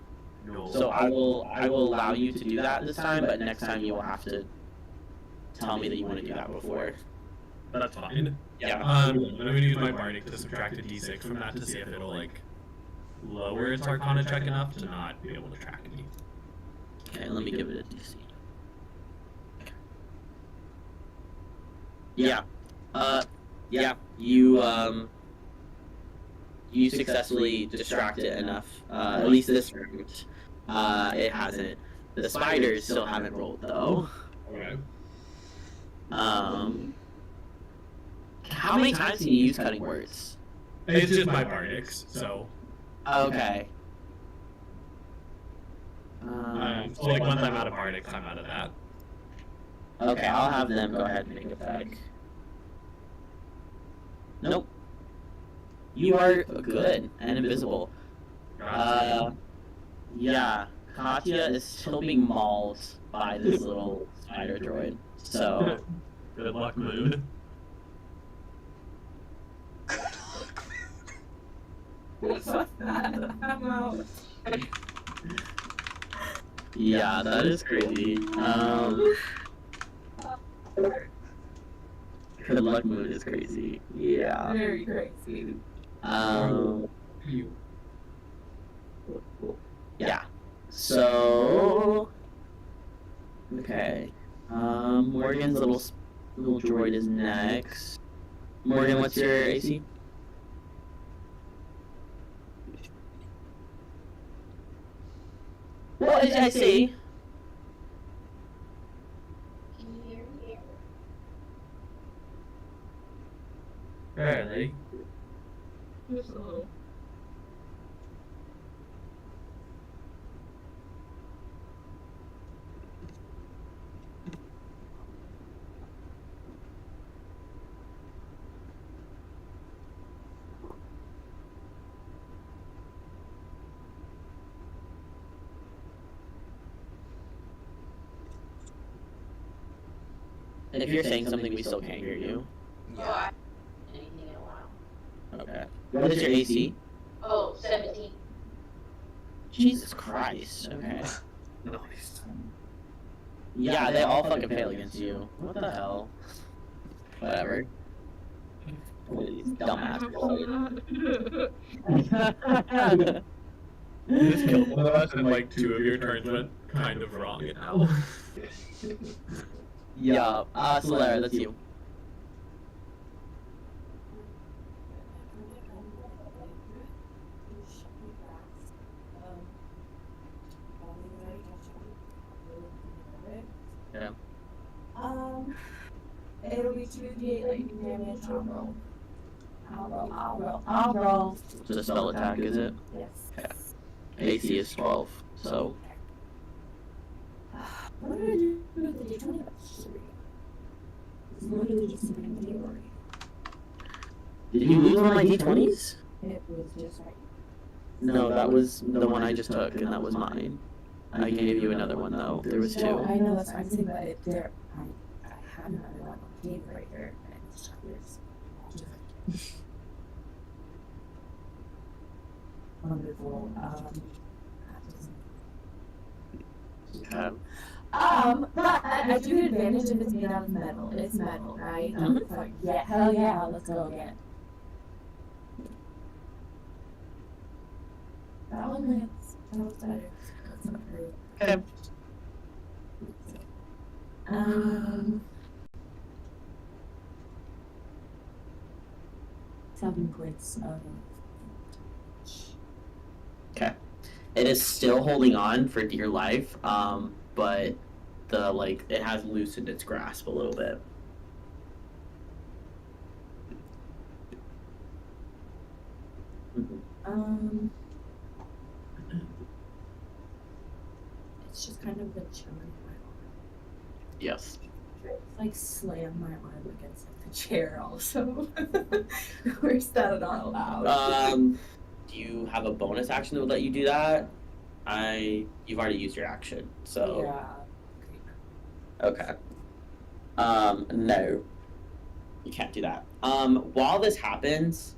No. So I will allow you to do that this time, but next time you will have to tell me that you want to do that before. That's fine. Yeah. I'm gonna use my Bardic to subtract a D6 from that to see if it'll like lower its Arcana check enough to not be able to track me. Okay, let me give it a DC. Yeah. Yeah. You successfully distract it enough. At least this round. It hasn't. The spiders still haven't rolled though. Okay. How many times can you use cutting words? It's just my Bardics, so. Okay. So like once I'm out of Bardics, I'm out of that. Okay, I'll have them go ahead and make it back. Nope. You are good and invisible. Yeah, Katya is still being mauled by this little spider droid. So. Good luck, Moon. What's that? I'm out. Yeah, that is crazy. Good luck mood is crazy. Yeah. Very crazy. Yeah. So. Okay. Morgan's little droid is next. Morgan, what's your AC? I see. Barely. Just a little. If you're saying something, we still can't hear you. Yeah. Anything in a while. Okay. What is your AC? Oh, 17. Jesus Christ. Okay. Nice. Yeah, they all fucking fail against you. What the hell? Whatever. These dumbass. You just killed one of us, and like 2 of your turns went kind of wrong in hell. Yeah. Solara, that's you. Yeah. It'll be 2d8 lightning damage. I'll roll. It's a spell attack, is it? Yes. Okay. AC is 12, so. What did I do with the d20? It's literally just an inventory. Did you lose one of my d20s? It was just like. No, that was the one I just took, and that was mine. I gave you another one, though. There was 2. No, I know that's what I'm saying, but I had another one on the table right here, and it's just wonderful. But I do get advantage if it's made out of metal. It's metal, right? So, yeah, hell yeah, let's go again. That one lands. That was better. That's not very. Okay. 7 points of. Okay. It is still holding on for dear life, but it has loosened its grasp a little bit. It's just kind of been chilling my arm. Yes. Like slam my arm against like, the chair also. Where's that not allowed? Do you have a bonus action that would let you do that? You've already used your action, so. Yeah. Okay. No. You can't do that. While this happens,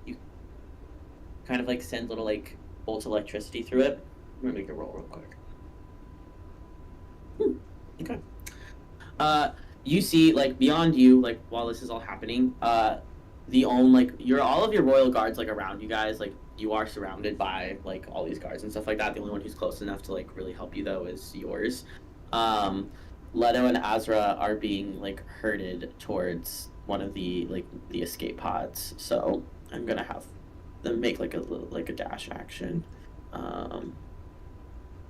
you kind of like send little like bolts of electricity through it. I'm gonna make a roll real quick. Okay. You see, like beyond you, like while this is all happening, all of your royal guards like around you guys, like you are surrounded by like all these guards and stuff like that. The only one who's close enough to like really help you though is yours. Leto and Azra are being like herded towards one of the escape pods. So I'm gonna have them make like a dash action.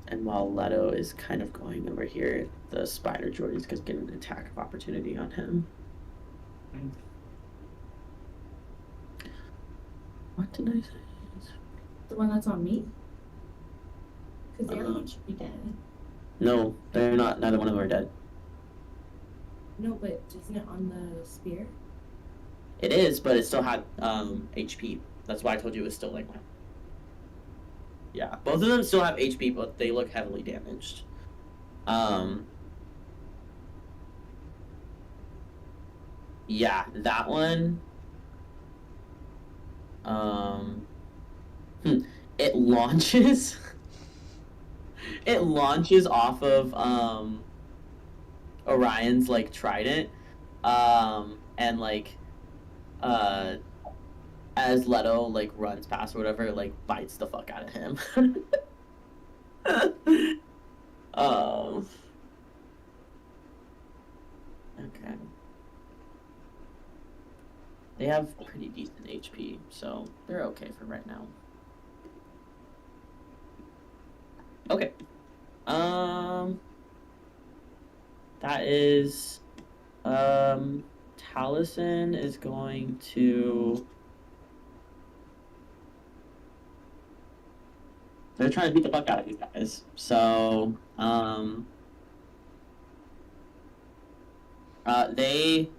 And while Leto is kind of going over here, the spider droid is getting an attack of opportunity on him. What did I say? The one that's on me? Because the other one should be dead. No, they're not. Neither one of them are dead. No, but isn't it on the spear? It is, but it still had HP. That's why I told you it was still like. Yeah, both of them still have HP, but they look heavily damaged. Yeah, that one. It launches. It launches off of Orion's like trident, and like as Leto like runs past or whatever, like bites the fuck out of him. Okay. They have pretty decent HP, so they're okay for right now. Okay. That is, Taliesin is going to. They're trying to beat the fuck out of these guys. So, they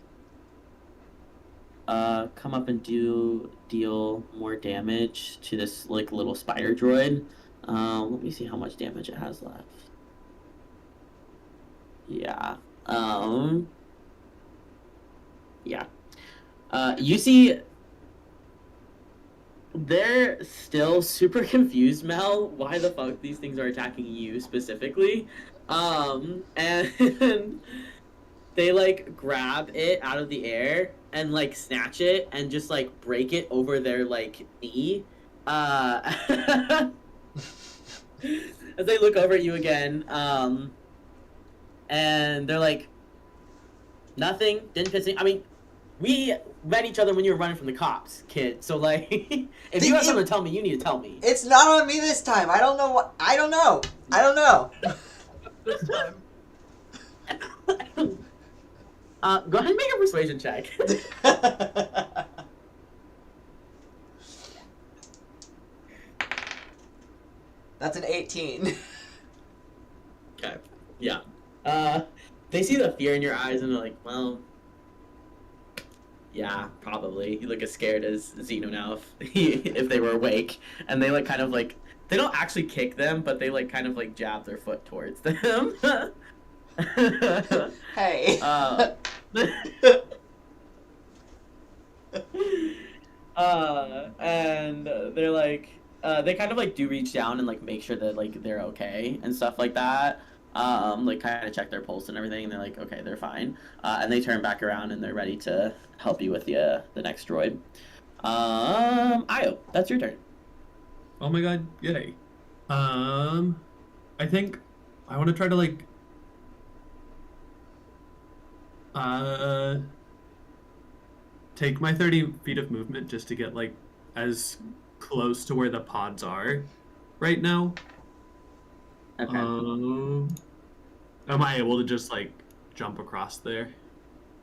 come up and deal more damage to this like little spider droid. Let me see how much damage it has left. Yeah. Yeah. You see, they're still super confused, Mel, why the fuck these things are attacking you specifically. And they like grab it out of the air and like snatch it and just like break it over their like knee. As they look over at you again, and they're like, nothing, didn't piss me. I mean, we met each other when you were running from the cops, kid. So like, if you have something to tell me, you need to tell me. It's not on me this time. I don't know what. I don't know. I don't know. This time. Go ahead and make a persuasion check. That's an 18. Okay. Yeah. They see the fear in your eyes and they're like, well, yeah, probably. You look as scared as Zeno now if they were awake. And they like kind of like, they don't actually kick them, but they like kind of like jab their foot towards them. Hey. And they're like, they kind of like do reach down and like make sure that like they're okay and stuff like that. Like kind of check their pulse and everything. And they're like, okay, they're fine. And they turn back around and they're ready to help you with the next droid. Io, that's your turn. Oh my god, yay. I think I want to try to like take my 30 feet of movement just to get like as close to where the pods are right now. Okay. Am I able to just like jump across there?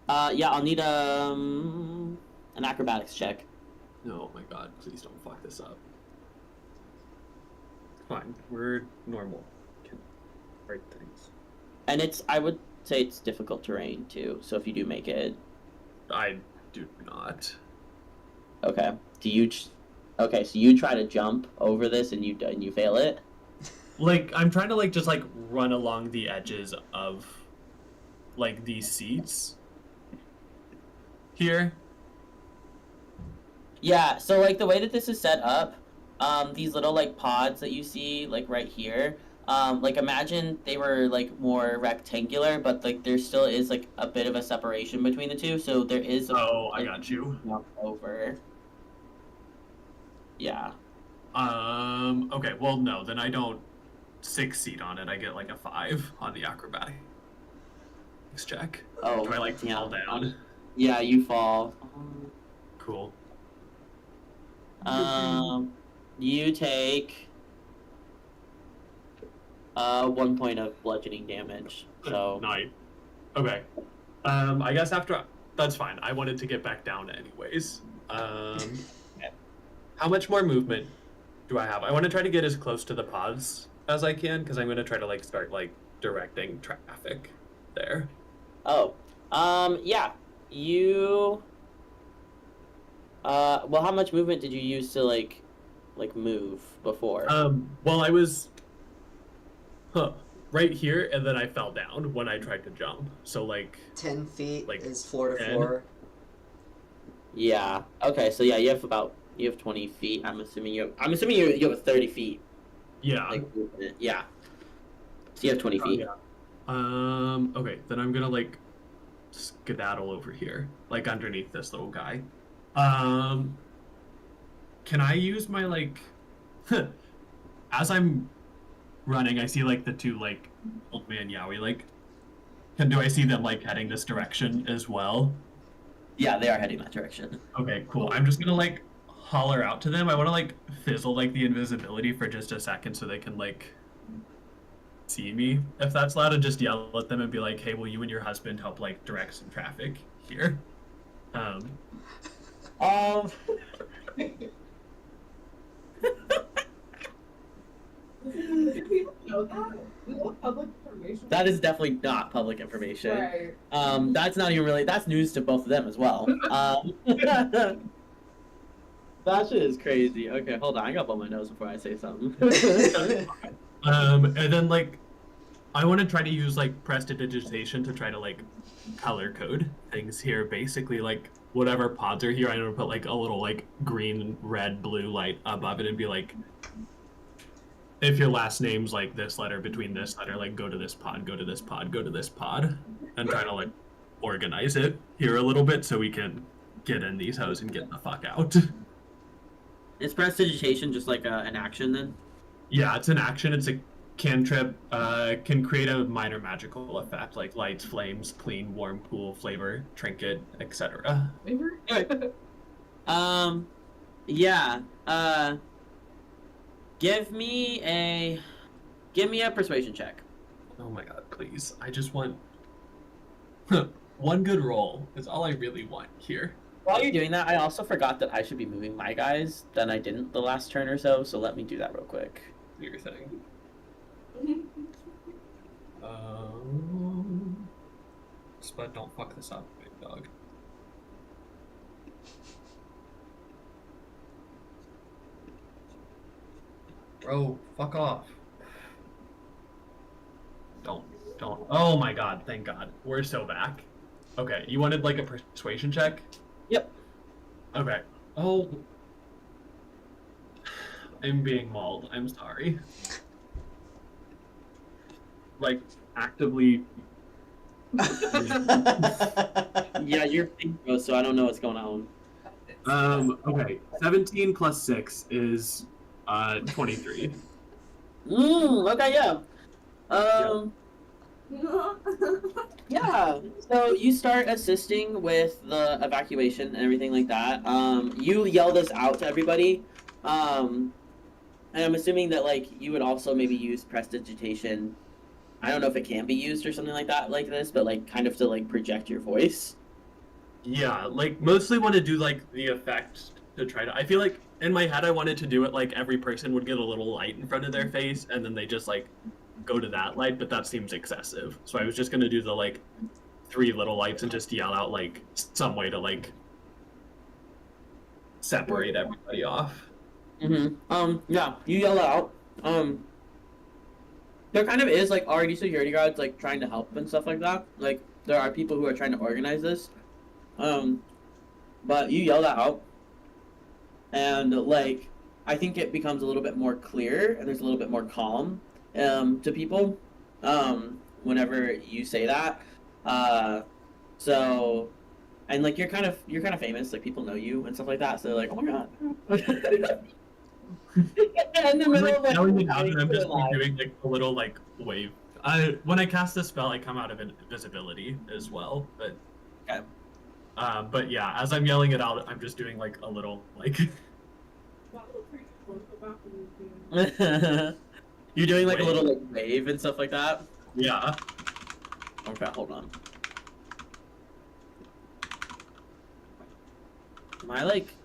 Yeah, I'll need an acrobatics check. Oh my god, please don't fuck this up. Fine, we're normal. Can write things. And I would say it's difficult terrain too. So if you do make it, I do not. okay. Okay, so you try to jump over this and you fail it. Like, I'm trying to, like, just, like, run along the edges of, like, these seats here. Yeah, so, like, the way that this is set up, these little, like, pods that you see, like, right here, like, imagine they were, like, more rectangular, but, like, there still is, like, a bit of a separation between the two, so there is a... Oh, I got you. Jump over. Yeah. Okay, well, no, then I don't succeed on it. I get, like, a 5 on the acrobatics check. Oh, do I, like, fall down? Yeah, you fall. Cool. You take 1 point of bludgeoning damage. So Nice. Okay. I guess after that's fine. I wanted to get back down anyways. How much more movement do I have? I want to try to get as close to the pods as I can because I'm going to try to like start like directing traffic there. Oh. Yeah. You well, how much movement did you use to like move before? Well, I was right here and then I fell down when I tried to jump. So like 10 feet like is floor to 10? floor. Yeah. Okay, so yeah, you have 20 feet. I'm assuming you have 30 feet. Yeah. Like, yeah. So you have 20 feet. Yeah. Okay, then I'm gonna like skedaddle over here, like underneath this little guy. Can I use my like as I'm running, I see like the two like old man Yowie like do I see them like heading this direction as well? Yeah, they are heading that direction. Okay, cool. I'm just gonna like holler out to them. I wanna like fizzle like the invisibility for just a second so they can like see me, if that's allowed, and just yell at them and be like, hey, will you and your husband help, like, direct some traffic here? know that? We want public information. That is definitely not public information. Right. That's not even really, that's news to both of them as well. That shit is crazy. Okay, hold on. I gotta blow my nose before I say something. And then, like, I want to try to use, like, prestidigitation to try to, like, color code things here. Basically, like, whatever pods are here, I'm gonna put, like, a little, like, green, red, blue light above it and be like, if your last name's, like, this letter between this letter, like, go to this pod, go to this pod, go to this pod. And try to, like, organize it here a little bit so we can get in these hoes and get the fuck out. Is prestidigitation just like an action then? Yeah, it's an action. It's a cantrip. Can create a minor magical effect like lights, flames, clean, warm, cool, flavor, trinket, etc. Flavor? Yeah. Give me a persuasion check. Oh my god, please. I just want one good roll is all I really want here. While you're doing that, I also forgot that I should be moving my guys. Then I didn't the last turn or so, so let me do that real quick. Do your thing. Spud, don't fuck this up, big dog. Bro, fuck off. Don't. Oh my god, thank god. We're so back. Okay, you wanted like a persuasion check? Yep. Okay. Oh. I'm being mauled. I'm sorry. Like, actively. Yeah, you're big, bro, so I don't know what's going on. Okay. 17 plus 6 is 23. Okay, yeah. Yeah, so you start assisting with the evacuation and everything like that. You yell this out to everybody. And I'm assuming that, like, you would also maybe use prestidigitation. I don't know if it can be used or something like that, like this, but, like, kind of to, like, project your voice. Yeah, like, mostly want to do, like, the effect to try to... I feel like, in my head, I wanted to do it, like, every person would get a little light in front of their face, and then they just, like, go to that light, but that seems excessive. So I was just going to do the, like, 3 little lights and just yell out, like, some way to, like, separate everybody off. Yeah, you yell out. There kind of is, like, already security guards, like, trying to help and stuff like that. Like, there are people who are trying to organize this. But you yell that out. And, like, I think it becomes a little bit more clear, and there's a little bit more calm, to people, whenever you say that. So, and, like, you're kind of famous, like, people know you and stuff like that, so they're like, oh my god. In the middle of yelling it out, and I'm just like, doing like a little like wave. When I cast this spell, I come out of invisibility as well. But okay. But yeah, as I'm yelling it out, I'm just doing like a little like. You're doing like wave. a little like wave and stuff like that. Yeah. Okay, hold on.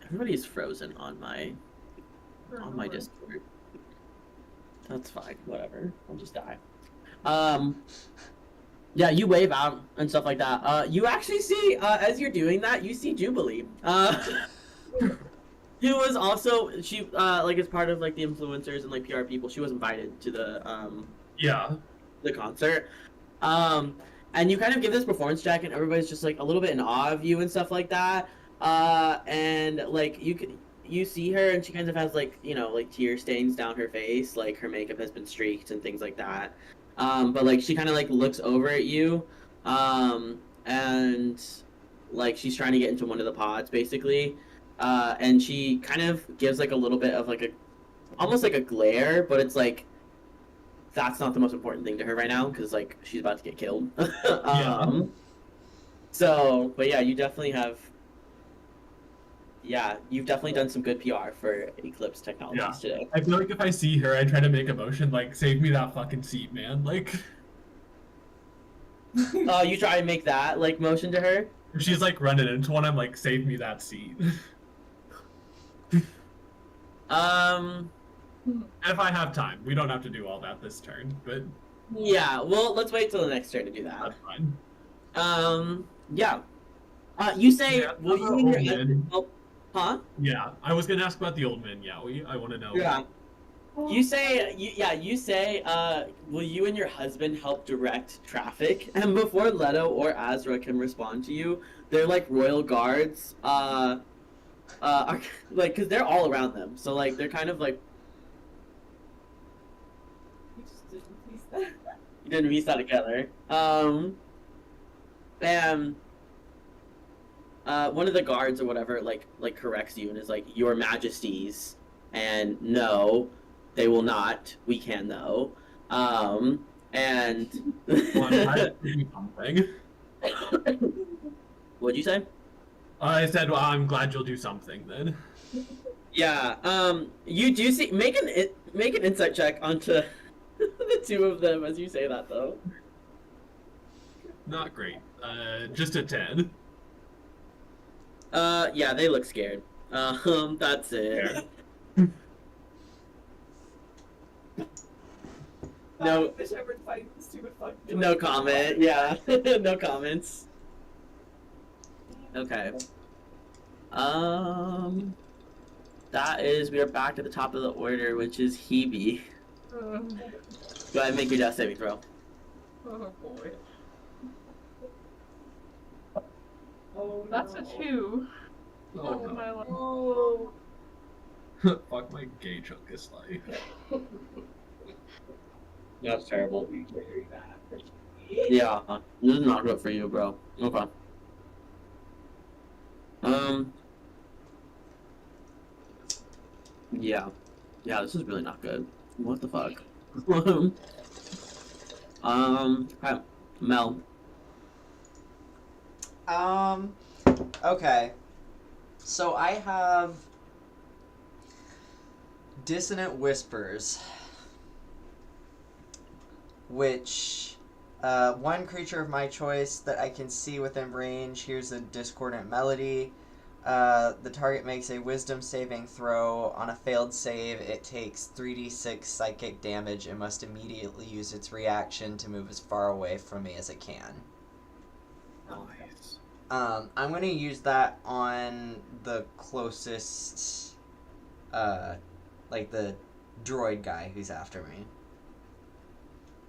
Everybody's frozen on my Discord. That's fine, whatever. I'll just die. Yeah, you wave out and stuff like that. You actually see, as you're doing that, you see Jubilee. Who was also, she, like, as part of, like, the influencers and, like, PR people, she was invited to the, the concert. And you kind of give this performance check, and everybody's just, like, a little bit in awe of you and stuff like that. And, like, you see her, and she kind of has, like, you know, like, tear stains down her face, like, her makeup has been streaked and things like that. But, like, she kind of, like, looks over at you, and, like, she's trying to get into one of the pods, basically. And she kind of gives, like, a little bit of, like, almost like a glare, but it's, like, that's not the most important thing to her right now, because, like, she's about to get killed. So, but yeah, you definitely have yeah, you've definitely done some good PR for Eclipse Technologies today. I feel like if I see her, I try to make a motion like, save me that fucking seat, man. Like, Oh, you try and make that like motion to her? if she's like running into one, I'm like, save me that seat. If I have time, we don't have to do all that this turn, but Yeah, well, let's wait till the next turn to do that. that's fine. Yeah. You say, Yeah, will you and your old husband man. help? Huh? Yeah, I was gonna ask about the old man Yowie. I want to know. Yeah. You say, will you and your husband help direct traffic? And before Leto or Azra can respond to you, they're like royal guards, are, like, cause they're all around them. So like, they're kind of like, You just didn't piece that. you didn't piece that together. And one of the guards or whatever like corrects you and is like, Your Majesties, and no, they will not. We can though. And Well, I'm glad you do something. what'd you say? I said, well, I'm glad you'll do something then. Yeah. You do see. Make an insight check onto the two of them as you say that though. Not great. Just a 10. Yeah, they look scared. That's it. No. Wish I were fighting the stupid fucking No droid. comment. Yeah. No comments. Okay. That is, we are back to the top of the order, which is Hoebe. Uh, Go ahead and make your death saving throw. oh boy. Oh, That's a no. 2. Oh, Oh, no. my life. Oh. Fuck my gay chunkus life. That's terrible. Yeah, this is not good for you, bro. Okay. Yeah. Yeah, this is really not good. What the fuck? Okay. Mel. Okay. So I have Dissonant Whispers, which one creature of my choice that I can see within range hears a discordant melody. The target makes a wisdom saving throw. On a failed save, it takes 3d6 psychic damage and must immediately use its reaction to move as far away from me as it can. Nice. I'm going to use that on the closest, like the droid guy who's after me.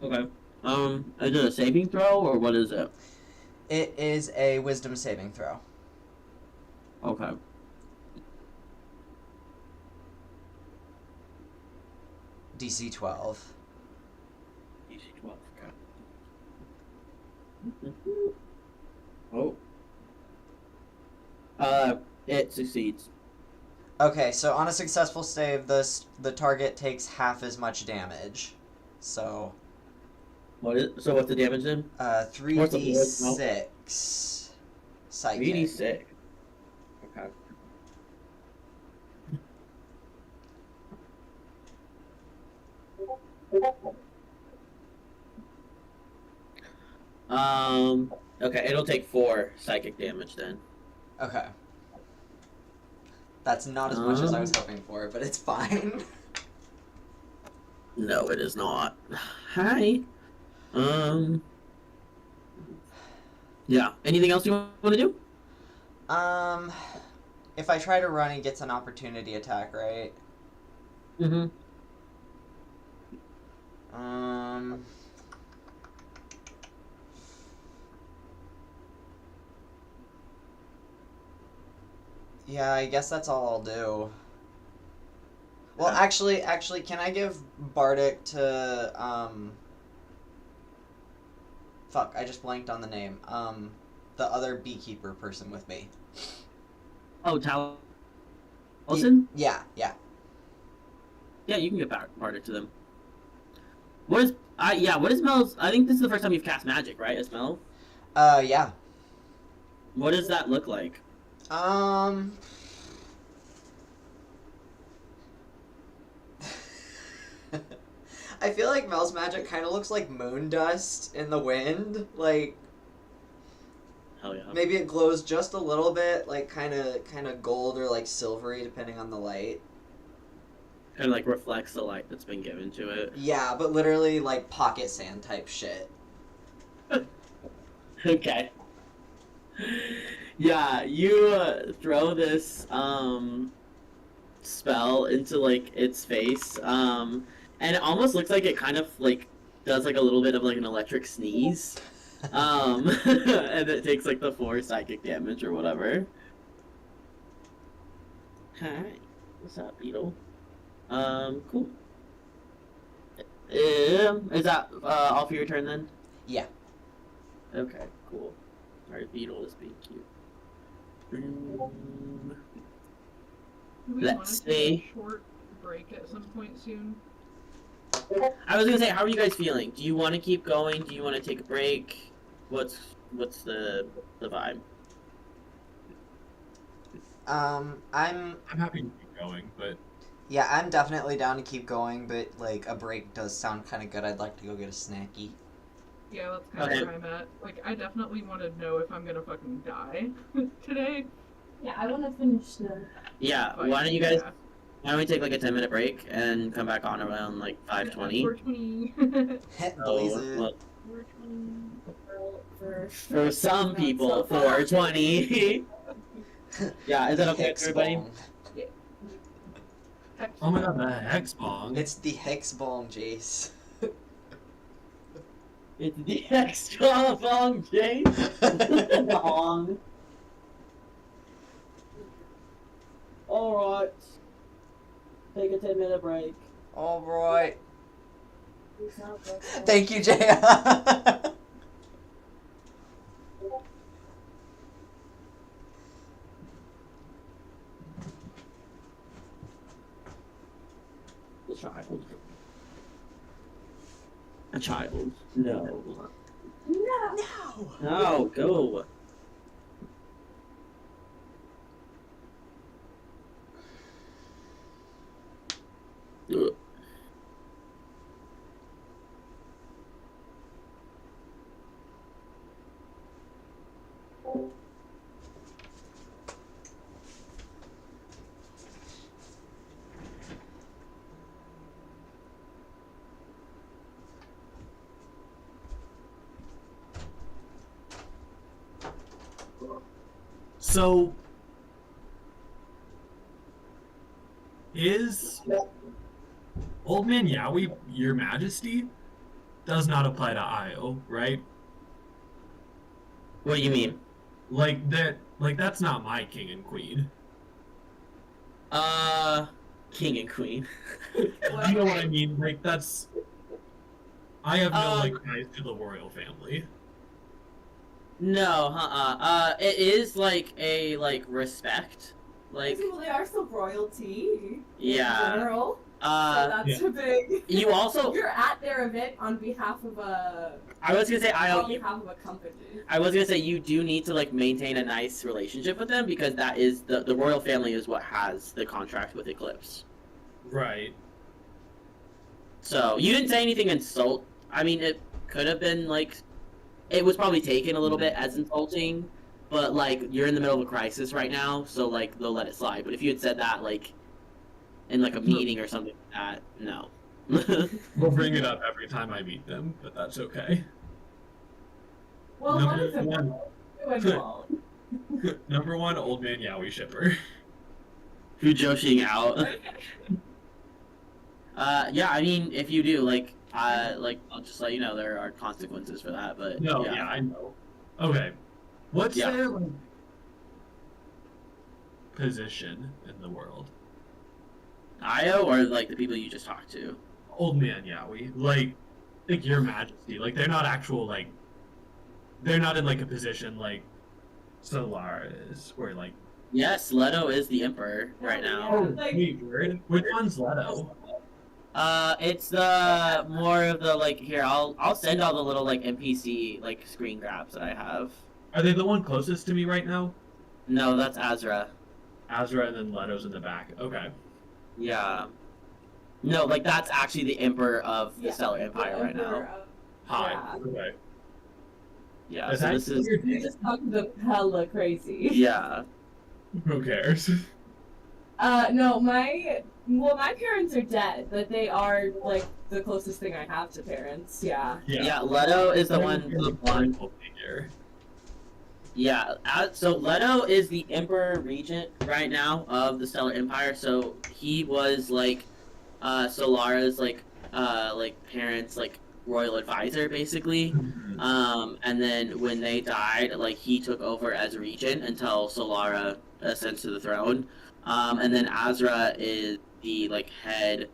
Okay. Is it a saving throw or what is it? It is a wisdom saving throw. Okay. DC 12. DC 12. Okay. Oh. It succeeds. Okay, so on a successful save, the target takes half as much damage. So, What's the damage then? 3d6 psychic. 3d6. Okay. Okay, it'll take 4 psychic damage then. Okay. That's not as much as I was hoping for, but it's fine. No, it is not. Hi. Yeah. Anything else you want to do? If I try to run, he gets an opportunity attack, right? Mm-hmm. Yeah, I guess that's all I'll do. Well, actually, can I give Bardic to, fuck, I just blanked on the name. The other beekeeper person with me. Oh, Taliesin? Yeah. Yeah, you can get Bardic to them. What is Mel's? I think this is the first time you've cast magic, right? As Mel? Yeah. What does that look like? I feel like Mel's magic kind of looks like moon dust in the wind. Like, Hell yeah. maybe it glows just a little bit, like kind of gold or like silvery, depending on the light. Kind of like reflects the light that's been given to it. Yeah, but literally like pocket sand type shit. Okay. Yeah, you throw this spell into like its face, and it almost looks like it kind of like does like a little bit of like an electric sneeze, and it takes like the 4 psychic damage or whatever. Hi, what's up, Beetle? Cool. Is that all for your turn then? Yeah. Okay, cool. Alright, Beetle is being cute. Do we Let's want to see. take a short break at some point soon? I was gonna say, how are you guys feeling? Do you want to keep going? Do you want to take a break? What's the vibe? I'm happy to keep going, but Yeah, I'm definitely down to keep going, but like a break does sound kind of good. I'd like to go get a snacky. Yeah, that's kind Okay. of where I'm at. Like, I definitely want to know if I'm gonna fucking die today. Yeah, I want to finish the. Yeah, But, why don't you guys? yeah. Why don't we take like a 10-minute break and come back on around like 5:20? 420. Blaze Oh, it. well, 420. for some people, So far. 4:20. Yeah, is that okay, Hex everybody? bomb. oh my god, the hex bong. It's the hex bomb, Jace. It's the extra long Jane. Long. All right. Take a 10-minute break. All right. Thank you, Jaya. A child. A child. No. No. No, go. Ugh. So, is Old Man Yowie Your Majesty? Does not apply to Io, right? What do you mean? Like that's not my king and queen. King and queen. You know what I mean? Like that's. I have no like Um, ties to the royal family. No, it is like a respect. Like, Well, they are still royalty. yeah. In general. So that's Yeah. a big. You also. You're at their event on behalf of a. I was gonna say On behalf of a company. I was gonna say you do need to like maintain a nice relationship with them because that is the royal family is what has the contract with Eclipse. Right. So you didn't say anything insult. I mean, it could have been like, it was probably taken a little bit as insulting, but like you're in the middle of a crisis right now, so like they'll let it slide. But if you had said that like in like a meeting or something like that, no. We'll bring it up every time I meet them, but that's okay. Well, Number one of them. one. Two won't. Number one, Old Man Yowie shipper. Who joshing out? Yeah, I mean, if you do, like, I'll just let you know there are consequences for that, but No, yeah. yeah, I know. Okay. What's Yeah. their like, position in the world? Io or like the people you just talked to? Old Man Yowie. Like Your Majesty. Like they're not actual like they're not in like a position like Solara is, where like Yes, Leto is the emperor right now. oh Like- wait, word? Which one's Leto? It's the more of the like here. I'll send all the little like NPC like screen grabs that I have. Are they the one closest to me right now? No, that's Azra. Azra and then Leto's in the back. Okay. Yeah. No, like that's actually the emperor of the Stellar Empire right now. Hi. Yeah. Okay. Yeah, Is so that this is You're just talking the hella crazy. yeah. Who cares? No, my parents are dead, but they are like the closest thing I have to parents. Yeah. Yeah, Leto is the one. The blindfold figure. Yeah, so Leto is the Emperor Regent right now of the Stellar Empire. So he was like, Solara's like parents like royal advisor basically. And then when they died, like he took over as regent until Solara ascends to the throne. And then Azra is the like head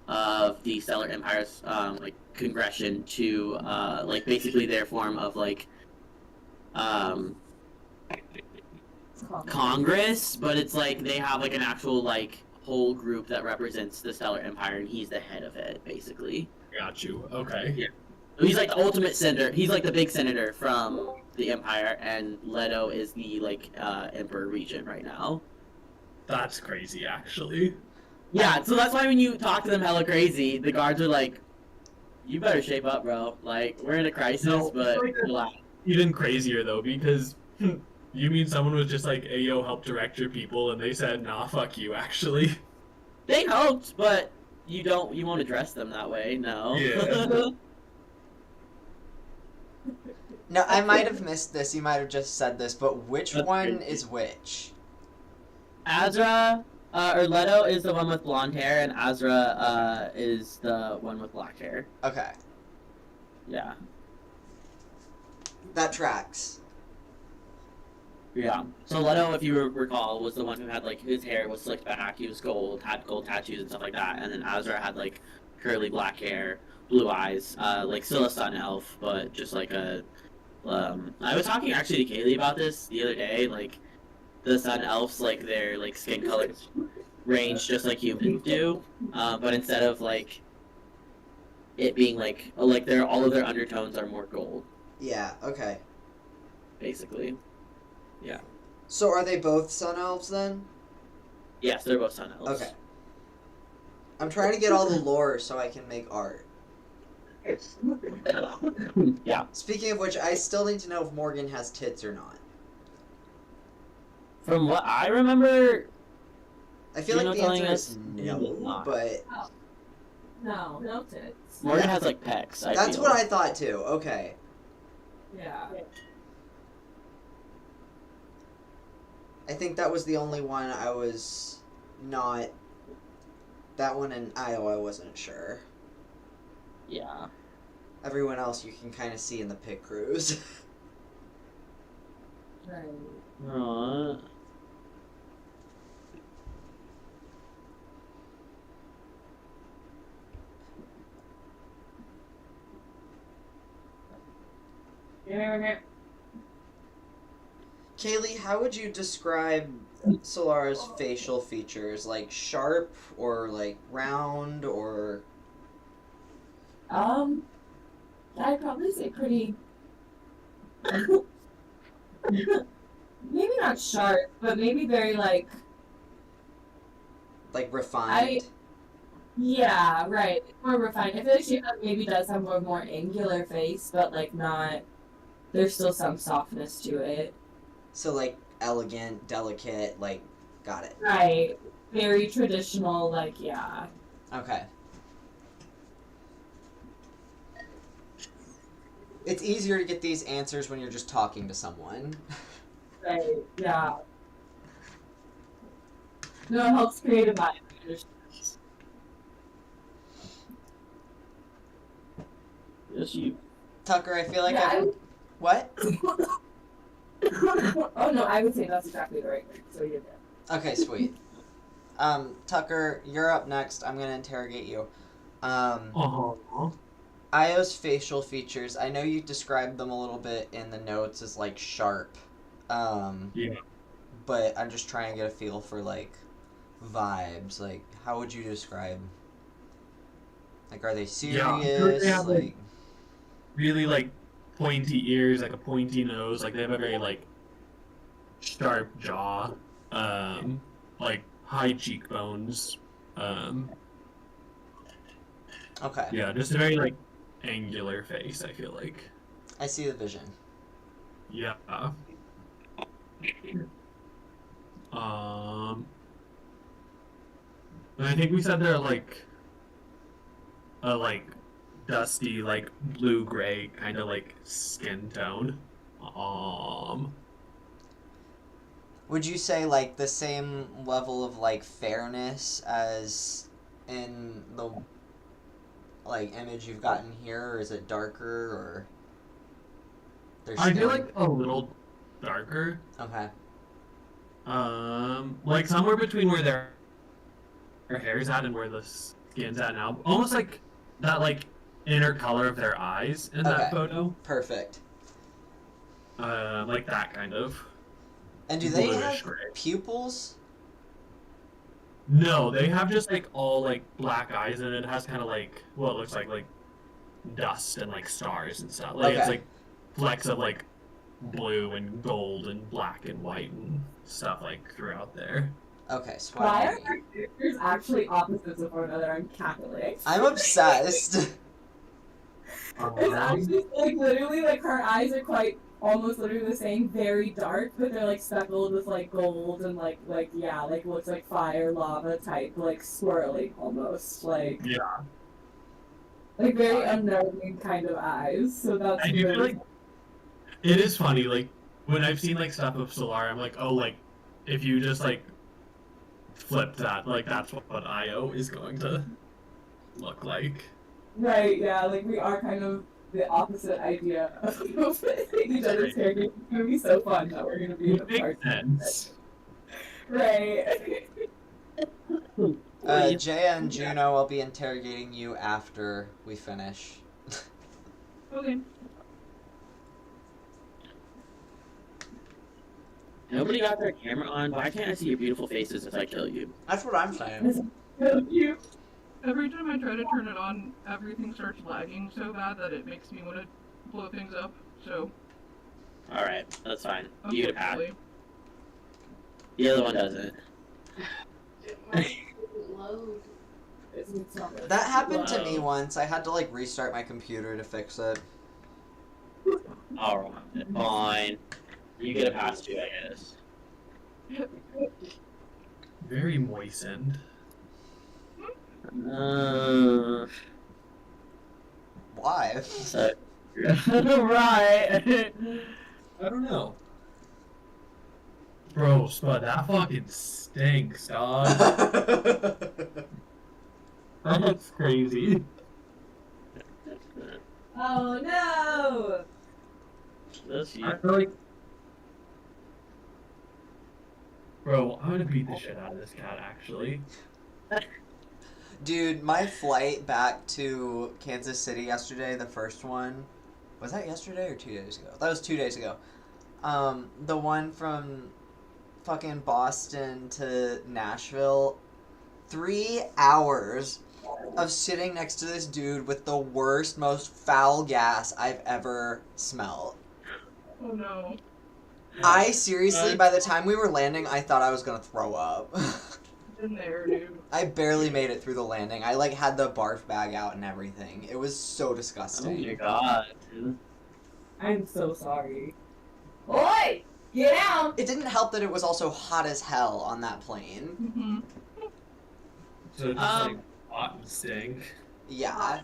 of the Stellar Empire's like congression to like basically their form of like Congress, but it's like they have like an actual like whole group that represents the Stellar Empire, and he's the head of it, basically. Got you. Okay. Yeah. He's like the ultimate senator. He's like the big senator from the Empire, and Leto is the like Emperor Regent right now. That's crazy, actually. Yeah, so that's why when you talk to them hella crazy, the guards are like, "You better shape up, bro. Like we're in a crisis, No, but like, relax." Even crazier though, because you mean someone was just like, "Hey, yo, help direct your people," and they said, "Nah, fuck you." Actually. They helped, but you won't address them that way. No. Yeah. No, I might have missed this. You might have just said this, but which That's one crazy. is which? Azra, or Leto is the one with blonde hair, and Azra, is the one with black hair. Okay, Yeah. that tracks. Yeah. So Leto, if you recall, was the one who had, like, his hair was slicked back, he was gold, had gold tattoos and stuff like that, and then Azra had, like, curly black hair, blue eyes, like, still a sun elf, but just, like, a, I was talking actually to Kaylee about this the other day, like, the sun elves, like, their, like, skin colors range just like humans do, but instead of, like, it being, like, all of their undertones are more gold, Yeah, okay. basically. Yeah. So are they both sun elves then? Yes, they're both sun elves. Okay. I'm trying to get all the lore so I can make art. Yeah. Speaking of which, I still need to know if Morgan has tits or not. From what I remember, I feel You like know the telling answer us is he no, does not. but No tits. Morgan Yeah. has like pecs. that's feel. what I thought too. Okay. Yeah. I think that was the only one I was not. That one and Io, I wasn't sure. Yeah. Everyone else you can kind of see in the pit crews. Right. Kaylee, how would you describe Solara's facial features? Like sharp or like round or I'd probably say pretty. Maybe not sharp, but maybe very like. refined? Yeah, right. More refined. I feel like she maybe does have a more angular face, but like not. There's still some softness to it. So like elegant, delicate, like got it. Right. Very traditional, like yeah. Okay. It's easier to get these answers when you're just talking to someone. Right. Yeah. No, it helps create a vibe. Yes, you. Tucker, I feel like Yeah, I... What? Oh no, I would say that's exactly the right word. So you're good. Okay, sweet. Tucker, you're up next. I'm gonna interrogate you. Io's facial features, I know you described them a little bit in the notes as like sharp. Yeah. But I'm just trying to get a feel for like vibes. Like, how would you describe? Like, are they serious? they have, like, Really like pointy ears, like a pointy nose. Like they have a very like sharp jaw. Like high cheekbones. Okay. Yeah, just a very like angular face. I feel like. I see the vision. Yeah. I think we said they're like a like dusty, like blue-gray kind of like skin tone. Would you say like the same level of like fairness as in the like image you've gotten here, or is it darker, or? I feel like a little darker. Okay. Like somewhere between where their hair's at and where the skin's at now. Almost like that like inner color of their eyes in that photo. Perfect. Like that kind of. And do they have gray. pupils? No, they have just like all like black eyes, and it has kind of like what looks like dust and like stars and stuff. Like it's like flecks of like blue and gold and black and white and stuff like throughout there. Okay, so why are our characters actually opposites of one another? I'm cackling. I'm obsessed. It's actually like literally like her eyes are quite almost literally the same, very dark, but they're like speckled with like gold and like yeah, like looks like fire, lava type, like swirling almost, like like very unnerving kind of eyes. So that's I do feel like it is funny, like when I've seen like stuff of Solara, I'm like, oh, like if you just like flip that, like that's what Io is going to look like. Right, yeah, like we are kind of the opposite idea of each other's characters. It's gonna be so fun that we're gonna be in the Makes sense. Right. Jay and Juno, I'll be interrogating you after we finish. Okay. Nobody got their camera on. Why can't I see your beautiful faces if I kill you? That's what I'm saying. You. Every time I try to turn it on, everything starts lagging so bad that it makes me want to blow things up. So. Alright, that's fine. You get a pass. Unfortunately. The other one doesn't. Load. That happened to me once. I had to like restart my computer to fix it. Alright, fine. You get a pass too, I guess. Very moistened. Why? Right. I don't know. Bro, Spud, that fucking stinks, dog. That's crazy. Oh no! That's you. I feel like... Bro, I'm gonna beat the shit out of this cat, actually. Dude, my flight back to Kansas City yesterday, the first one, was that yesterday or 2 days ago? That was 2 days ago. The one from fucking Boston to Nashville, 3 hours of sitting next to this dude with the worst, most foul gas I've ever smelled. Oh no. I seriously, by the time we were landing, I thought I was gonna throw up. In there, dude. I barely made it through the landing. I like had the barf bag out and everything. It was so Oh disgusting. my god. I'm so sorry. Oi! Get out! It didn't help that it was also hot as hell on that plane. Mm-hmm. So just like hot and stink. Yeah.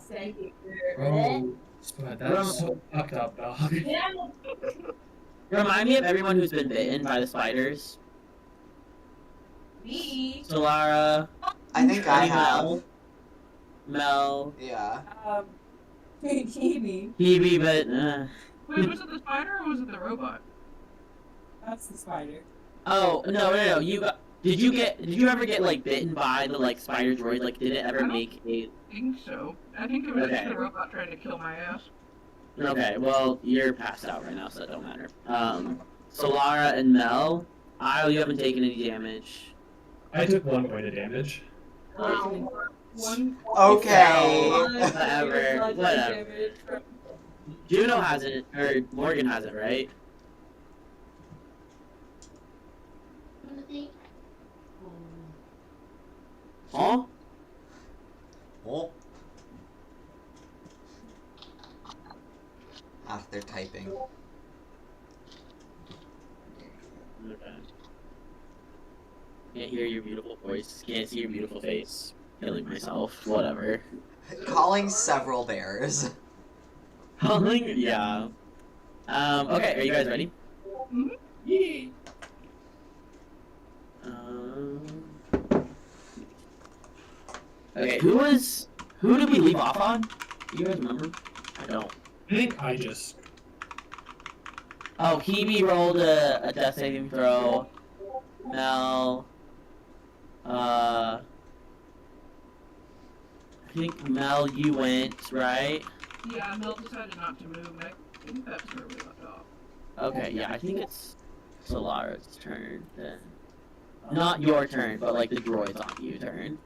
Bro, Spud, that's so fucked up, dog. Remind me of everyone who's been bitten by the spiders. Me. Solara. I think I have. Mel. Yeah. Hoebe. Hoebe, but Wait, was it the spider or was it the robot? That's the spider. oh no! You got. Did you ever get like bitten by the like spider droid? Like, did it ever make a? I think so. I think it was just Okay. the robot trying to kill my ass. Okay, well you're passed out right now, so that don't matter. Solara and Mel. You haven't taken any damage. I took 1 point of damage. One. Okay. Whatever. Juno has it, or Morgan has it, right? Huh? Oh. Ah, they're typing. Okay. Can't hear your beautiful voice. Can't see your beautiful face. Killing myself. Whatever. Calling several bears. Calling? Yeah. Okay, are you guys ready? Mhm. Yeah. Okay, who did we leave off on? Do you guys remember? I don't. I think I just. Oh, Hoebe rolled a death saving throw. Mel. I think Mel, you went, right? Yeah, Mel decided not to move, and I think that's where we left off. Okay, yeah, I think it's Solara's turn then. Not your turn, but like the droids on you turn.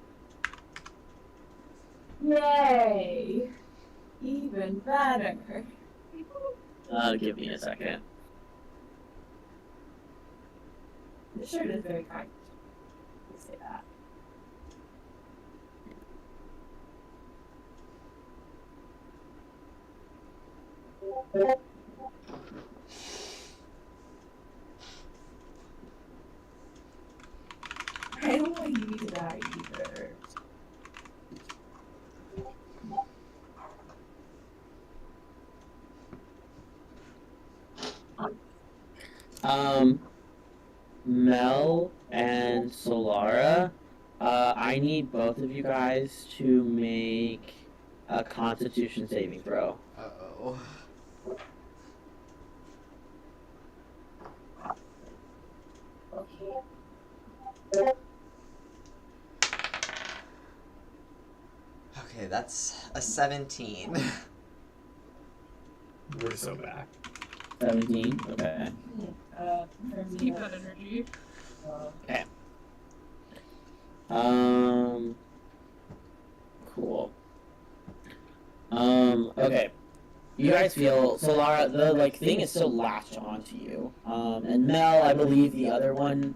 Yay! Even better. Give me a second. The shirt is very kind. Let's say that. I don't want you to die either. Mel and Solara, I need both of you guys to make a Constitution saving throw. Uh-oh. Okay, that's a 17. We're so back. 17. Okay. Keep that energy. Okay. Cool. Okay. You guys feel Solara, the like thing is still latched onto you. And Mel, I believe the other one,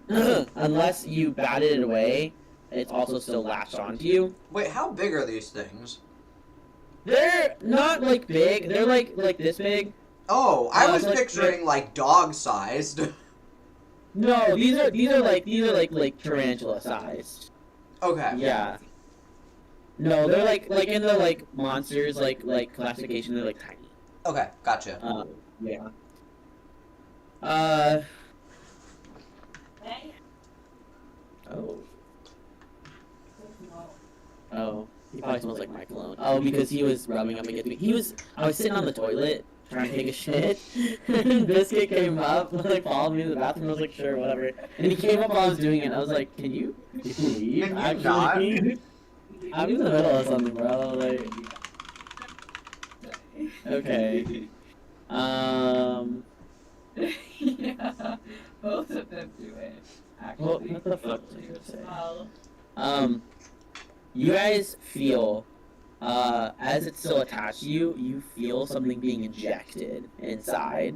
unless you batted it away, it's also still latched onto you. Wait, how big are these things? They're not like big. They're like this big. Oh, I was like, picturing like dog-sized. No, these are like tarantula sized. Okay. Yeah. No, they're like in the like monsters like classification. They're like tiny. Okay, gotcha. Yeah. Oh. Oh. He probably smells like my cologne. Oh, because he was rubbing up against me. I was sitting on the toilet trying to take a shit, and Biscuit came up, like followed me to the bathroom. I was like, sure, whatever. And he came up while I was doing it. And I was like, can you leave? Can you Actually, I'm in the middle of something, bro. Like, okay. Yeah, both of them do it. Actually. Well, what the fuck was I gonna say? You guys feel, as it's still attached to you, you feel something being injected inside.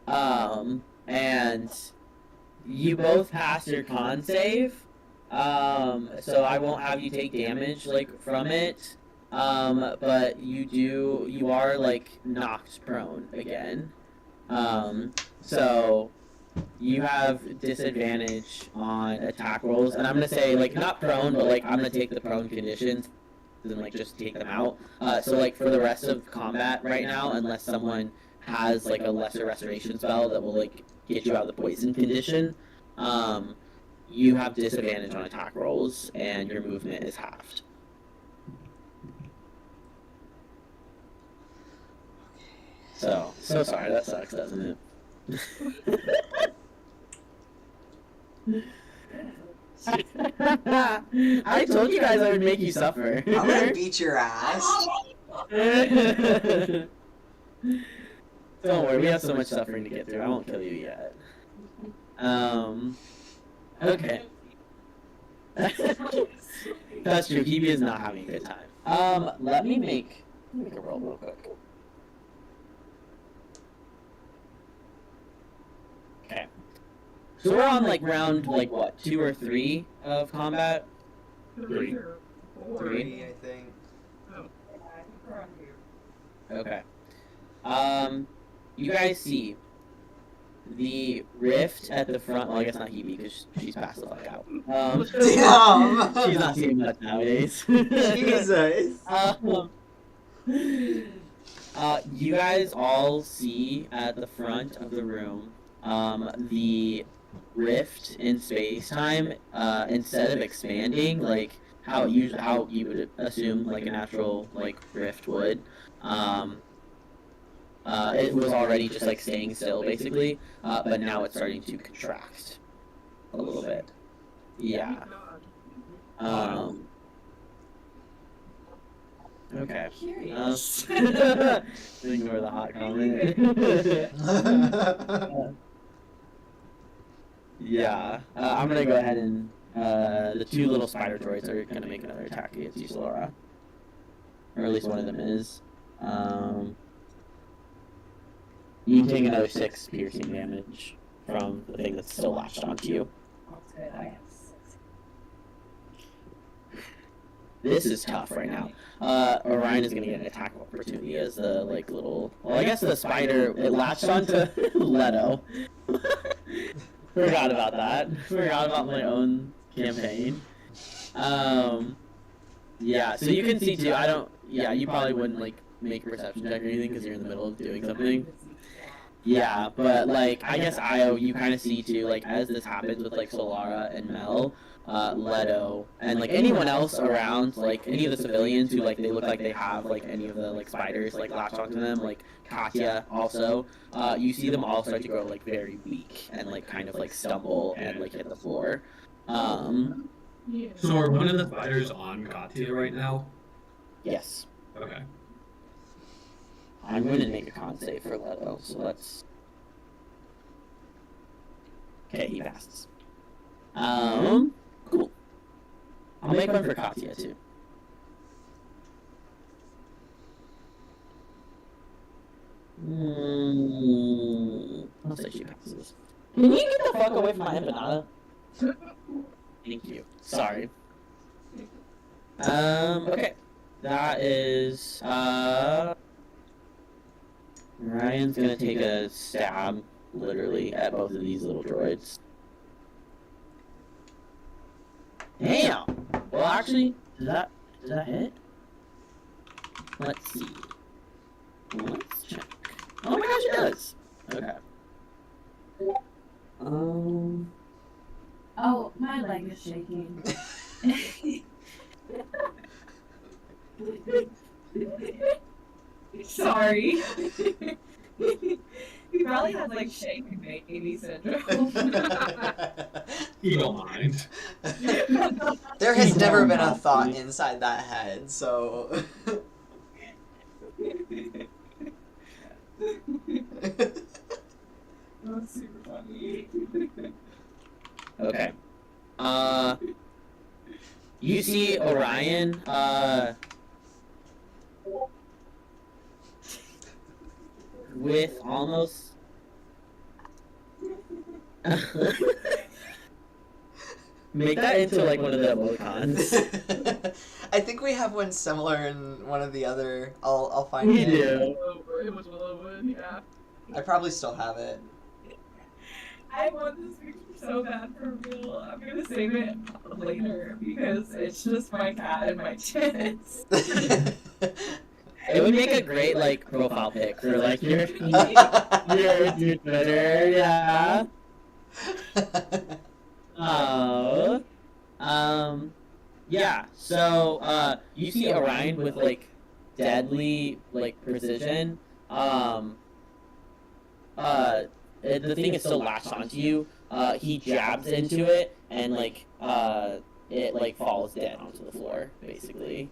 And you both pass your con save. So I won't have you take damage, like, from it. But you are, like, knocked prone again. So you have disadvantage on attack rolls, and I'm gonna say, like, not prone, but, like, I'm gonna take the prone conditions and, like, just take them out. So, like, for the rest of combat right now, unless someone has, like, a lesser restoration spell that will, like, get you out of the poison condition, you have disadvantage on attack rolls, and your movement is halved. So sorry, that sucks, doesn't it? I told you guys I would make you suffer. I'm gonna beat your ass. Don't worry, we have so much suffering to get through. I won't kill you yet. Okay. That's true. Hoebe is not having a good time. Let me make a roll real quick. Okay. So we're on like round like what, 2 or 3 of combat? 3 or 4. 3, I think. Oh. Okay. you guys see the rift at the front. Well, I guess not Hoebe because she's passed the fuck out. Damn. She's not seeing much nowadays. Jesus. You guys all see at the front of the room the rift in space-time, instead of expanding like how you would assume like a natural like rift would, it was already just like staying still basically, but now it's starting to contract a little bit. Yeah. Okay. Ignore the hot comment. Yeah. I'm gonna go ahead and the two little spider droids are gonna make another attack against you, Solara. Or at least one of them is. You can take another 6 piercing damage from the thing that's still latched onto you. That's good. I have 6. This is tough right now. Orion is gonna get an attack opportunity as the like little. Well, I guess the spider it latched onto Leto. Forgot about that. Forgot about my own campaign. Yeah. So you can see too. I don't. Yeah, you probably wouldn't like make a perception check or anything because you're in the middle of doing something. Yeah, but like I guess Io, you kind of see too. Like as this happens with like Solara and Mel. Leto, and like anyone else around, like any of the civilians who like they look like they have like any of the like spiders like latched onto them, like Katya also, you see them all start to grow like very weak and like kind of like stumble and like hit the floor. So are one of the spiders on Katya right now? Yes. Okay. I'm going to make a con save for Leto, so let's. Okay, he passes. Cool. I'll make one for Katya too. I'll say she passes. Can you get the fuck away from my empanada? Thank you. Sorry. Okay. That is, Ryan's gonna take a stab, literally, at both of these little droids. Damn! Well, actually, does that hit? Let's see. Let's check. Oh my gosh, it does! Okay. Oh, my leg is shaking. Sorry. You probably had like shaken baby syndrome. You don't mind. There has never been a thought inside that head, so. That's super funny. Okay. You see Orion, with almost... Make that into like one of the emoticons. I think we have one similar in one of the other. I'll find We it. do. It was Willowwood, yeah. I probably still have it. I want this picture so bad for real. I'm gonna save it later because it's just my cat and my tits. It would make a great like profile pic for like your Twitter, yeah. Oh. Yeah. So you see Orion with like deadly like precision. The thing is still latched onto you. He jabs into it and like it like falls dead onto the floor basically.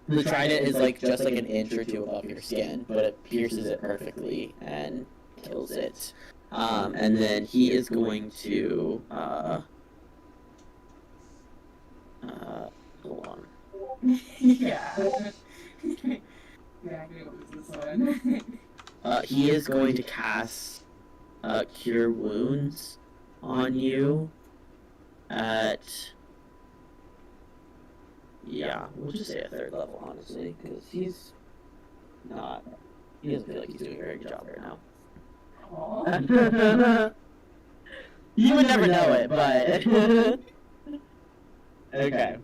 The trident is like just like an inch or two above your skin, but it pierces it perfectly and kills it. And then he is going to hold on. Yeah. Yeah, I'm gonna lose this one. He is going to cast Cure Wounds on you at... Yeah, we'll just say a 3rd level, honestly, because he's not He doesn't feel like he's doing a very good job right now. Aww. You would never know it, but okay.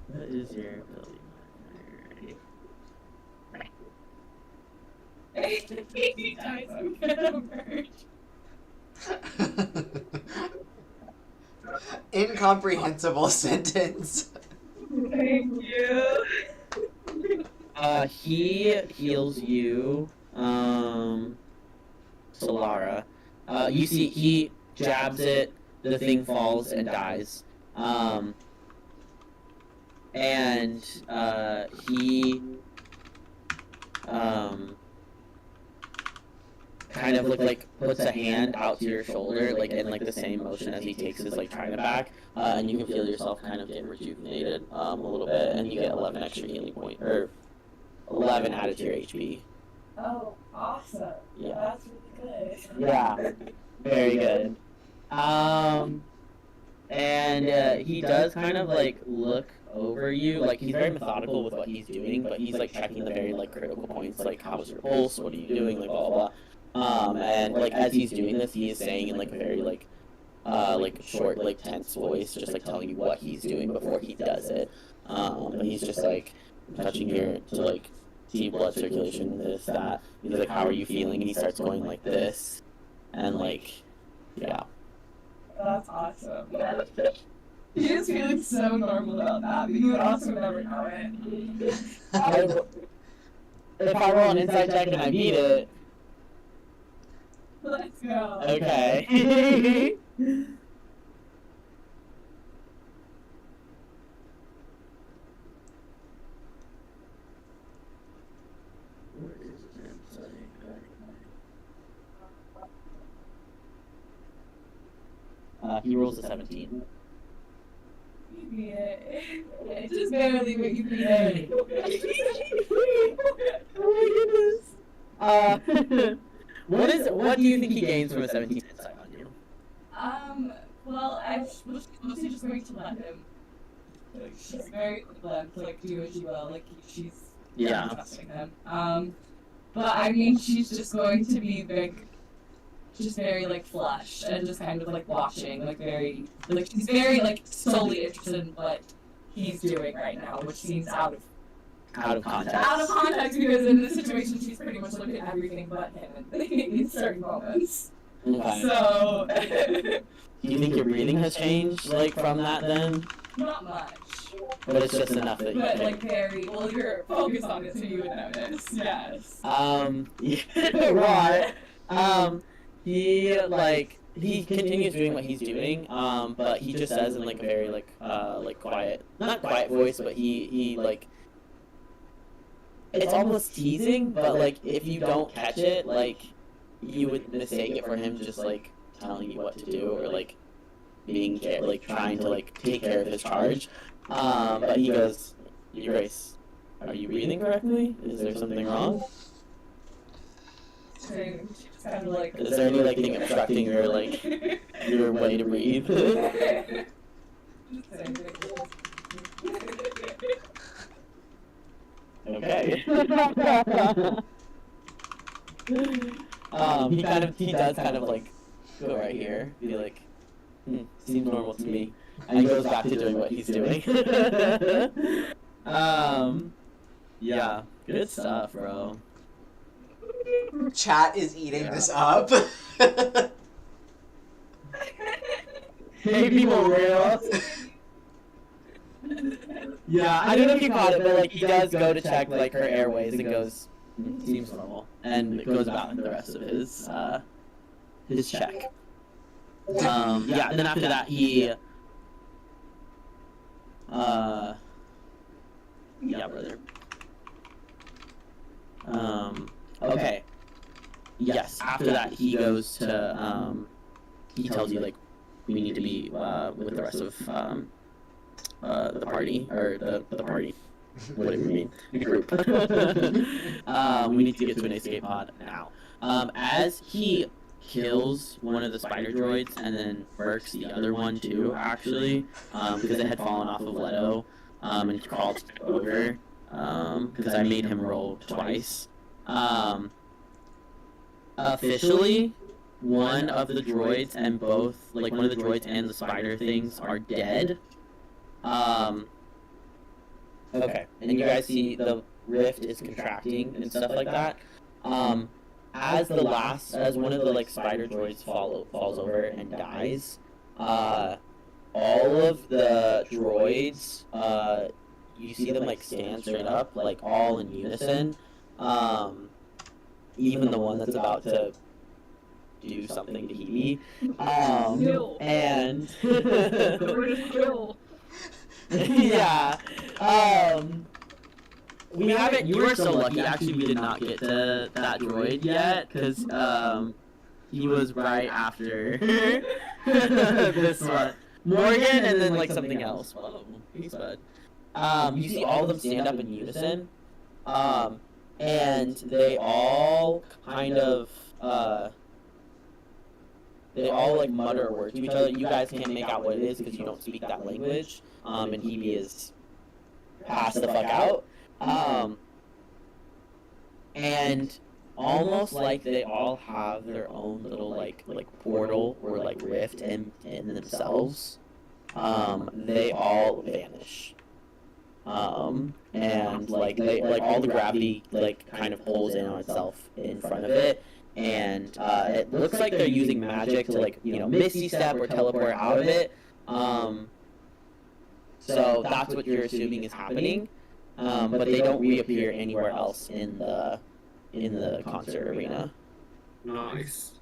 What is your ability? He dies, I'm gonna merge. Incomprehensible sentence. Thank you. He heals you, Solara. You see, he jabs it, the thing falls and dies. And he kind of like puts a hand out to your shoulder, like in like the same motion as he takes his like trident back, and you can feel yourself kind of get rejuvenated a little bit, and you get 11 extra healing point, or 11 added to your HP. Oh, awesome. Yeah. That's really good. Yeah, very good. And he does kind of like look over you, like he's very methodical with what he's doing, but he's like checking the very like critical points, like how's your pulse, what are you doing, like blah blah blah. And like as he's doing this, he is saying in like a very like short, like tense voice, just like telling you what he's doing before he does it. And he's just like touching here to like see blood circulation, this, that. He's like, how are you feeling? And he starts going like this, and like, yeah. That's awesome. He is feeling so normal about that, but you would also never know it. If I roll an insight check and I beat it. Let's go. Okay. He rolls a 17. You beat it. It's just barely, but you beat it. Oh my goodness. What do you think he gains from a 17 insight on you? Well, I was mostly just going to let him. Like, she's very let like do as she will. Like she's trusting him. But I mean, she's just going to be just very like flushed and just kind of like watching, like very like she's very like solely interested in what he's doing right now, which seems out of context. Out of context because in this situation she's pretty much looking at everything but him in certain moments. Okay. So Do you think your breathing has changed, like, from that then? not much. But it's just enough that you But can. like very well, you're focused on it, so you would notice. Yes. Yeah, right. He continues doing what he's doing, but he just says in, like, a very, like quiet, not quiet voice, but he like, it's almost teasing, but, like, if you don't catch it, like, you would mistake it for him just, like, telling you what to do, or, like, being, like, trying to, like, take care of his charge. But he goes, Your Grace, are you breathing correctly? Is there something wrong? So she's just kind of like. Is there any, like, thing obstructing your, like, your way to breathe? Okay. He does kind of like go right here, be like, seems normal to me, and he goes back to doing what he's doing. Yeah, good stuff, bro. Chat is eating this up. Hey, people, real. Yeah, I don't know if you caught it, but like he does go to check like her airways and goes, seems normal, and goes about the rest of his check. Yeah, and then after that he yeah, brother. Okay. Yes, after that he goes to he tells you like we need to be with the rest of the party, or the party, whatever you mean, the group. We need to get to an escape pod now. As he kills one of the spider droids and then murks the other one too, actually, because it had fallen off of Leto, and crawled over, because I made him roll twice. Officially, one of the droids and both, like one of the droids and the spider things are dead. Okay, and you guys see the rift is contracting and stuff like that. As one of the like spider droids falls over and dies, all of the droids, you see them like stand straight up, like all in unison. Even the one that's about to do something to Hoebe. And Kill. yeah. We haven't. You were so lucky. Actually, we did not get to that droid yet because he was right after this one. Morgan and then like something else. Whoa, he's bad. You see all of them stand up in unison, and they all kind of they all like mutter a word to each other. You guys can't make out what it is because you don't speak that language. And Hoebe is passed the fuck out. And almost like they all have their own little like portal or like rift in themselves. They all vanish. And like they like all the gravity like kind of pulls in on itself in front of it. And it looks like they're using magic to like, you know, misty step or teleport out of it. So that's what you're assuming is happening. But they don't reappear anywhere else in the concert arena. Nice.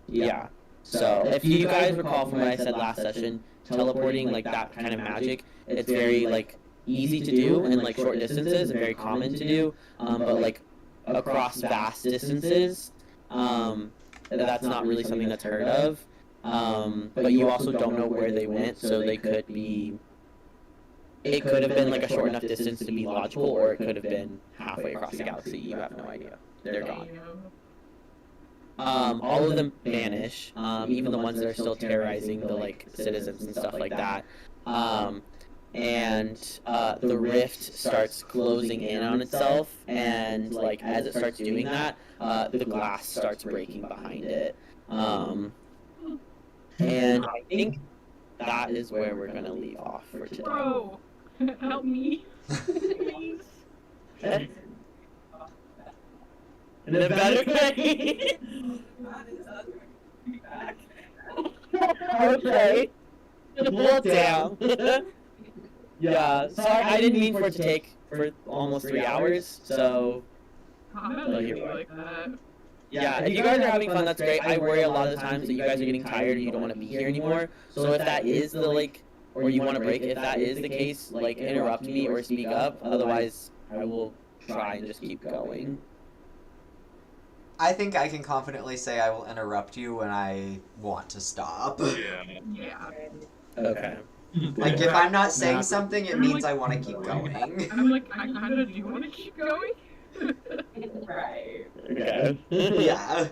Yeah. So if you guys recall from what I said last session, teleporting like that kind of magic, it's very like easy to do in like short distances and very common to do. But like across vast distances, that's not really something that's heard of. But you also don't know where they went, so they could be. It could have been like a short enough distance to be logical, or it could have been halfway across the galaxy. You have no idea. They're gone. All of them vanish, even the ones that are still terrorizing the like citizens and stuff like that. And the rift starts closing in on itself, and like as it starts doing that, the glass starts breaking behind it. And I think that is where we're gonna leave off for today. Bro, help me, please. In a better way. Okay. Well, damn. Yeah. Sorry, I didn't mean for it to take for almost 3 hours. So. Like that. Yeah, if you guys are having fun, that's great. I worry a lot of the times that you guys are getting tired and you don't want to be here anymore. So if that is the like, or you want to break, if that is the case, like interrupt me or speak up. Otherwise, I will try and just keep going. I think I can confidently say I will interrupt you when I want to stop. Yeah. Okay. Like, if I'm not saying something, it means I want to keep going. I'm like, I kind of do want to keep going. Right. Okay. Yeah.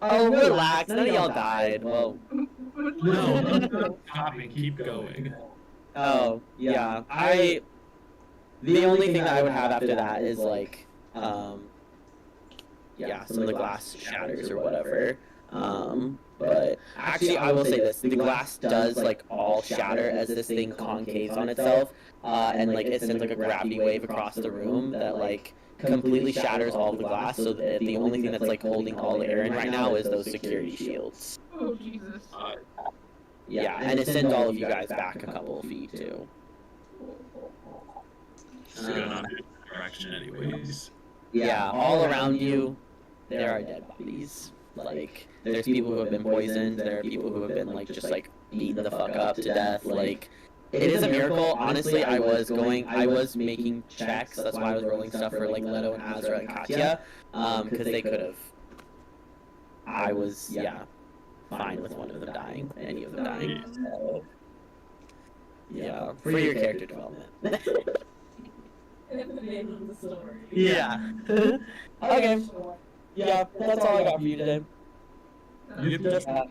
Oh, relax. None of y'all died. Well. No. Stop and keep going. Oh, yeah. The only thing that I would have after that is like, yeah, some of the glass shatters or whatever. But actually, I will say this: the glass does like all shatter as this thing concaves on itself, and like it sends like a gravity wave across the room that like completely shatters all of the glass. So the only thing that's like holding all the air in right now is those security shields. Oh Jesus. Yeah, and it sends all of you guys back a couple of feet too. So you're not in that direction anyways. Yeah, all around you, there are dead bodies. Like, there's people who have been poisoned, there are people who have been, like, just, like, beaten the fuck up to death. Like, it is a miracle. Honestly, I was making checks, that's why I was rolling stuff for, like, Leto and Azra and Katya, because they could have. I was, yeah, fine with one of them dying, any of them dying. So, yeah, for your character development. The name of the story. Yeah. Okay. Yeah, that's all I got for you today. Just that.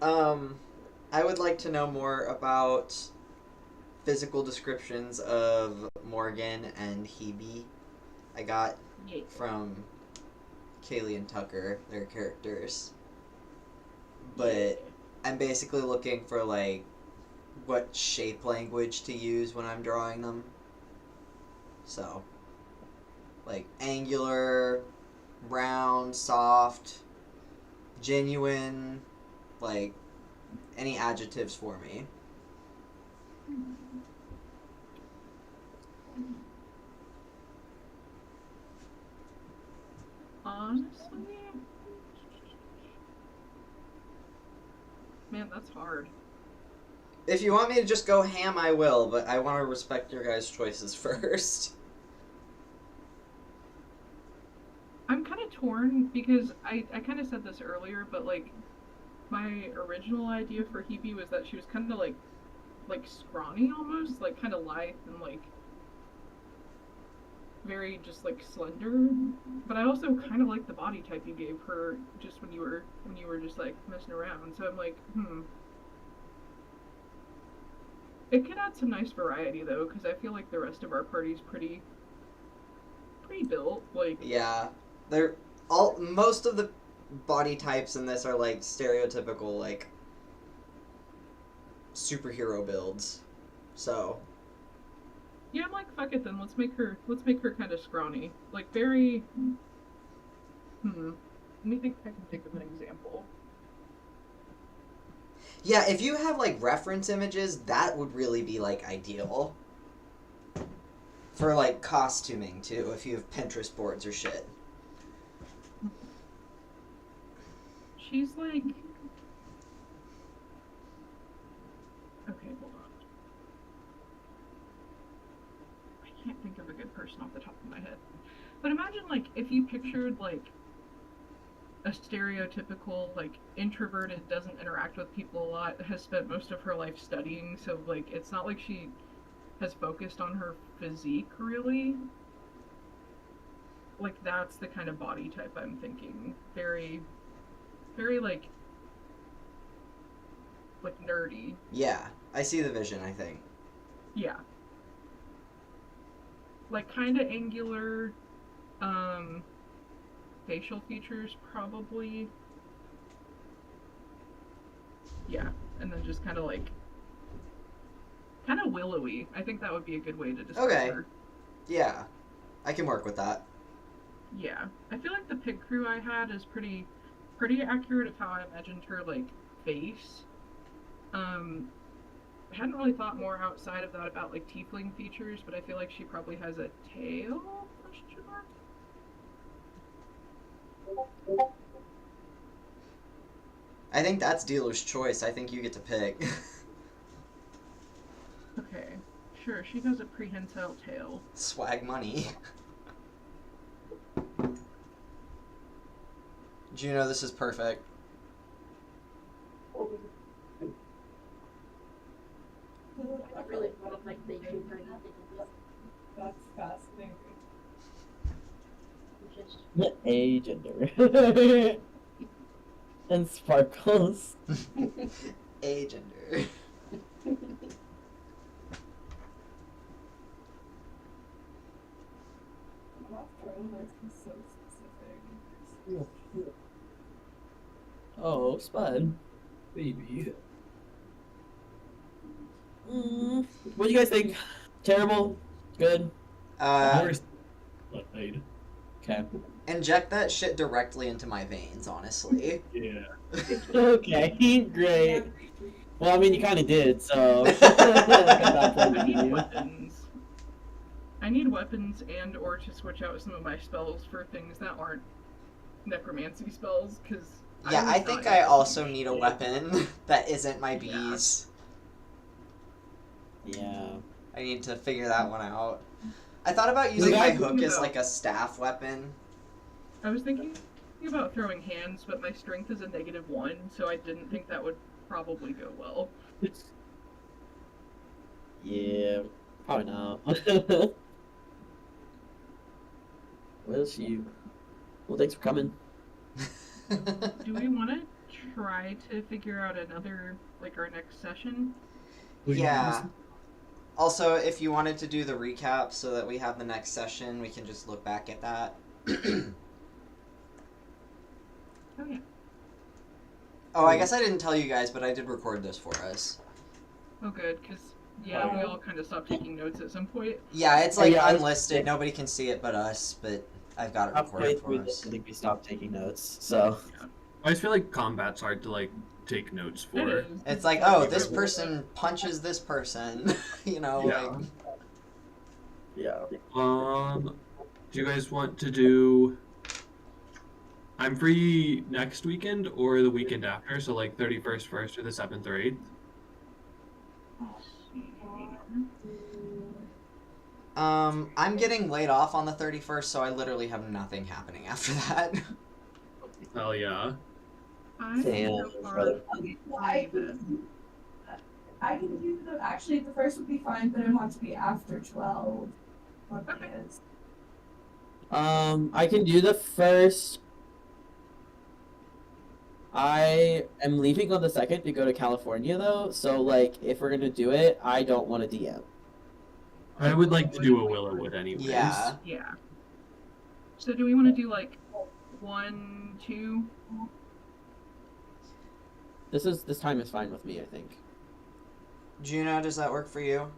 I would like to know more about physical descriptions of Morgan and Hoebe. I got from Kaylee and Tucker, their characters. But I'm basically looking for, like, what shape language to use when I'm drawing them. So, like, angular, round, soft, genuine, like, any adjectives for me. Honestly, man, that's hard. If you want me to just go ham, I will, but I want to respect your guys' choices first. I'm kind of torn because I kind of said this earlier, but like my original idea for Hoebe was that she was kind of like scrawny almost, like kind of lithe and like very just like slender. But I also kind of like the body type you gave her just when you were just like messing around. So I'm like, It could add some nice variety though, because I feel like the rest of our party's pretty built. Like, yeah, most of the body types in this are like stereotypical like superhero builds. So yeah, I'm like, fuck it then. Let's make her kind of scrawny, like very. Let me think if I can think of an example. yeah, if you have like reference images, that would really be like ideal for like costuming too. If you have Pinterest boards or shit. She's like. Okay, hold on. I can't think of a good person off the top of my head. But imagine, like, if you pictured, like, a stereotypical, like, introverted, doesn't interact with people a lot, has spent most of her life studying, so, like, it's not like she has focused on her physique, really. Like, that's the kind of body type I'm thinking. Very, like, nerdy. Yeah, I see the vision, I think. Yeah. Like, kind of angular, facial features, probably. Yeah, and then just kind of, like, kind of willowy. I think that would be a good way to describe her. Yeah, I can work with that. Yeah. I feel like the pig crew I had is pretty accurate of how I imagined her, like, face. I hadn't really thought more outside of that about, like, tiefling features, but I feel like she probably has a tail? Question mark? I think that's dealer's choice. I think you get to pick. Okay. Sure, she has a prehensile tail. Swag money. Juno, this is perfect. I really felt like they do for nothing. That's fascinating. A gender. And sparkles. A gender. Oh, Spud. Baby. What do you guys think? Terrible? Good? Worst. Okay. Inject that shit directly into my veins, honestly. Yeah. Okay, great. Well, I mean, you kind of did, so. I need weapons and or to switch out some of my spells for things that aren't necromancy spells, because... Yeah, I think I also need a weapon that isn't my bees. Yeah. I need to figure that one out. I thought about using my hook as like a staff weapon. I was thinking about throwing hands, but my strength is a -1, so I didn't think that would probably go well. Yeah, probably not. Well, you. Well, thanks for coming. Do we want to try to figure out another, like, our next session? Yeah. Also, if you wanted to do the recap so that we have the next session, we can just look back at that. Oh yeah. Oh, I guess I didn't tell you guys, but I did record this for us. Oh good, because yeah, we all kind of stopped taking notes at some point. Yeah, it's like Yeah, unlisted. Nobody can see it but us, but I've got it Halfway recorded through for this, us. I think we stopped taking notes. So I just feel like combat's hard to like take notes It for. is. It's like, oh, this person punches this person. You know, Yeah. like. yeah. Do you guys want to do? I'm free next weekend or the weekend after, so like 31st, 1st, or the 7th or 8th. I'm getting laid off on the 31st, so I literally have nothing happening after that. Hell yeah. Damn. I can do the. Actually, the first would be fine, but it wants to be after 12. What it is. I can do the first. I am leaving on the 2nd to go to California though, so like if we're gonna do it, I don't want to DM. I would like to do a Willowwood anyways. Yeah. Yeah. So do we want to do like 1, 2? This time is fine with me, I think. Juno, does that work for you?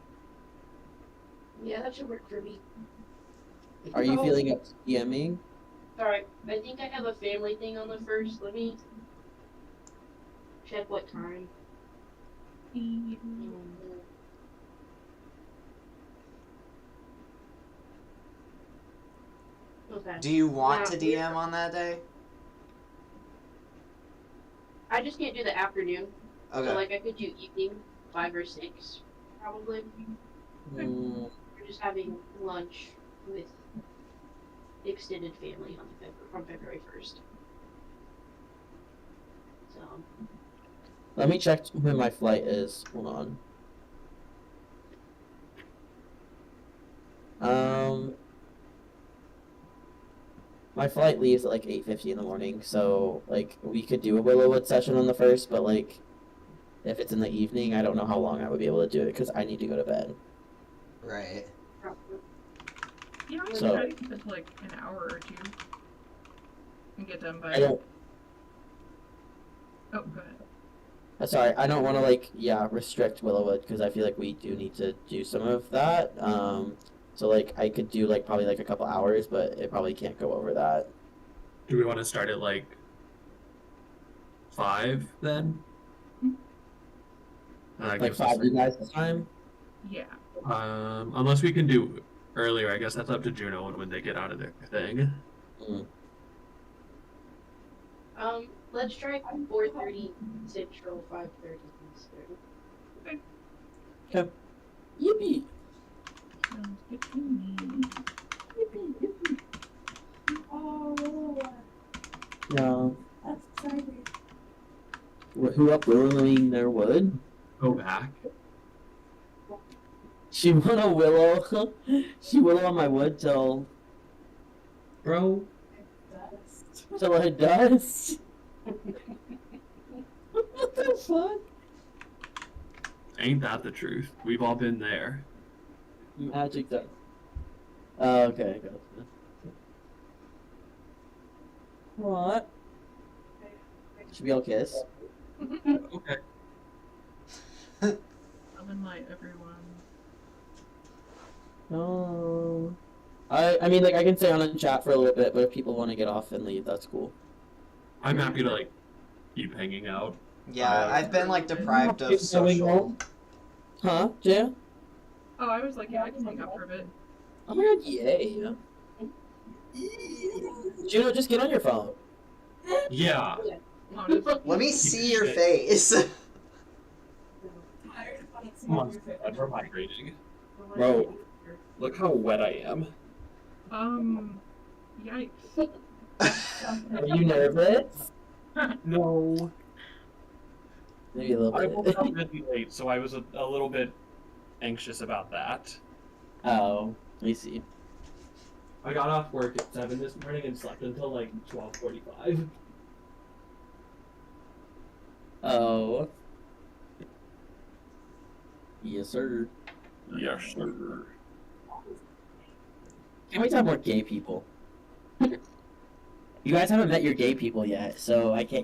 Yeah, that should work for me. Are you feeling up to DMing? Alright, I think I have a family thing on the 1st. Let me check what time. Okay. Do you want Yeah. to DM on that day? I just can't do the afternoon. Okay. So like I could do evening, 5 or 6, probably. Mm, We're just having lunch with the extended family on from February 1st. So. let me check when my flight is. Hold on. My flight leaves at like 8:50 in the morning, so like we could do a Willowwood session on the 1st, but like if it's in the evening, I don't know how long I would be able to do it because I need to go to bed. Right. Yeah, I would So- try to keep it to like an hour or 2. And get done by. I don't. Oh, go ahead. Sorry, I don't want to like restrict Willowwood because I feel like we do need to do some of that. So like I could do like probably like a couple hours, but it probably can't go over that. Do we want to start at like 5 then? That Like gives us 5 you guys this time. Yeah. Unless we can do earlier, I guess that's up to Juno and when they get out of their thing. Mm. Let's try 4:30 Central, 5:30 Eastern. Okay. Yippee! Sounds good to me. Oh, No. that's exciting. Who up willowing their wood? Go back. She want a willow. She willow on my wood till Bro. it does. What the fuck? Ain't that the truth? We've all been there. Magic dust. Oh, okay, gotcha. What? Should we all kiss? Okay. Love and light, everyone. No. I mean, like, I can stay on in chat for a little bit, but if people want to get off and leave, that's cool. I'm happy to like keep hanging out. Yeah, I've been like deprived of Going social. home? Huh, Jaya? Oh, I was like, yeah, I can hang out for a bit. Oh my god, yay. Juno, just get on your phone. Yeah. Honestly. Let me see your face. Come on, we're migrating. Bro. Look how wet I am. Yikes. Are you nervous? No. Maybe a little I bit. woke up really late, so I was a little bit anxious about that. Oh, let me see. I got off work at 7 this morning and slept until like 12:45. Oh. Yes, sir. Yes, sir. Can't wait to have more gay people. You guys haven't met your gay people yet, so I can't